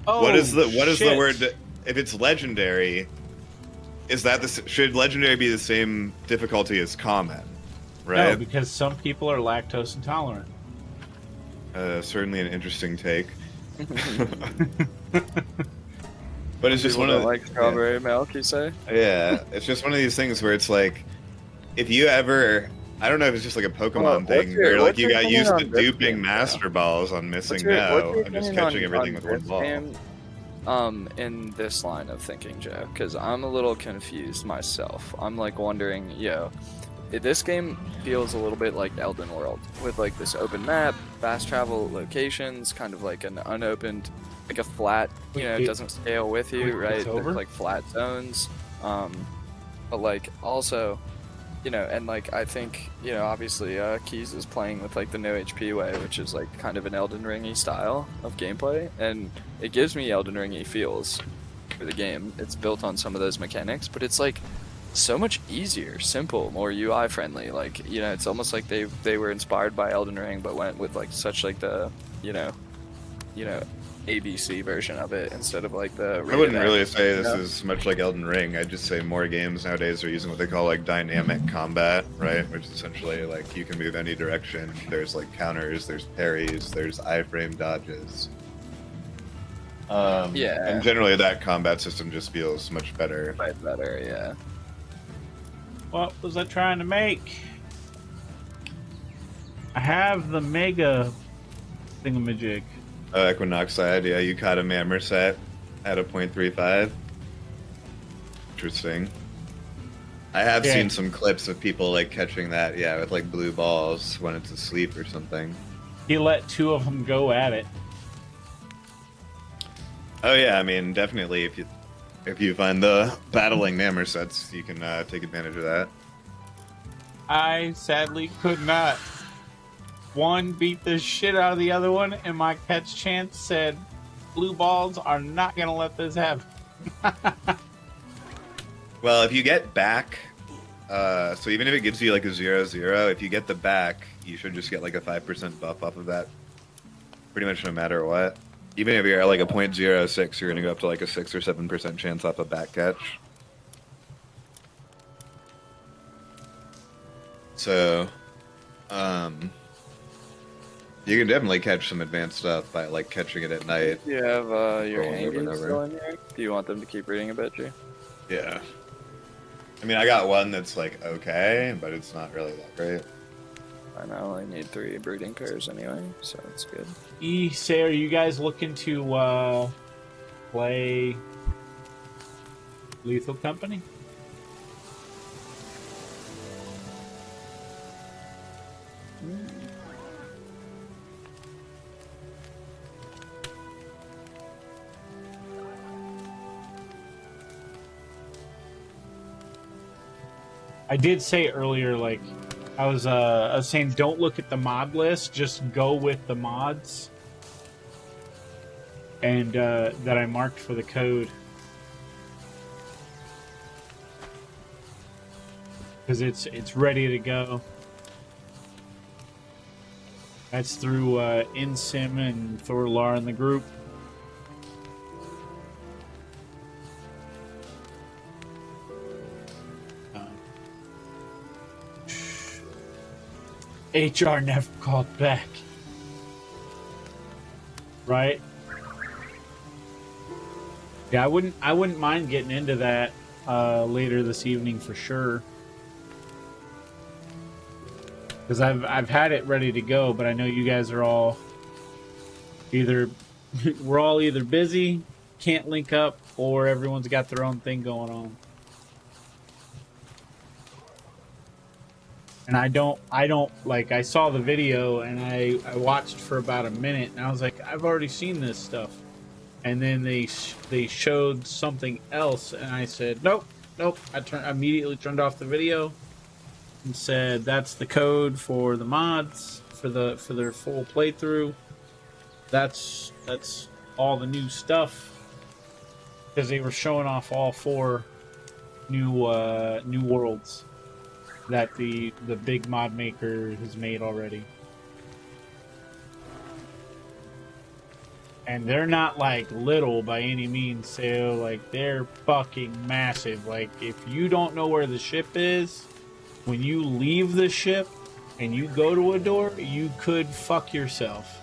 Oh, What is the shit. word that, if it's legendary, is that should legendary be the same difficulty as common? No, Right? because some people are lactose intolerant. Certainly an interesting take. But it's just People one of don't like strawberry milk, you say? yeah, it's just one of these things where it's like, if you ever, I don't know if it's just like a Pokemon what's thing, your- where like what's you your got opinion used to on this duping game, Master Balls on missing What's your no and just opinion catching on everything with one this ball. game, in this line of thinking, Joe? Because I'm a little confused myself. I'm like wondering, this game feels a little bit like Elden World, with like this open map, fast travel locations, kind of like an unopened like a flat, you know, it doesn't scale with you, right? It's over? There's like flat zones. But like also, you know, and like I think, you know, obviously Keys is playing with like the no HP way, which is like kind of an Elden Ring-y style of gameplay, and it gives me Elden Ring-y feels for the game. It's built on some of those mechanics, but it's like so much easier, simple, more UI friendly. Like, you know, it's almost like they were inspired by Elden Ring, but went with like such like the, you know, ABC version of it instead of like the. I wouldn't really say this is much like Elden Ring. I'd just say more games nowadays are using what they call like dynamic combat, right? Which is essentially like you can move any direction. There's like counters, there's parries, there's iframe dodges. Yeah. And generally that combat system just feels much better. Quite better, yeah. What was I trying to make? I have the mega thingamajig. Equinox side, yeah, you caught a Mammer set at a 0.35. Interesting. I have seen some clips of people like catching that, yeah, with like blue balls when it's asleep or something. He let 2 of them go at it. Oh yeah, I mean, definitely if you find the battling Mammer sets, you can take advantage of that. I sadly could not. One beat the shit out of the other one, and my catch chance said, blue balls are not going to let this happen. Well, if you get back, so even if it gives you like a 0-0, if you get the back, you should just get like a 5% buff off of that. Pretty much no matter what. Even if you're at like a 0.06, you're going to go up to like a 6 or 7% chance off a back catch. So, you can definitely catch some advanced stuff by like catching it at night. Do you have your Going hand over and games over. still in here? Do you want them to keep reading a bit, G? Yeah. I mean, I got one that's like okay, but it's not really that great. I know, I need 3 breeding pairs anyway, so it's good. Say, are you guys looking to play Lethal Company? I did say earlier, like, I was saying don't look at the mod list, just go with the mods. And that I marked for the code. Because it's ready to go. That's through InSim and Thorlar in the group. HR never called back. Right? Yeah, I wouldn't mind getting into that later this evening for sure. Because I've had it ready to go, but I know you guys are all we're all either busy, can't link up, or everyone's got their own thing going on. And I don't like, I saw the video and I watched for about a minute and I was like, I've already seen this stuff. And then they showed something else and I said, nope. I immediately turned off the video and said, that's the code for the mods for their full playthrough. That's all the new stuff, because they were showing off all 4 new worlds that the big mod maker has made already. And they're not like little by any means, so like they're fucking massive. Like if you don't know where the ship is, when you leave the ship and you go to a door, you could fuck yourself.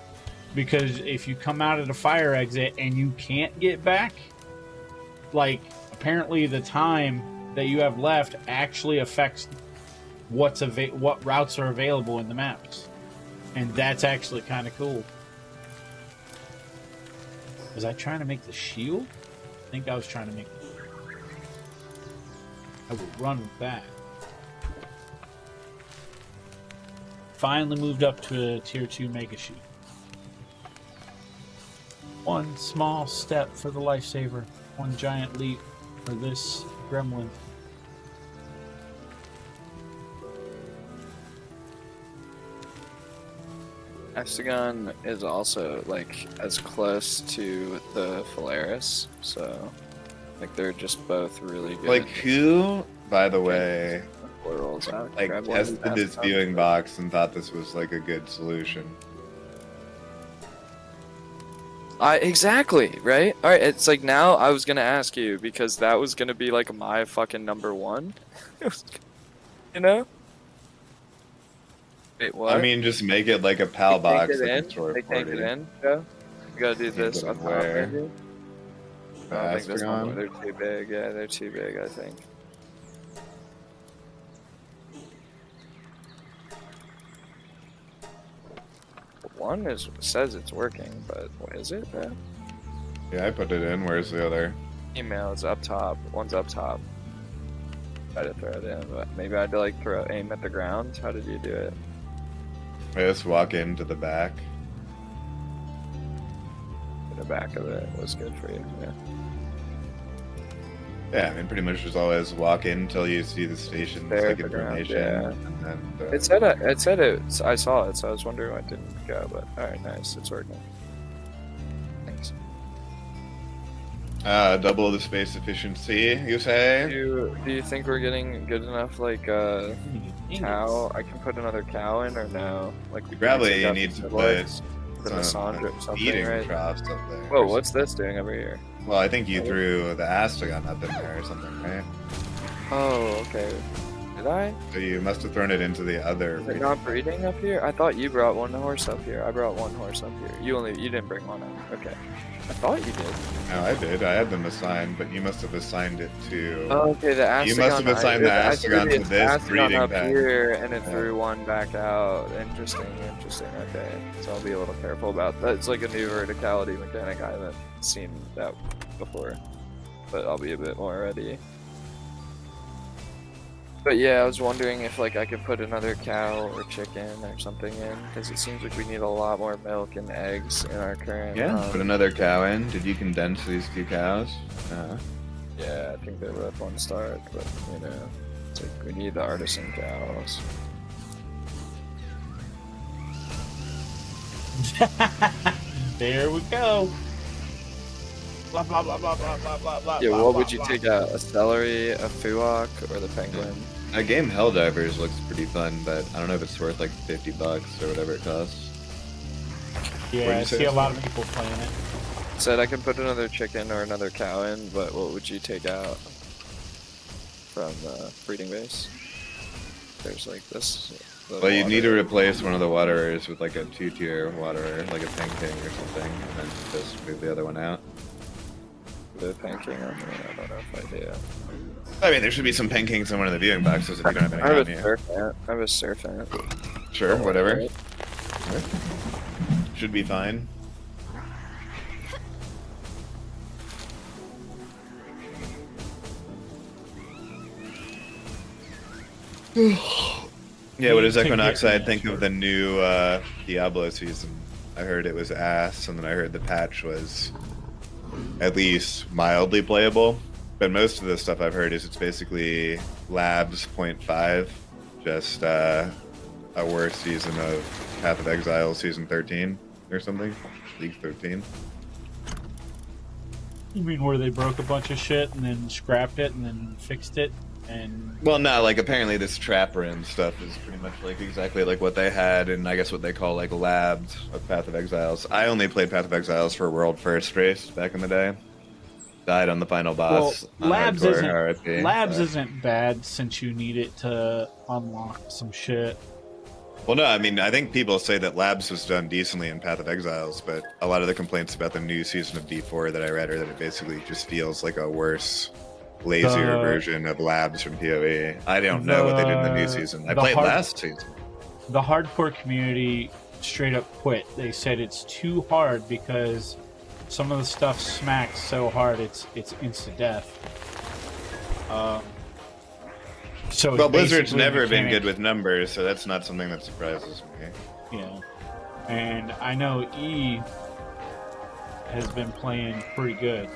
Because if you come out of the fire exit and you can't get back, like apparently the time that you have left actually affects what routes are available in the maps. And that's actually kind of cool. Was I trying to make the shield? I think I was trying to make it. I will run with that. Finally moved up to a tier 2 mega shield. One small step for the lifesaver. One giant leap for this gremlin. Hexagon is also like as close to the Polaris, so like they're just both really good. Like who, by the way, Rolls out, like grab one tested fast this up. viewing box and thought this was like a good solution? Exactly, right? Alright, it's like now I was gonna ask you because that was gonna be like my fucking number one. You know? Wait, what? I mean, just make it like a PAL They box. can't Like get a in? Tor They can't 40. get in, Joe? You gotta do Can't this get on in top, where? maybe? I don't think this one, Hexagon? they're too big. Yeah, they're too big, I think. One says it's working, but is it, bro? Yeah, I put it in. Where's the other? Email is up top. One's up top. Try to throw it in, but maybe I had to like aim at the ground. How did you do it? I just walk into the back. The back of it was good for you. Yeah. Yeah, I mean, pretty much just always walk in until you see the station's There like at the ground, information, yeah. and then It said it. I saw it, so I was wondering why it didn't go. But all right, nice. It's working. Thanks. double the space efficiency. You say? Do you think we're getting good enough? Like cow. I can put another cow in, or no? Like we Probably can take out need the to headlights, put the some Sandra something, feeding right? troughs up there. Whoa, what's this doing over here? Well, I think you threw the Astagon up in there or something, right? Oh, okay. Did I? So you must have thrown it into the other. Is it not breeding up here? I thought you brought one horse up here. I brought one horse up here. You didn't bring one up. Okay. I thought you did. No, I did. I had them assigned, but you must have assigned it to. Oh, okay, the Astagon. You must have assigned the I threw Astagon to this Astagon breeding up pen. here, and it Yeah. threw one back out. Interesting. Okay, so I'll be a little careful about that. It's like a new verticality mechanic. I haven't seen that before, but I'll be a bit more ready. But yeah, I was wondering if like I could put another cow or chicken or something in, because it seems like we need a lot more milk and eggs in our current. Yeah. Put another cow in. Did you condense these two cows? Yeah, I think they're both 1 star, but you know, it's like we need the artisan cows. There we go. Blah blah blah blah blah blah blah blah. Yeah, blah, what blah, would you blah. take out? A celery, a fuwak, or the penguin? A game Helldivers looks pretty fun, but I don't know if it's worth like $50 or whatever it costs. Yeah, What'd I you say, see a lot of Simon? people playing it. Said I can put another chicken or another cow in, but what would you take out from the breeding base? There's like this. the Well, you need to water- replace one of the waterers with like a 2-tier waterer, like a Peng King or something, and then just move the other one out. the pancake on here. I don't know if I do. I mean, there should be some Peng King somewhere in the viewing boxes if you don't have any I have on a you. surf ant. I have a surf ant. Sure, whatever. Should be fine. Yeah, what does Equinoxide think of the new Diablo season? I heard it was ass, and then I heard the patch was at least mildly playable. But most of the stuff I've heard is it's basically Labs 0.5, just a worse season of Path of Exile season 13 or something, League 13. You mean where they broke a bunch of shit and then scrapped it and then fixed it and Well, no, like apparently this trap room stuff is pretty much like exactly like what they had, and I guess what they call like labs of Path of Exiles. I only played Path of Exiles for World First Race back in the day. Died on the final boss. well, on labs hardcore isn't RIP, labs but- isn't bad since you need it to unlock some shit. Well, no, I mean I think people say that labs was done decently in Path of Exiles, but a lot of the complaints about the new season of D4 that I read are that it basically just feels like a worse, lazier The- version of labs from PoE. I don't know what they did in the new season. I the played hard- last season. The hardcore community straight up quit. They said it's too hard because some of the stuff smacks so hard it's instant death. So it's Well, Blizzard's basically never been mechanic- good with numbers, so that's not something that surprises me. you know. And I know E has been playing pretty good.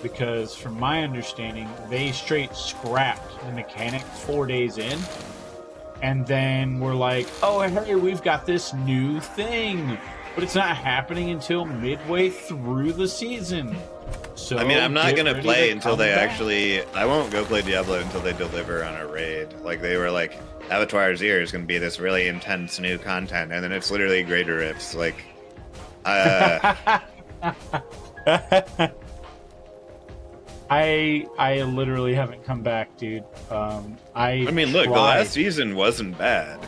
Because from my understanding, they straight scrapped the mechanic 4 days in. And then we're like, oh, hey, we've got this new thing. But it's not happening until midway through the season. So I mean, I'm not get gonna ready play to until come they back. actually. I won't go play Diablo until they deliver on a raid. Like they were like, Abattoir's Ear is gonna be this really intense new content, and then it's literally Greater Rifts. Like, I literally haven't come back, dude. I mean, look, the tried. last season wasn't bad.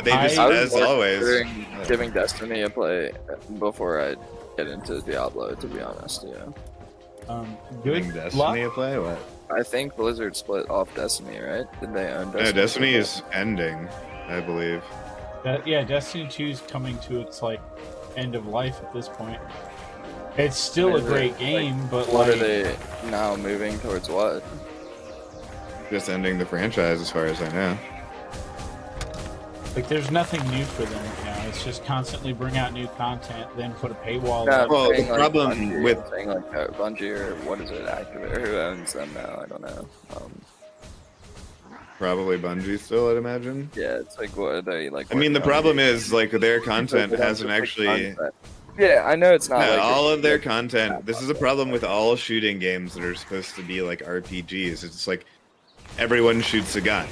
They just, I as more always, considering giving Destiny a play before I get into Diablo, to be honest. Yeah, Good giving luck. Destiny a play. What? I think Blizzard split off Destiny, right? Did they own Destiny? No, Destiny is ending, I believe. Yeah, Destiny 2 is coming to its like end of life at this point. It's still a Is it, great like, game, but What like, are they now moving towards? What? Just ending the franchise, as far as I know. like there's nothing new for them right now. It's just constantly bring out new content, then put a paywall. No, up. I'm Well, the saying, like, problem Bungie, with- I'm saying like Bungie or what is it, Activision? Who owns them now? I don't know. Probably Bungie still, I'd imagine. Yeah, it's like what are they like? I mean, the working on? problem is like their content They don't hasn't just, like, actually. content. Yeah, I know it's not. Yeah, like all of their like, content. This is a problem with all shooting games that are supposed to be like RPGs. It's like everyone shoots a gun.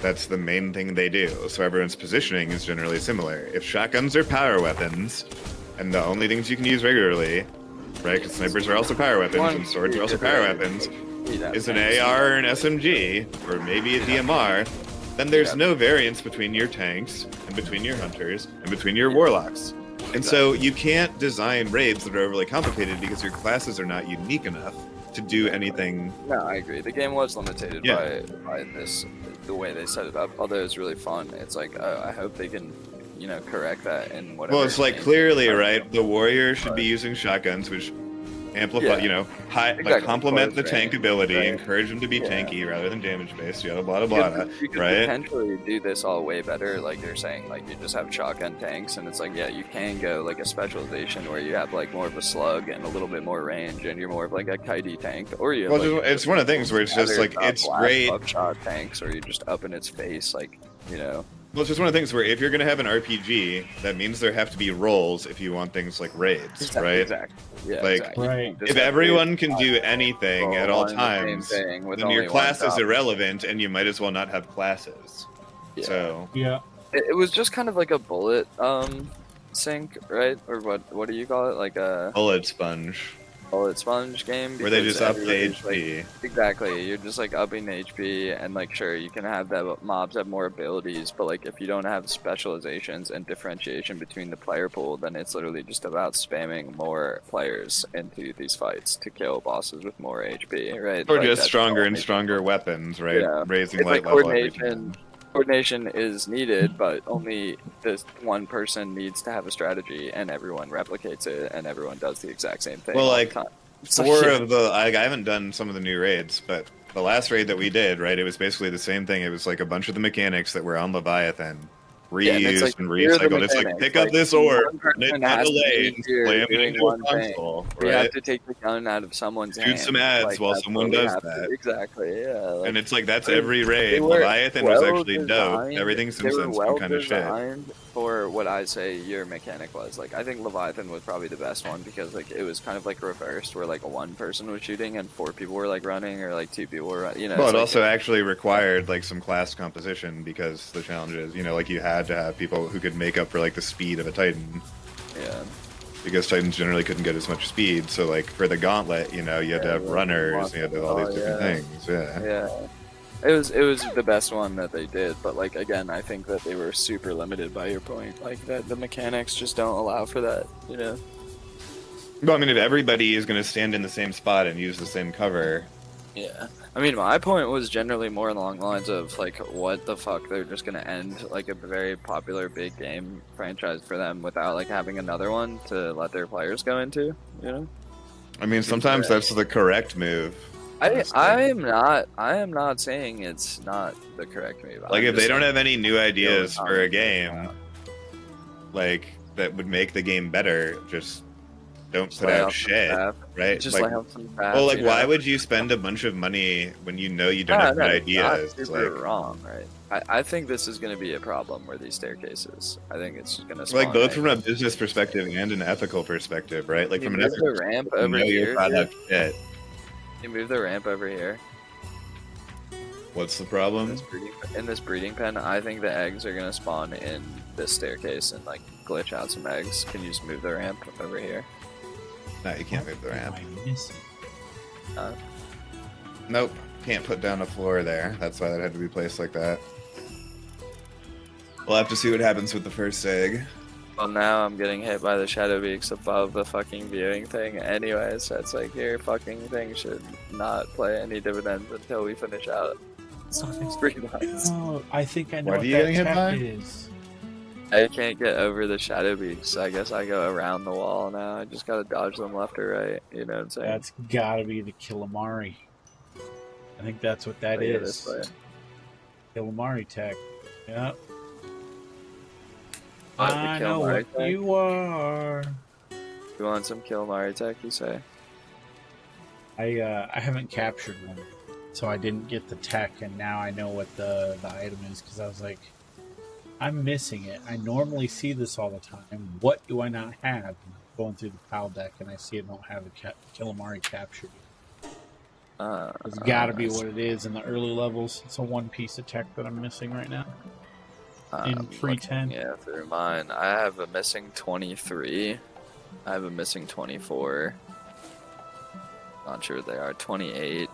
That's the main thing they do. So everyone's positioning is generally similar. If shotguns are power weapons, and the only things you can use regularly, right? Because snipers are also power weapons, and swords are also power weapons. Is an AR or an SMG, or maybe a DMR. Then there's no variance between your tanks, and between your hunters, and between your warlocks. And so you can't design raids that are overly complicated because your classes are not unique enough to do anything. No, I agree. The game was limited Yeah. by this, the way they set it up. Although it's really fun. It's like I hope they can, correct that in whatever. Well, it's like game. clearly, right? The warrior should be using shotguns, which amplify, Yeah. like complement the Close tank range, ability, right. encourage them to be Yeah. tanky rather than damage based, yada blah You blah could, blah, you could right? potentially do this all way better, like you're saying, like you just have shotgun tanks, and it's like, yeah, you can go like a specialization where you have like more of a slug and a little bit more range, and you're more of like a kitey tank, or you. Have, Well, like, it's one of the things where it's just like it's great. Buckshot tanks, or you're just up in its face, like. Well, it's just one of the things where if you're going to have an RPG, that means there have to be roles if you want things like raids, right? Exactly. Yeah, Like, exactly. Right. Just If have everyone raids can do anything at all one and the same times, thing with then only your one class is topic. irrelevant and you might as well not have classes. Yeah. So, yeah, It was just kind of like a bullet sync, right? Or what do you call it? Like a bullet sponge, bullet sponge game? where they because just up the everybody's, HP. Like, exactly. You're just like upping the HP, and like sure you can have that mobs have more abilities, but like if you don't have specializations and differentiation between the player pool, then it's literally just about spamming more players into these fights to kill bosses with more HP, right? Or Like, just that's stronger the and only- stronger weapons, right? Yeah. Raising It's light like level every coordination. time. Coordination is needed, but only this one person needs to have a strategy, and everyone replicates it, and everyone does the exact same thing. Well, all the like, time. Four of the I haven't done some of the new raids, but the last raid that we did, right, it was basically the same thing. It was like a bunch of the mechanics that were on Leviathan reused Yeah, and it's like, and here are the recycled. It's like mechanics. pick up Like, this orb, one person nip has on to the be lane, here slam it doing into a one thing. console, We right? have to take the gun out of someone's Shoot hand. some ads Like, while that's someone what we does have to- that. Exactly, yeah. Like, And it's like that's I mean, every they raid. were Leviathan was well actually dope. designed- Everything since they were then's well been kind of shit. designed for what I say your mechanic was. Like, I think Leviathan was probably the best one because like it was kind of like reversed, where like one person was shooting and 4 people were like running, or like 2 people were running. Well, it's it like, also actually required like some class composition because the challenge is, like you had to have people who could make up for like the speed of a Titan. yeah. Because Titans generally couldn't get as much speed, so like for the gauntlet, you had to have runners, you had to have all these different things. Yeah. Yeah. It was the best one that they did, but like again, I think that they were super limited by your point. Like that the mechanics just don't allow for that, Well, I mean, if everybody is going to stand in the same spot and use the same cover, Yeah. I mean, my point was generally more along the lines of like, what the fuck? They're just gonna end like a very popular big game franchise for them without like having another one to let their players go into. I mean, sometimes that's the correct move. I am not saying it's not the correct move. Like, I'm if they just don't saying- have any new ideas for a game, Yeah. like that would make the game better, just don't Just put lay out out some shit, crap. right? Just like, lay out some crap, well, like, you why know? would you spend a bunch of money when you know you don't No, have good no, ideas? not super Like, wrong, right? I think this is going to be a problem where these staircases. I think it's just going to like spawn both from a eggs. business perspective and an ethical perspective, right? Like You from an move ethical the ramp perspective, over you know your here, product shit. You move the ramp over here. What's the In problem? this breeding pen, I think the eggs are gonna spawn in this staircase and like glitch out some eggs. Can you just move the ramp over here? No, you can't move the ramp. Am I missing? Nope, can't put down a floor there. That's why that had to be placed like that. We'll have to see what happens with the first egg. Well, now I'm getting hit by the shadow beaks above the fucking viewing thing anyway, so it's like your fucking thing should not play any dividends until we finish out these 3 months. Oh, I think I know What what are you that getting hit tech by? is. I can't get over the shadow beaks, so I guess I go around the wall now. I just gotta dodge them left or right, you know what I'm saying? That's gotta be the Killamari. I think that's what that I go is. this way. Killamari tech. Yep. What, the I know Killamari what tech? you are. You want some Killamari tech, you say? I haven't captured one, so I didn't get the tech, and now I know what the item is because I was like, I'm missing it. I normally see this all the time. What do I not have? And I'm going through the PAL deck, and I see I don't have a Killamari captured. It's got to be what it is in the early levels. It's a one piece of tech that I'm missing right now. In pre-10. Yeah, through mine. I have a missing 23. I have a missing 24. Not sure what they are. 28.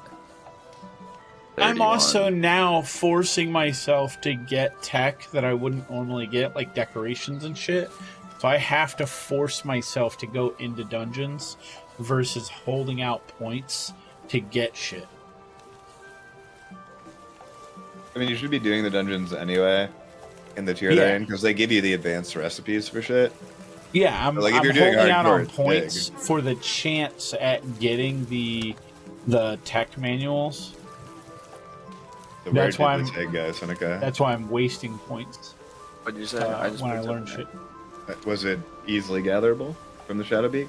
I'm 31. also now forcing myself to get tech that I wouldn't normally get, like decorations and shit. So I have to force myself to go into dungeons versus holding out points to get shit. I mean, you should be doing the dungeons anyway in the tier Yeah. they're in because they give you the advanced recipes for shit. Yeah, I'm, Like, if I'm you're doing holding out hardcore, on it's points for the chance at getting the tech manuals. So That's where why did this I'm- egg go, Seneca? That's why I'm wasting points What'd you say? when I picked learn up shit. Was it easily gatherable from the Shadow Beak?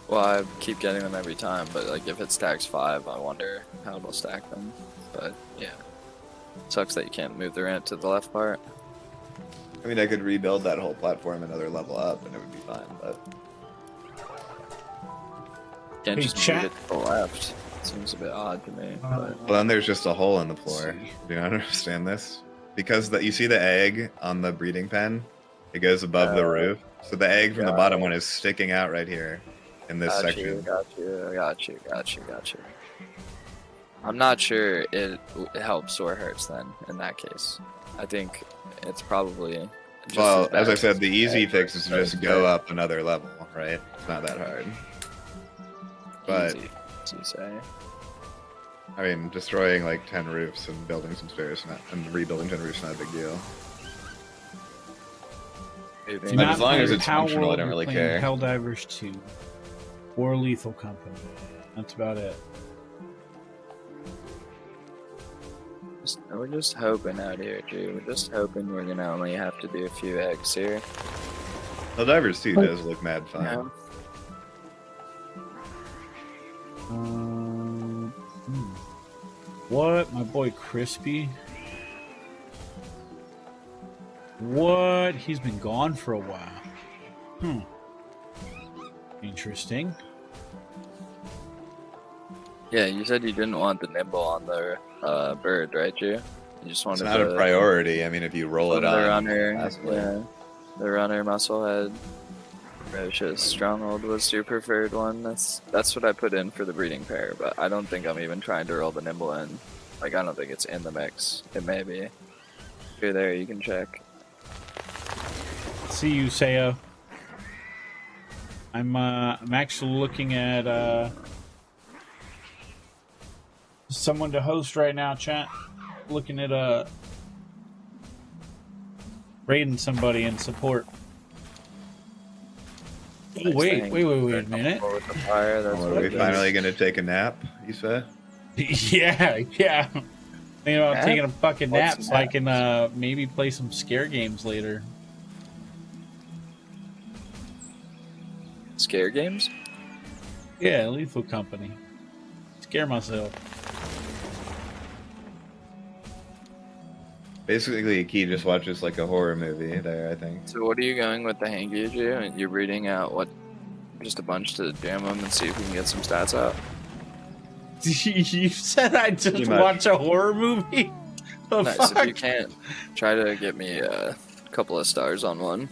Well, I keep getting them every time, but like if it stacks 5, I wonder how it'll stack them. But yeah. Sucks that you can't move the ramp to the left part. I mean, I could rebuild that whole platform another level up and it would be fine, but Can't Hey, just chat. move it to the left. Seems a bit odd to me. But well, then there's just a hole in the floor. See. Do you not understand this? Because you see the egg on the breeding pen? It goes above the roof. So the egg from the got bottom one is sticking out right here in this section. Got you. I'm not sure it helps or hurts then, in that case. I think it's probably just Well, bad as I said, the easy as fix is to just it's go bad. up another level, right? It's not that hard. But, Easy, as you say. I mean, destroying like 10 roofs and building some stairs and rebuilding 10 roofs is not a big deal. Moving. Do But not as long as play it's functional, I don't Palworld, really you're playing care. Helldivers 2 or Lethal Company. That's about it. We're just hoping out here, Drew. We're just hoping we're gonna only have to do a few eggs here. Helldivers 2 does look mad fun. Yeah. What? My boy Crispy? What? He's been gone for a while. Interesting. Yeah, you said you didn't want the nimble on the bird, right, Drew? You just wanted It's not a priority. I mean, if you roll it the on, runner, possibly. yeah, the runner musclehead. Ferocious Stronghold was your preferred one. That's what I put in for the breeding pair, but I don't think I'm even trying to roll the nimble in. Like, I don't think it's in the mix. It may be. If you're there, you can check. See you, Sayo. I'm actually looking at someone to host right now, chat. Looking at raiding somebody in support. Oh, wait a minute. With the fire, that's Are what we it is. finally going to take a nap, you said? Yeah. Thinking about Nap? taking a fucking What's nap so I nap? can maybe play some scare games later. Scare games? Yeah, Lethal Company. Scare myself. Basically, Key just watches like a horror movie there, I think. So what are you going with the Hangiju? You're reading out what, just a bunch to jam them and see if we can get some stats out? You said I just Pretty much. watch a horror movie? The Nice, fuck? if you can't, try to get me a couple of stars on one.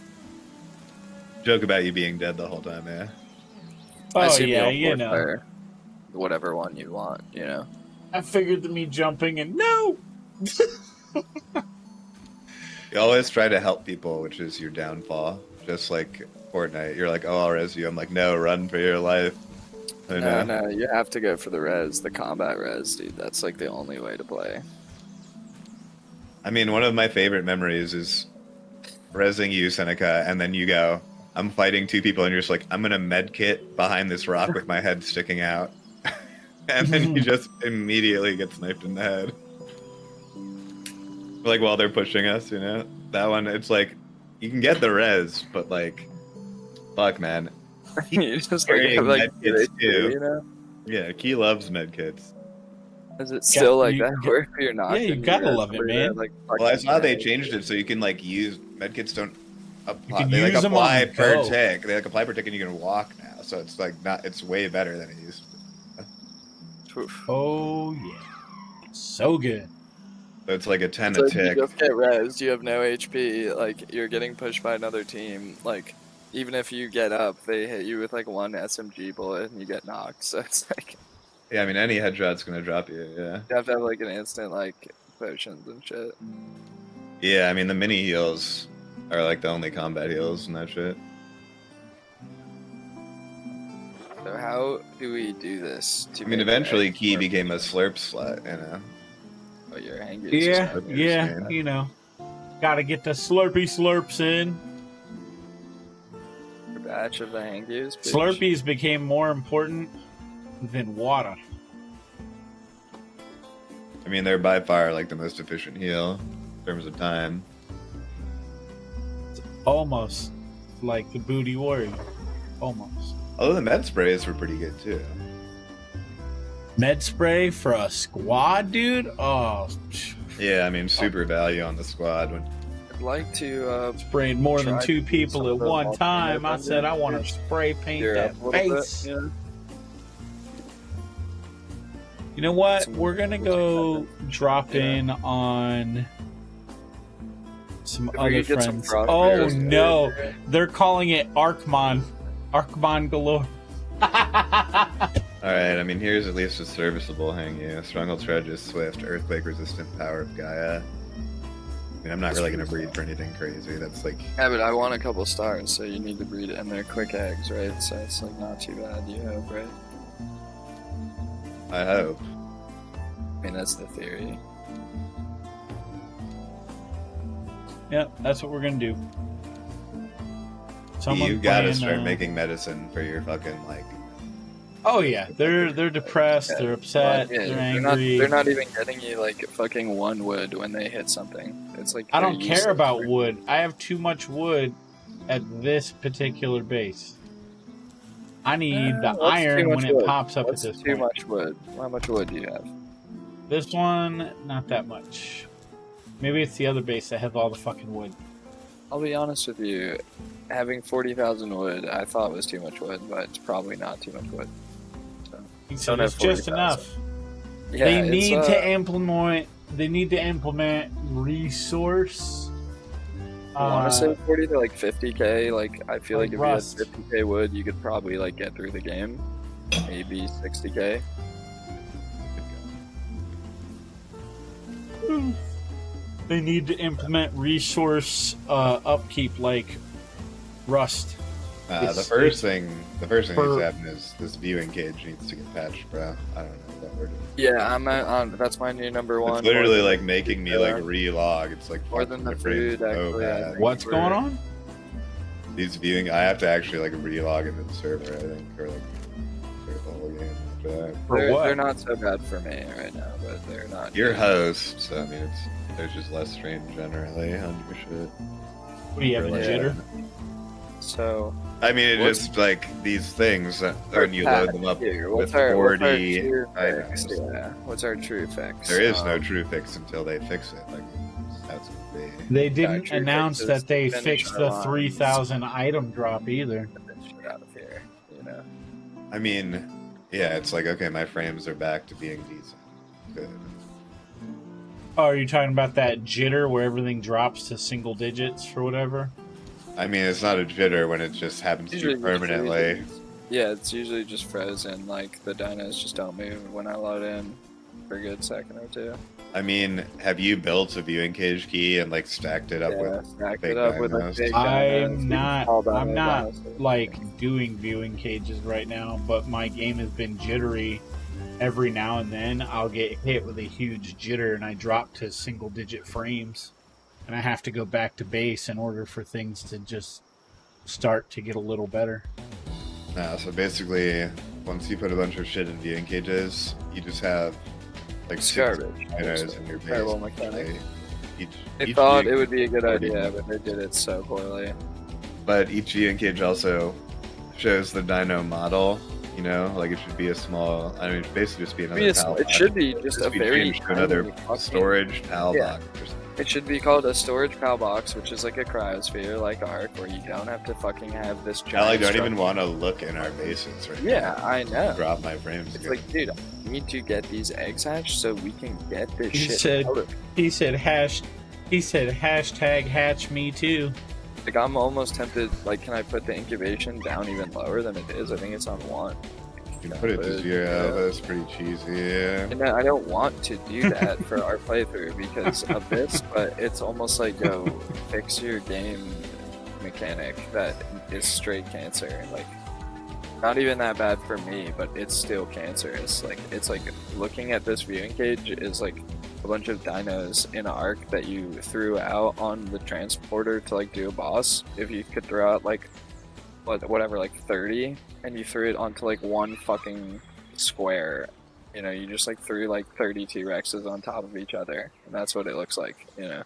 Joke about you being dead the whole time, yeah. I Oh assume yeah, you'll you force know. fire whatever one you want, you know? I figured that me jumping and no! You always try to help people, which is your downfall. Just like Fortnite, you're like, oh, I'll res you. I'm like, no, run for your life. I know. No, you have to go for the res, the combat res, dude. That's like the only way to play. I mean, one of my favorite memories is resing you, Seneca, and then you go, I'm fighting two people, and you're just like, I'm gonna med kit behind this rock with my head sticking out. And then you just immediately get sniped in the head. Like, while they're pushing us, you know? That one, it's like, you can get the res, but like, fuck, man. You just like, Carrying have, like med kits, too. you know? Yeah, Key loves med kits. Is it still like you- that where if you're not? Yeah, you gotta love it, man. Like, Well, I saw fucking they dead. changed it so you can like use medkits don't apply. can They like use them apply on per go. tick. They like apply per tick and you can walk now. So it's like not. It's way better than it used. Oof. Oh yeah. So good. So it's like a 10 So a if you tick. just get rezzed, you have no HP, like you're getting pushed by another team, like even if you get up, they hit you with like one SMG bullet and you get knocked. So it's like Yeah, I mean any headshot's gonna drop you. Yeah. you have to have like an instant like potions and shit. Yeah, I mean the mini heals are like the only combat heals and that shit. So how do we do this? To I mean make eventually it Key more- became a slurp slut. You know. Oh, you're angry. Yeah, just like yeah, understand. you know. Gotta get the slurpy slurps in. Batch of the hangies. bitch. Slurpees became more important than water. I mean they're by far like the most efficient heal in terms of time. Almost like the booty warrior. Almost. Although the med sprays were pretty good too. Med spray for a squad, dude? Oh, Yeah, I mean super value on the squad when. I'd like to spraying more than Try two some people of at the one multi-med time. I vendors. said I want to spray paint gear that up a little face. bit. Yeah. You know what? Some- We're gonna go drop Yeah. in on some If we other could get some friends. frost Oh bears, no, they're calling it Arkmon. Arkmon galore. Alright, I mean, here's at least a serviceable hang you. Stronghold Trudge is swift, earthquake resistant power of Gaia. I mean, I'm not really gonna breed for anything crazy. That's like, Yeah, but I want a couple stars, so you need to breed it, and they're quick eggs, right? So it's like not too bad, you hope, right? I hope. I mean, that's the theory. Yep, that's what we're gonna do. Someone's You gotta playing, start making medicine for your fucking, like, Oh yeah, they're depressed, Yeah, they're upset, Yeah, they're they're not, angry. they're not even getting you like fucking one wood when they hit something. It's like I they're don't useless. care about wood. I have too much wood at this particular base. I need the What's too iron much when it wood? pops up What's at this too point. much wood? How much wood do you have? This one, not that much. Maybe it's the other base that has all the fucking wood. I'll be honest with you, having 40,000 wood I thought was too much wood, but it's probably not too much wood. So Don't have it's just 40,000. enough. Yeah, They it's, need to implement. They need to implement resource. I want to say 40 to like 50k. Like I feel like like if rust. you had 50k wood, you could probably like get through the game. Maybe 60k. They need to implement resource upkeep like rust. the It's- first thing needs for- to happen is this viewing cage needs to get patched, bro. I don't know what that word is. Yeah, I'm on. That's my new number one. It's literally More like than- making me like re-log. It's like More fucking than the the frames food, so actually, I bad. think. What's going on? These viewing, I have to actually like re-log into the server, I think, or like start the whole game after that. For they're, what? they're not so bad for me right now, but they're not. You're good. host, so I mean, there's just less strain generally on your shit. What do you have, a Yeah. jitter? So I mean, it What's- just like these things that when you load them up Here, with what's our 40 true fix? items. Yeah. What's our true fix? There is no true fix until they fix it. Like that's what They didn't true announce fixes that they finish fixed our the lines. 3,000 item drop either. Get this shit out of here. You know. I mean, yeah, it's like okay, my frames are back to being decent. Good. Oh, are you talking about that jitter where everything drops to single digits or whatever? I mean, it's not a jitter when it just happens to Usually- you permanently. Yeah, it's usually just frozen. Like the dinos just don't move when I load in for a good second or two. I mean, have you built a viewing cage key and like stacked it up Yeah, with stacked big it up with a dinos? big dinos. I'm not like doing viewing cages right now, but my game has been jittery. Every now and then I'll get hit with a huge jitter and I drop to single digit frames and I have to go back to base in order for things to just start to get a little better. So basically, once you put a bunch of shit in viewing cages, you just have like It's 6 garbage. dinos in your base. Terrible mechanic. Each, They each thought viewing it would be a good 40 idea, but they did it so poorly. But each viewing cage also shows the dino model. You know, like it should be a small. I mean, it should basically just be another. PAL It box. should be just a be very changed to another tiny fucking- storage PAL Yeah. box. Or something. It should be called a storage PAL box, which is like a cryosphere, like Ark, where you don't have to fucking have this I giant. don't even structure. want to look in our bases right Yeah, now. I know. Drop my frames. It's again. like, dude, we need to get these eggs hatched so we can get this He shit said- out of. He said hashtag hatch me too. Like, I'm almost tempted. Like, can I put the incubation down even lower than it is? I think it's on 1. you can put it to 0. That's pretty cheesy. Yeah. And I don't want to do that for our playthrough because of this, but it's almost like, yo, fix your game mechanic that is straight cancer. Like, not even that bad for me, but it's still cancerous. Like, it's like looking at this viewing cage is like a bunch of dinos in an arc that you threw out on the transporter to like do a boss. If you could throw out like whatever, like 30, and you threw it onto like one fucking square. You know, you just like threw like 30 T-Rexes on top of each other, and that's what it looks like, you know.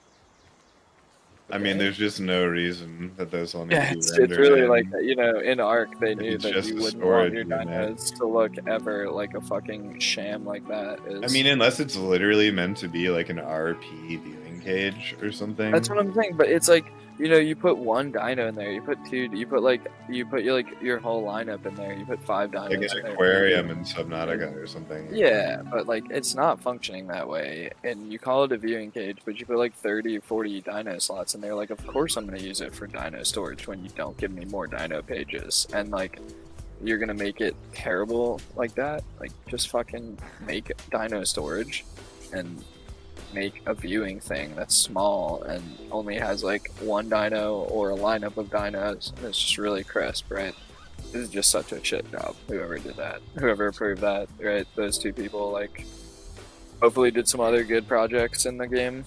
I mean, there's just no reason that those will need Yeah, to be it's rendered really in. like, you know, in Ark they knew It's that just you a wouldn't want storage your unit. dinos to look ever like a fucking sham like that. I mean, unless it's literally meant to be like an RP viewing cage or something. that's what I'm saying. But it's like, you know, you put one dino in there, you put two, you put your whole lineup in there, you put 5 dinos like an in there. aquarium in Subnautica or something. Yeah, but like it's not functioning that way, and you call it a viewing cage, but you put like 30 or 40 dino slots in there. Like, of course I'm gonna use it for dino storage when you don't give me more dino pages, and like you're gonna make it terrible like that. Like, just fucking make dino storage and make a viewing thing that's small and only has like one dino or a lineup of dinos, and it's just really crisp, right? This is just such a shit job. Whoever did that, whoever approved that, right? Those two people, like, hopefully did some other good projects in the game,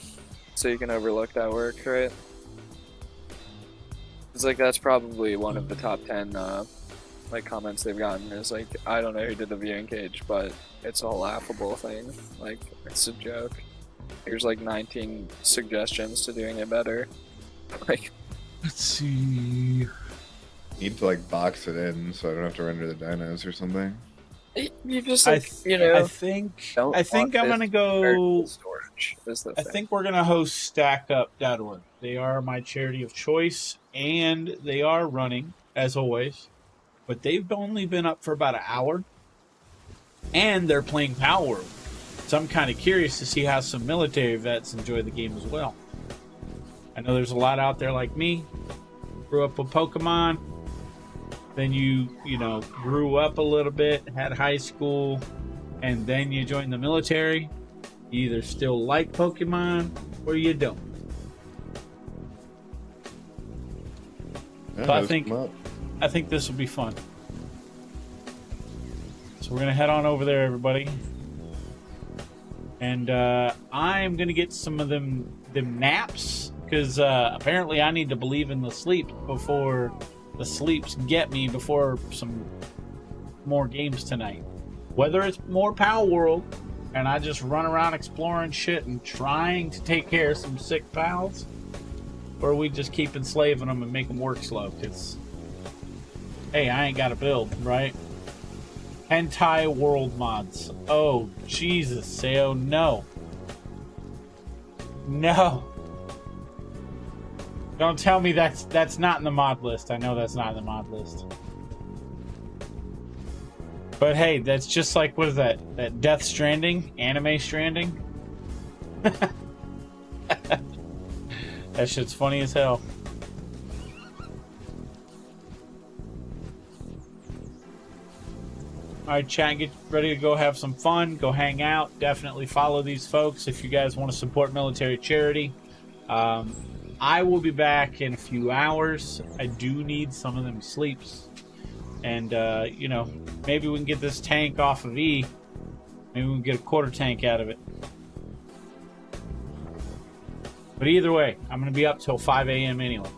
so you can overlook that work, right? It's like that's probably one of the top 10 like comments they've gotten is like, I don't know who did the viewing cage, but it's a laughable thing. Like, it's a joke. Here's like 19 suggestions to doing it better. Like, Let's see. Need to like box it in so I don't have to render the dinos or something. you just I like, th- you know, I think don't I'm want gonna this go. storage is the I thing. think we're gonna host StackUp.org. They are my charity of choice, and they are running as always. But they've only been up for about an hour, and they're playing Palworld. So I'm kind of curious to see how some military vets enjoy the game as well. I know there's a lot out there like me, grew up with Pokemon, then you grew up a little bit, had high school, and then you joined the military. You either still like Pokemon or you don't. Yeah, So I host think- them up. I think this will be fun. So we're gonna head on over there, everybody, and I'm gonna get some of them naps because apparently I need to believe in the sleep before the sleeps get me before some more games tonight. Whether it's more Palworld and I just run around exploring shit and trying to take care of some sick pals, or we just keep enslaving them and make them work slow because Hey, I ain't got a build, right? Hentai World mods. Oh, Jesus, Sayo, no. No. Don't tell me that's not in the mod list. I know that's not in the mod list. But hey, that's just like, what is that? That Death Stranding? Anime Stranding? That shit's funny as hell. Alright, chat, get ready to go have some fun. Go hang out. Definitely follow these folks if you guys want to support military charity. I will be back in a few hours. I do need some of them sleeps. And, you know, maybe we can get this tank off of E. Maybe we can get a quarter tank out of it. But either way, I'm going to be up till 5 a.m. anyway.